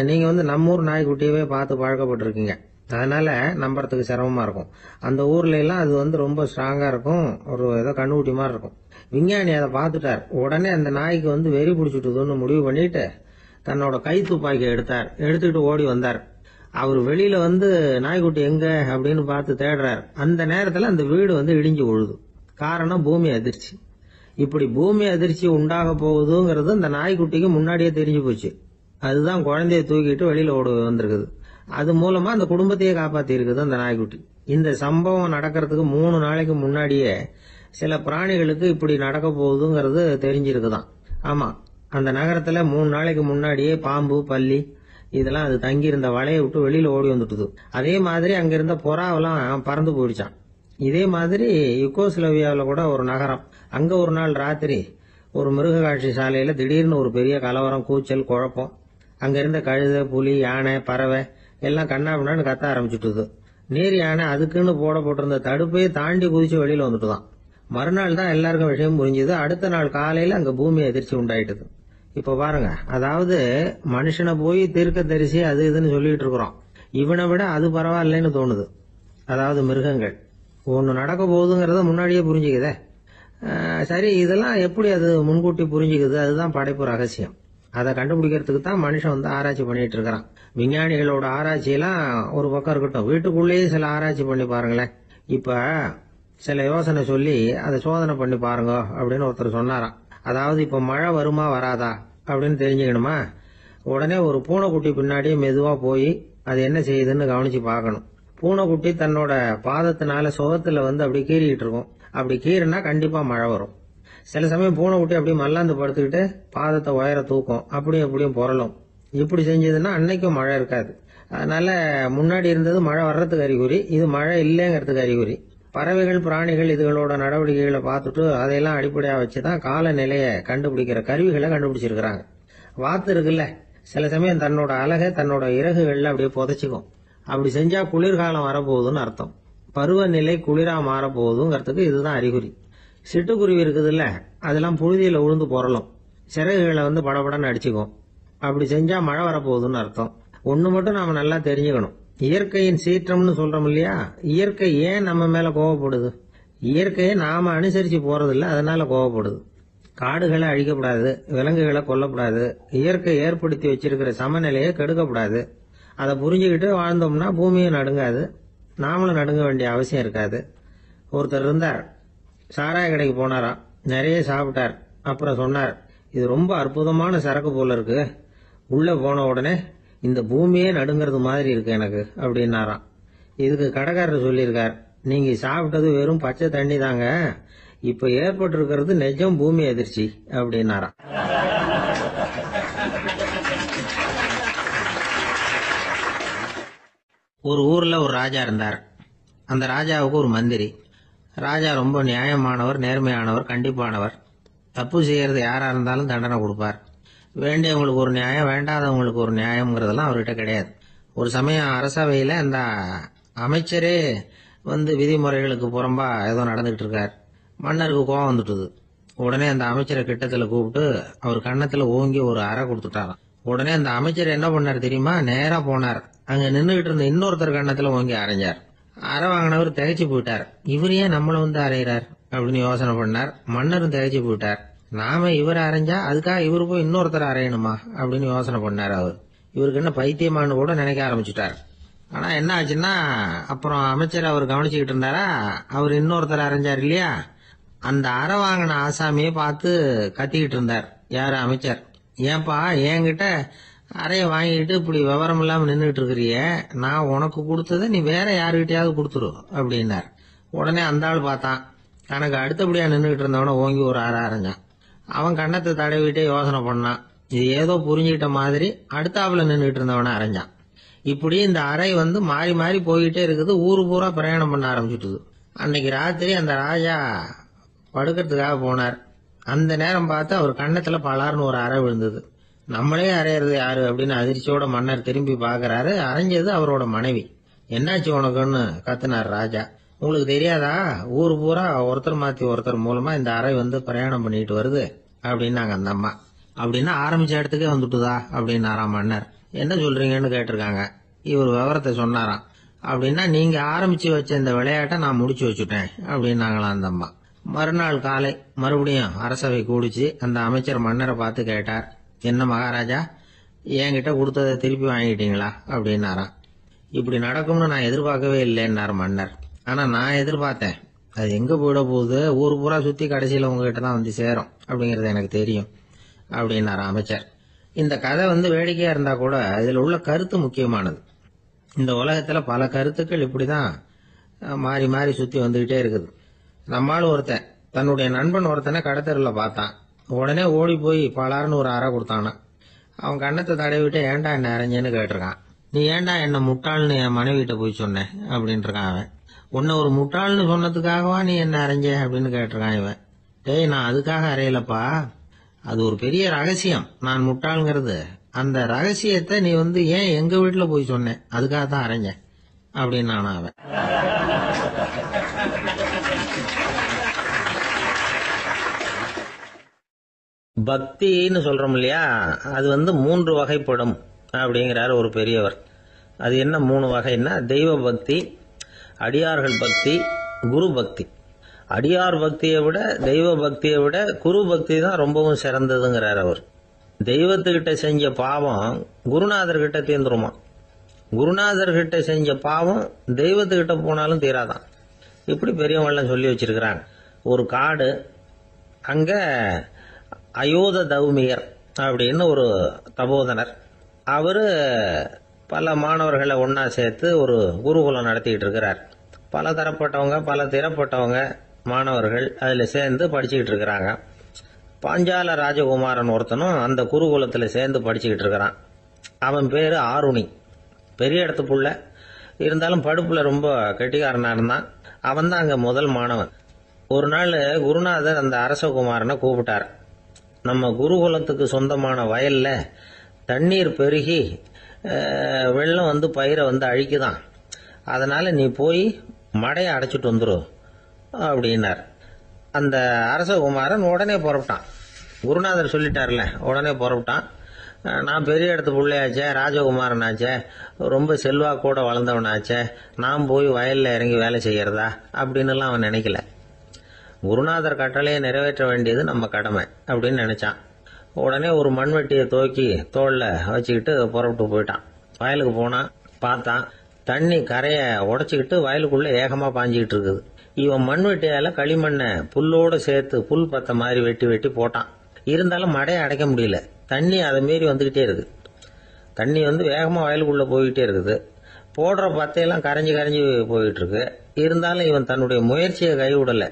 நீங்க நம்ம ஊர் நாய்க்குட்டியவே பார்த்து பழக்கப்பட்டிருக்கீங்க, அதனால நம்புறதுக்கு சிரமமா இருக்கும். அந்த ஊர்ல எல்லாம் அது ரொம்ப ஸ்ட்ராங்கா இருக்கும், ஒரு ஏதோ கண்ணுக்குட்டி மாதிரி இருக்கும். விஞ்ஞானி அதை பார்த்துட்டார். உடனே அந்த நாய்க்கு வெறி பிடிச்சிட்டுதுன்னு முடிவு பண்ணிட்டு தன்னோட கை துப்பாக்கி எடுத்துக்கிட்டு ஓடி வந்தார். அவர் வெளியில நாய்க்குட்டி எங்க அப்படின்னு பார்த்து தேடுறார். அந்த நேரத்துல அந்த வீடு இடிஞ்சு விழுது. காரணம் பூமி அதிர்ச்சி. இப்படி பூமி அதிர்ச்சி உண்டாக போகுதுங்கிறது அந்த நாய்க்குட்டிக்கு முன்னாடியே தெரிஞ்சு போச்சு. அதுதான் குழந்தைய தூக்கிட்டு வெளியில ஓடி வந்திருக்குது. அது மூலமா அந்த குடும்பத்தையே காப்பாத்தி இருக்குது அந்த நாய்க்குட்டி. இந்த சம்பவம் நடக்கிறதுக்கு 3 நாளைக்கு முன்னாடியே சில பிராணிகளுக்கு இப்படி நடக்க போகுதுங்கிறது தெரிஞ்சிருக்குதான். ஆமா, அந்த நகரத்துல 3 நாளைக்கு முன்னாடியே பாம்பு, பல்லி இதெல்லாம் அது தங்கியிருந்த வலையை விட்டு வெளியில ஓடி வந்துட்டுது. அதே மாதிரி அங்கிருந்த புறாவெல்லாம் பறந்து போயிடுச்சான். இதே மாதிரி யுகோஸ்லோவியாவில் கூட ஒரு நகரம், அங்க ஒரு நாள் ராத்திரி ஒரு மிருக காட்சி சாலையில திடீர்னு ஒரு பெரிய கலவரம், கூச்சல், குழப்பம். அங்க இருந்த கழுதை, புலி, யானை, பறவை எல்லாம் கண்ணாபின்னான்னு கத்த ஆரம்பிச்சுட்டுது. நீர் யானை அதுக்குன்னு போட்டிருந்த தடுப்பையே தாண்டி குதிச்சு வெளியில வந்துட்டுதான். மறுநாள் தான் எல்லாருக்கும் விஷயம் புரிஞ்சுது. அடுத்த நாள் காலையில அங்க பூமி அதிர்ச்சி உண்டாயிட்டுது. இப்ப பாருங்க, அதாவது மனுஷனை போய் தீர்க்க தரிசி அது இதுன்னு சொல்லிட்டு இருக்கிறோம். இவனை விட அது பரவாயில்லைன்னு தோணுது. அதாவது மிருகங்கள் ஒண்ணு நடக்க போகுதுங்கிறத முன்னாடியே புரிஞ்சுக்குதே. சரி, இதெல்லாம் எப்படி அது முன்கூட்டி புரிஞ்சுக்குது? அதுதான் படைப்பு ரகசியம். அதை கண்டுபிடிக்கிறதுக்கு தான் மனுஷன் ஆராய்ச்சி பண்ணிட்டு இருக்கிறான். விஞ்ஞானிகளோட ஆராய்ச்சியெல்லாம் ஒரு பக்கம் இருக்கட்டும், வீட்டுக்குள்ளேயே சில ஆராய்ச்சி பண்ணி பாருங்களேன். இப்ப சில யோசனை சொல்லி அதை சோதனை பண்ணி பாருங்க அப்படின்னு ஒருத்தர் சொன்னாராம். அதாவது இப்ப மழை வருமா வராதா அப்படின்னு தெரிஞ்சுக்கணுமா, உடனே ஒரு பூனைக்குட்டி பின்னாடியே மெதுவா போய் அது என்ன செய்யுதுன்னு கவனிச்சு பார்க்கணும். பூனைக்குட்டி தன்னோட பாதத்தினால சுகத்துல அப்படி கீறிக்கிட்டு இருக்கும். அப்படி கீறினா கண்டிப்பா மழை வரும். சில சமயம் பூனைக்குட்டி அப்படியே மல்லாந்து படுத்துக்கிட்டு பாதத்தை உயர தூக்கும், அப்படியும் புரளும். இப்படி செஞ்சதுன்னா அன்னைக்கும் மழை இருக்காது. அதனால முன்னாடி இருந்தது மழை வர்றதுக்கு அறிகுறி, இது மழை இல்லைங்கிறதுக்கு அறிகுறி. பறவைகள், பிராணிகள் இதுகளோட நடவடிக்கைகளை பார்த்துட்டு அதையெல்லாம் அடிப்படையா வச்சுதான் காலநிலையை கண்டுபிடிக்கிற கருவிகளை கண்டுபிடிச்சிருக்கிறாங்க. வாத்து இருக்குல்ல, சில சமயம் தன்னோட அழகை தன்னோட இறகுகள்ல அப்படியே புதைச்சிக்கும். அப்படி செஞ்சா குளிர்காலம் வரப்போகுதுன்னு அர்த்தம். பருவநிலை குளிரா மாறப்போகுதுங்கிறதுக்கு இதுதான் அறிகுறி. சிட்டுக்குருவி இருக்குதுல்ல, அதெல்லாம் புழுதியில உழுந்து புரளும், சிறகுகளை படபடன்னு அடிச்சுக்கும். அப்படி செஞ்சா மழை வரப்போகுதுன்னு அர்த்தம். ஒண்ணு மட்டும் நாம நல்லா தெரிஞ்சுக்கணும், இயற்கையின் சீற்றம்னு சொல்றோம் இல்லையா, இயற்கை ஏன் நம்ம மேல கோவப்படுது? இயற்கையை நாம அனுசரிச்சு போறதில்ல, அதனால கோவப்படுது. காடுகளை அழிக்கப்படாது, விலங்குகளை கொல்லக்கூடாது, இயற்கை ஏற்படுத்தி வச்சிருக்கிற சமநிலையை கெடுக்கப்படாது. அதை புரிஞ்சுக்கிட்டு வாழ்ந்தோம்னா பூமியும் நடுங்காது, நாமளும் நடுங்க வேண்டிய அவசியம் இருக்காது. ஒருத்தர் இருந்தார், சாராய கடைக்கு போனாராம், நிறைய சாப்பிட்டார். அப்புறம் சொன்னார், இது ரொம்ப அற்புதமான சரக்கு போல இருக்கு. உள்ள போன உடனே இந்த பூமியே நடுங்கிறது மாதிரி இருக்கு எனக்கு அப்படின்னாராம். இதுக்கு கடைக்காரர் சொல்லியிருக்கார், நீங்க சாப்பிட்டது வெறும் பச்சை தண்ணி தாங்க, இப்ப ஏற்பட்டு இருக்கிறது நிஜம் பூமி அதிர்ச்சி அப்படின்னாராம். ஒரு ஊர்ல ஒரு ராஜா இருந்தார். அந்த ராஜாவுக்கு ஒரு மந்திரி. ராஜா ரொம்ப நியாயமானவர், நேர்மையானவர், கண்டிப்பானவர். தப்பு செய்யறது யாரா இருந்தாலும் தண்டனை கொடுப்பார். வேண்டியவங்களுக்கு ஒரு நியாயம், வேண்டாதவங்களுக்கு ஒரு நியாயம்ங்கிறதெல்லாம் அவர்கிட்ட கிடையாது. ஒரு சமயம் அரசவையில அந்த அமைச்சரே விதிமுறைகளுக்கு புறம்பா ஏதோ நடந்துகிட்டு இருக்கார். மன்னருக்கு கோவம் வந்துட்டுது. உடனே அந்த அமைச்சரை கிட்டத்துல கூப்பிட்டு அவர் கன்னத்துல ஓங்கி ஒரு அறை கொடுத்துட்டாராம். உடனே அந்த அமைச்சர் என்ன பண்ணார் தெரியுமா, நேரா போனார், அங்க நின்றுகிட்டு இருந்த இன்னொருத்தர் கன்னத்துல ஓங்கி அரைஞ்சார். அறை வாங்கினவர் திகைச்சு போயிட்டார். இவர் ஏன் நம்மள அரைகிறார் அப்படின்னு யோசனை பண்ணார். மன்னரும் திகைச்சு போயிட்டார். நாம இவரை அரைஞ்சா அதுக்காக இவரு போய் இன்னொருத்தர் அரையணுமா அப்படின்னு யோசனை பண்ணார். அவர் இவருக்கு என்ன பைத்தியமானு கூட நினைக்க ஆரம்பிச்சுட்டார். ஆனா என்ன ஆச்சுன்னா, அப்புறம் அமைச்சர் அவர் கவனிச்சுக்கிட்டு இருந்தாரா, அவர் இன்னொருத்தர் அரைஞ்சார் இல்லையா, அந்த அறை வாங்கின ஆசாமியை பார்த்து கத்திக்கிட்டு இருந்தார். யாரு? அமைச்சர். ஏன்பா என்கிட்ட அறைய வாங்கிட்டு இப்படி விவரம் இல்லாம நின்றுட்டு இருக்கிறிய, நான் உனக்கு கொடுத்ததை நீ வேற யாருகிட்டயாவது கொடுத்துரு அப்படின்னார். உடனே அந்த ஆள் பார்த்தான், தனக்கு அடுத்தபடியா நின்றுகிட்டு இருந்தவன ஓங்கி ஒரு அரை அரைஞ்சான். அவன் கண்ணத்தை தடவிட்டே யோசனை பண்ணான். இது ஏதோ புரிஞ்சுக்கிட்ட மாதிரி அடுத்தாப்புல நின்றுகிட்டு இருந்தவன அரைஞ்சான். இப்படி இந்த அறை மாறி மாறி போயிட்டே இருக்குது. ஊரு பூரா பிரயாணம் பண்ண ஆரம்பிச்சுட்டுது. அன்னைக்கு ராத்திரி அந்த ராஜா படுக்கிறதுக்காக போனார். அந்த நேரம் பார்த்து அவர் கண்ணத்துல பலார்னு ஒரு அறை விழுந்தது. நம்மளே அறையிறது யாரு அப்படின்னு அதிர்ச்சியோட மன்னர் திரும்பி பாக்குறாரு. அரைஞ்சது அவரோட மனைவி. என்னாச்சு உனக்குன்னு கத்துனார் ராஜா. உங்களுக்கு தெரியாதா, ஊரு பூரா ஒருத்தர் மாத்தி ஒருத்தர் மூலமா இந்த அறை பிரயாணம் பண்ணிட்டு வருது அப்படின்னாங்க அந்த அம்மா. அப்படின்னா ஆரம்பிச்ச இடத்துக்கே வந்துட்டுதா அப்படின்னாராம் மன்னர். என்ன சொல்றீங்கன்னு கேட்டிருக்காங்க. இவர் விவரத்தை சொன்னாராம். அப்படின்னா நீங்க ஆரம்பிச்சு வச்ச இந்த விளையாட்டை நான் முடிச்சு வச்சுட்டேன் அப்படின்னாங்களாம் அந்த அம்மா. மறுநாள் காலை மறுபடியும் அரசவை கூடிச்சு அந்த அமைச்சர் மன்னரை பார்த்து கேட்டார். என்ன மகாராஜா, என்கிட்ட கொடுத்ததை திருப்பி வாங்கிட்டீங்களா அப்படின்னாராம். இப்படி நடக்கும்னு நான் எதிர்பார்க்கவே இல்லைன்னார் மன்னர். ஆனா நான் எதிர்பார்த்தேன். அது எங்க போயிட போகுது, ஊர் பூரா சுத்தி கடைசியில உங்ககிட்ட தான் சேரும் அப்படிங்கறது எனக்கு தெரியும் அப்படின்னாரு அமைச்சர். இந்த கதை வேடிக்கையா இருந்தா கூட இதுல உள்ள கருத்து முக்கியமானது. இந்த உலகத்துல பல கருத்துக்கள் இப்படிதான் மாறி மாறி சுத்தி வந்துகிட்டே இருக்குது. நம்மால் ஒருத்தன் தன்னுடைய நண்பன் ஒருத்தனை கடத்தெருவில் பார்த்தான். உடனே ஓடி போய் பலார்னு ஒரு அறை கொடுத்தானா. அவன் கண்ணத்தை தடவிட்டு ஏன்டா என்ன அரைஞ்சேன்னு கேட்டிருக்கான். நீ ஏன்டா என்ன முட்டாள்னு என் மனைவிட்ட போய் சொன்னேன் அப்படின்னு இருக்கான் அவன். உன்னை ஒரு முட்டாள்னு சொன்னதுக்காகவா நீ என்ன அரைஞ்ச அப்படின்னு கேட்டிருக்கான் இவன். டேய், நான் அதுக்காக அறையலப்பா, அது ஒரு பெரிய ரகசியம் நான் முட்டாள்ங்கிறது. அந்த ரகசியத்தை நீ ஏன் எங்க வீட்டுல போய் சொன்னேன், அதுக்காக தான் அரைஞ்சேன் அப்படின்னு நானும் அவன். பக்தின்னு சொல்றோம் இல்லையா, அது 3 வகைப்படும் அப்படிங்கிறாரு ஒரு பெரியவர். அது என்ன 3 வகைன்னா, தெய்வ பக்தி, அடியார்கள் பக்தி, குரு பக்தி. அடியார் பக்தியை விட தெய்வ பக்தியை விட குரு பக்தி தான் ரொம்பவும் சிறந்ததுங்கிறார் அவர். தெய்வத்துக்கிட்ட செஞ்ச பாவம் குருநாதர்கிட்ட தீர்ந்துருமா, குருநாதர்கிட்ட செஞ்ச பாவம் தெய்வத்துக்கிட்ட போனாலும் தீராதான். இப்படி பெரியவங்களாம் சொல்லி வச்சிருக்கிறாங்க. ஒரு காடு, அங்க அயோத தௌமியர் அப்படின்னு ஒரு தபோதனர். அவரு பல மாணவர்களை ஒன்னா சேர்த்து ஒரு குருகுலம் நடத்திக்கிட்டு இருக்கிறார். பல தரப்பட்டவங்க பல திறப்பட்டவங்க மாணவர்கள் அதுல சேர்ந்து படிச்சுக்கிட்டு இருக்கிறாங்க. பாஞ்சால ராஜகுமாரன் ஒருத்தனும் அந்த குருகுலத்துல சேர்ந்து படிச்சுக்கிட்டு இருக்கிறான். அவன் பேரு ஆருணி. பெரிய இடத்து புள்ள, இருந்தாலும் படுப்புல ரொம்ப கெட்டிக்காரனா இருந்தான். அவன் தான் அங்க முதல் மாணவன். ஒரு நாள் குருநாதர் அந்த அரசகுமாரனை கூப்பிட்டார். நம்ம குருகுலத்துக்கு சொந்தமான வயல்ல தண்ணீர் பெருகி வெள்ளம் பயிரை அழிக்குதான், அதனால நீ போய் மடையை அடைச்சிட்டு வந்துரு அப்படின்னார். அந்த அரசகுமாரன் உடனே புறப்பட்டான். குருநாதர் சொல்லிட்டார்ல, உடனே புறப்பட்டான். நான் பெரிய இடத்து பிள்ளையாச்சே, ராஜகுமாரன் ஆச்சே, ரொம்ப செல்வாக்கூட வளர்ந்தவனாச்சே, நான் போய் வயல்ல இறங்கி வேலை செய்யறதா அப்படின்னு அவன் நினைக்கல. குருநாதர் கட்டளையை நிறைவேற்ற வேண்டியது நம்ம கடமை அப்படின்னு நினைச்சான். உடனே ஒரு மண்வெட்டியை தூக்கி தோல்ல வச்சுக்கிட்டு புறப்பட்டு போயிட்டான். வயலுக்கு போனான். பார்த்தான், தண்ணி கரைய உடைச்சுக்கிட்டு வயலுக்குள்ள ஏகமா பாஞ்சுக்கிட்டு இருக்குது. இவன் மண்வெட்டியால களிமண்ணை புல்லோட சேர்த்து புல் பத்த மாதிரி வெட்டி வெட்டி போட்டான். இருந்தாலும் மடையை அடைக்க முடியல. தண்ணி அதை மீறி வந்துகிட்டே இருக்கு. தண்ணி வேகமா வயலுக்குள்ள போய்கிட்டே இருக்குது. போடுற பத்தையெல்லாம் கரைஞ்சி கரைஞ்சி போயிட்டு இருக்கு. இருந்தாலும் இவன் தன்னுடைய முயற்சியை கைவிடல,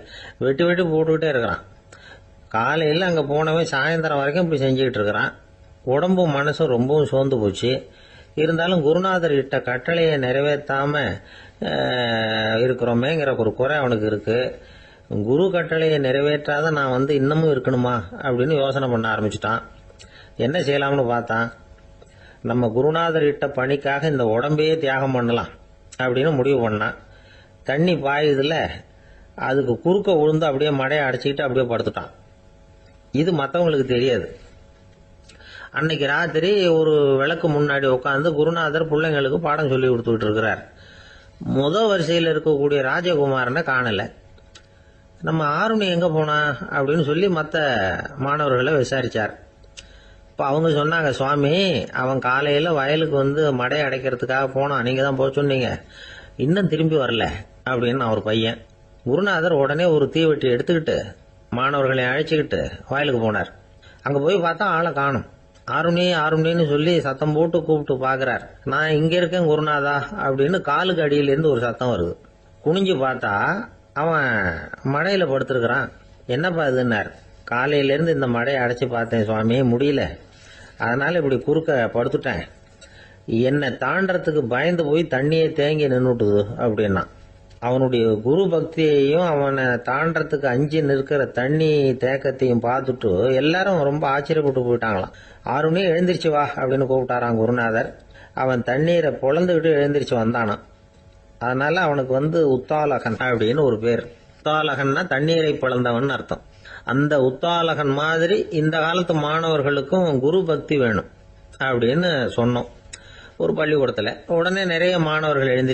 வெட்டி வெட்டி போட்டுக்கிட்டே இருக்கிறான். காலையில் அங்க போனவன் சாயந்தரம் வரைக்கும் இப்படி செஞ்சுக்கிட்டு இருக்கிறான். உடம்பும் மனசும் ரொம்பவும் சோர்ந்து போச்சு. இருந்தாலும் குருநாதர் இட்ட கட்டளையை நிறைவேற்றாம இருக்கிறோமேங்கிற ஒரு குறை அவனுக்கு இருக்கு. குரு கட்டளையை நிறைவேற்றாத நான் இன்னமும் இருக்கணுமா அப்படின்னு யோசனை பண்ண ஆரம்பிச்சுட்டான். என்ன செய்யலாம்னு பார்த்தான். நம்ம குருநாதர் இட்ட பணிக்காக இந்த உடம்பையே தியாகம் பண்ணலாம் அப்படின்னு முடிவு பண்ணான். தண்ணி பாயுதுல, அதுக்கு குறுக்க விழுந்து அப்படியே மடையை அடைச்சிக்கிட்டு அப்படியே படுத்துட்டான். இது மற்றவங்களுக்கு தெரியாது. அன்னைக்கு ராத்திரி ஒரு விளக்கு முன்னாடி உட்காந்து குருநாதர் பிள்ளைங்களுக்கு பாடம் சொல்லி கொடுத்துட்டு இருக்கிறார். வரிசையில் இருக்கக்கூடிய ராஜகுமாரனை காணல. நம்ம ஆருணி எங்க போனா அப்படின்னு சொல்லி மற்ற மாணவர்களை விசாரிச்சார். இப்ப அவங்க சொன்னாங்க, சுவாமி, அவன் காலையில வயலுக்கு மடை அடைக்கிறதுக்காக போனான், நீங்க தான் போக சொன்னீங்க, இன்னும் திரும்பி வரல அப்படின்னு அவர் பையன். குருநாதர் உடனே ஒரு தீவெட்டி எடுத்துக்கிட்டு மாணவர்களை அழைச்சிக்கிட்டு வயலுக்கு போனார். அங்க போய் பார்த்தா ஆளை காணும். ஆருணி ஆருணின்னு சொல்லி சத்தம் போட்டு கூப்பிட்டு பாக்குறார். நான் இங்க இருக்கேன் குருநாதா அப்படின்னு காலுக்கு அடியிலேருந்து ஒரு சத்தம் வருது. குனிஞ்சு பார்த்தா அவன் மழையில படுத்திருக்கிறான். என்னப்பா இதுன்னார். காலையிலேருந்து இந்த மழையை அடைச்சி பார்த்தேன் சுவாமி, முடியல, அதனால இப்படி குறுக்க படுத்துட்டேன். என்னை தாண்டறதுக்கு பயந்து போய் தண்ணியே தேங்கி நின்றுட்டுது அப்படின்னா. அவனுடைய குரு பக்தியையும் அவனை தாண்டறதுக்கு அஞ்சு நிற்கிற தண்ணி தேக்கத்தையும் பார்த்துட்டு எல்லாரும் ரொம்ப ஆச்சரியப்பட்டு போயிட்டாங்களாம். 6 மணி எழுந்திரிச்சு வா அப்படின்னு கூப்பிட்டாராம் குருநாதர். அவன் தண்ணீரை பொழந்துக்கிட்டு எழுந்திரிச்சு வந்தானான். அதனால அவனுக்கு உத்தாலகன் அப்படின்னு ஒரு பேர். உத்தாலகன்னா தண்ணீரை பிளந்தவன் அர்த்தம். அந்த உத்தாலகன் மாதிரி இந்த காலத்து மாணவர்களுக்கும் குரு பக்தி வேணும் அப்படின்னு சொன்னோம் ஒரு பள்ளிக்கூடத்துல. உடனே நிறைய மாணவர்கள் எழுந்திரிச்சு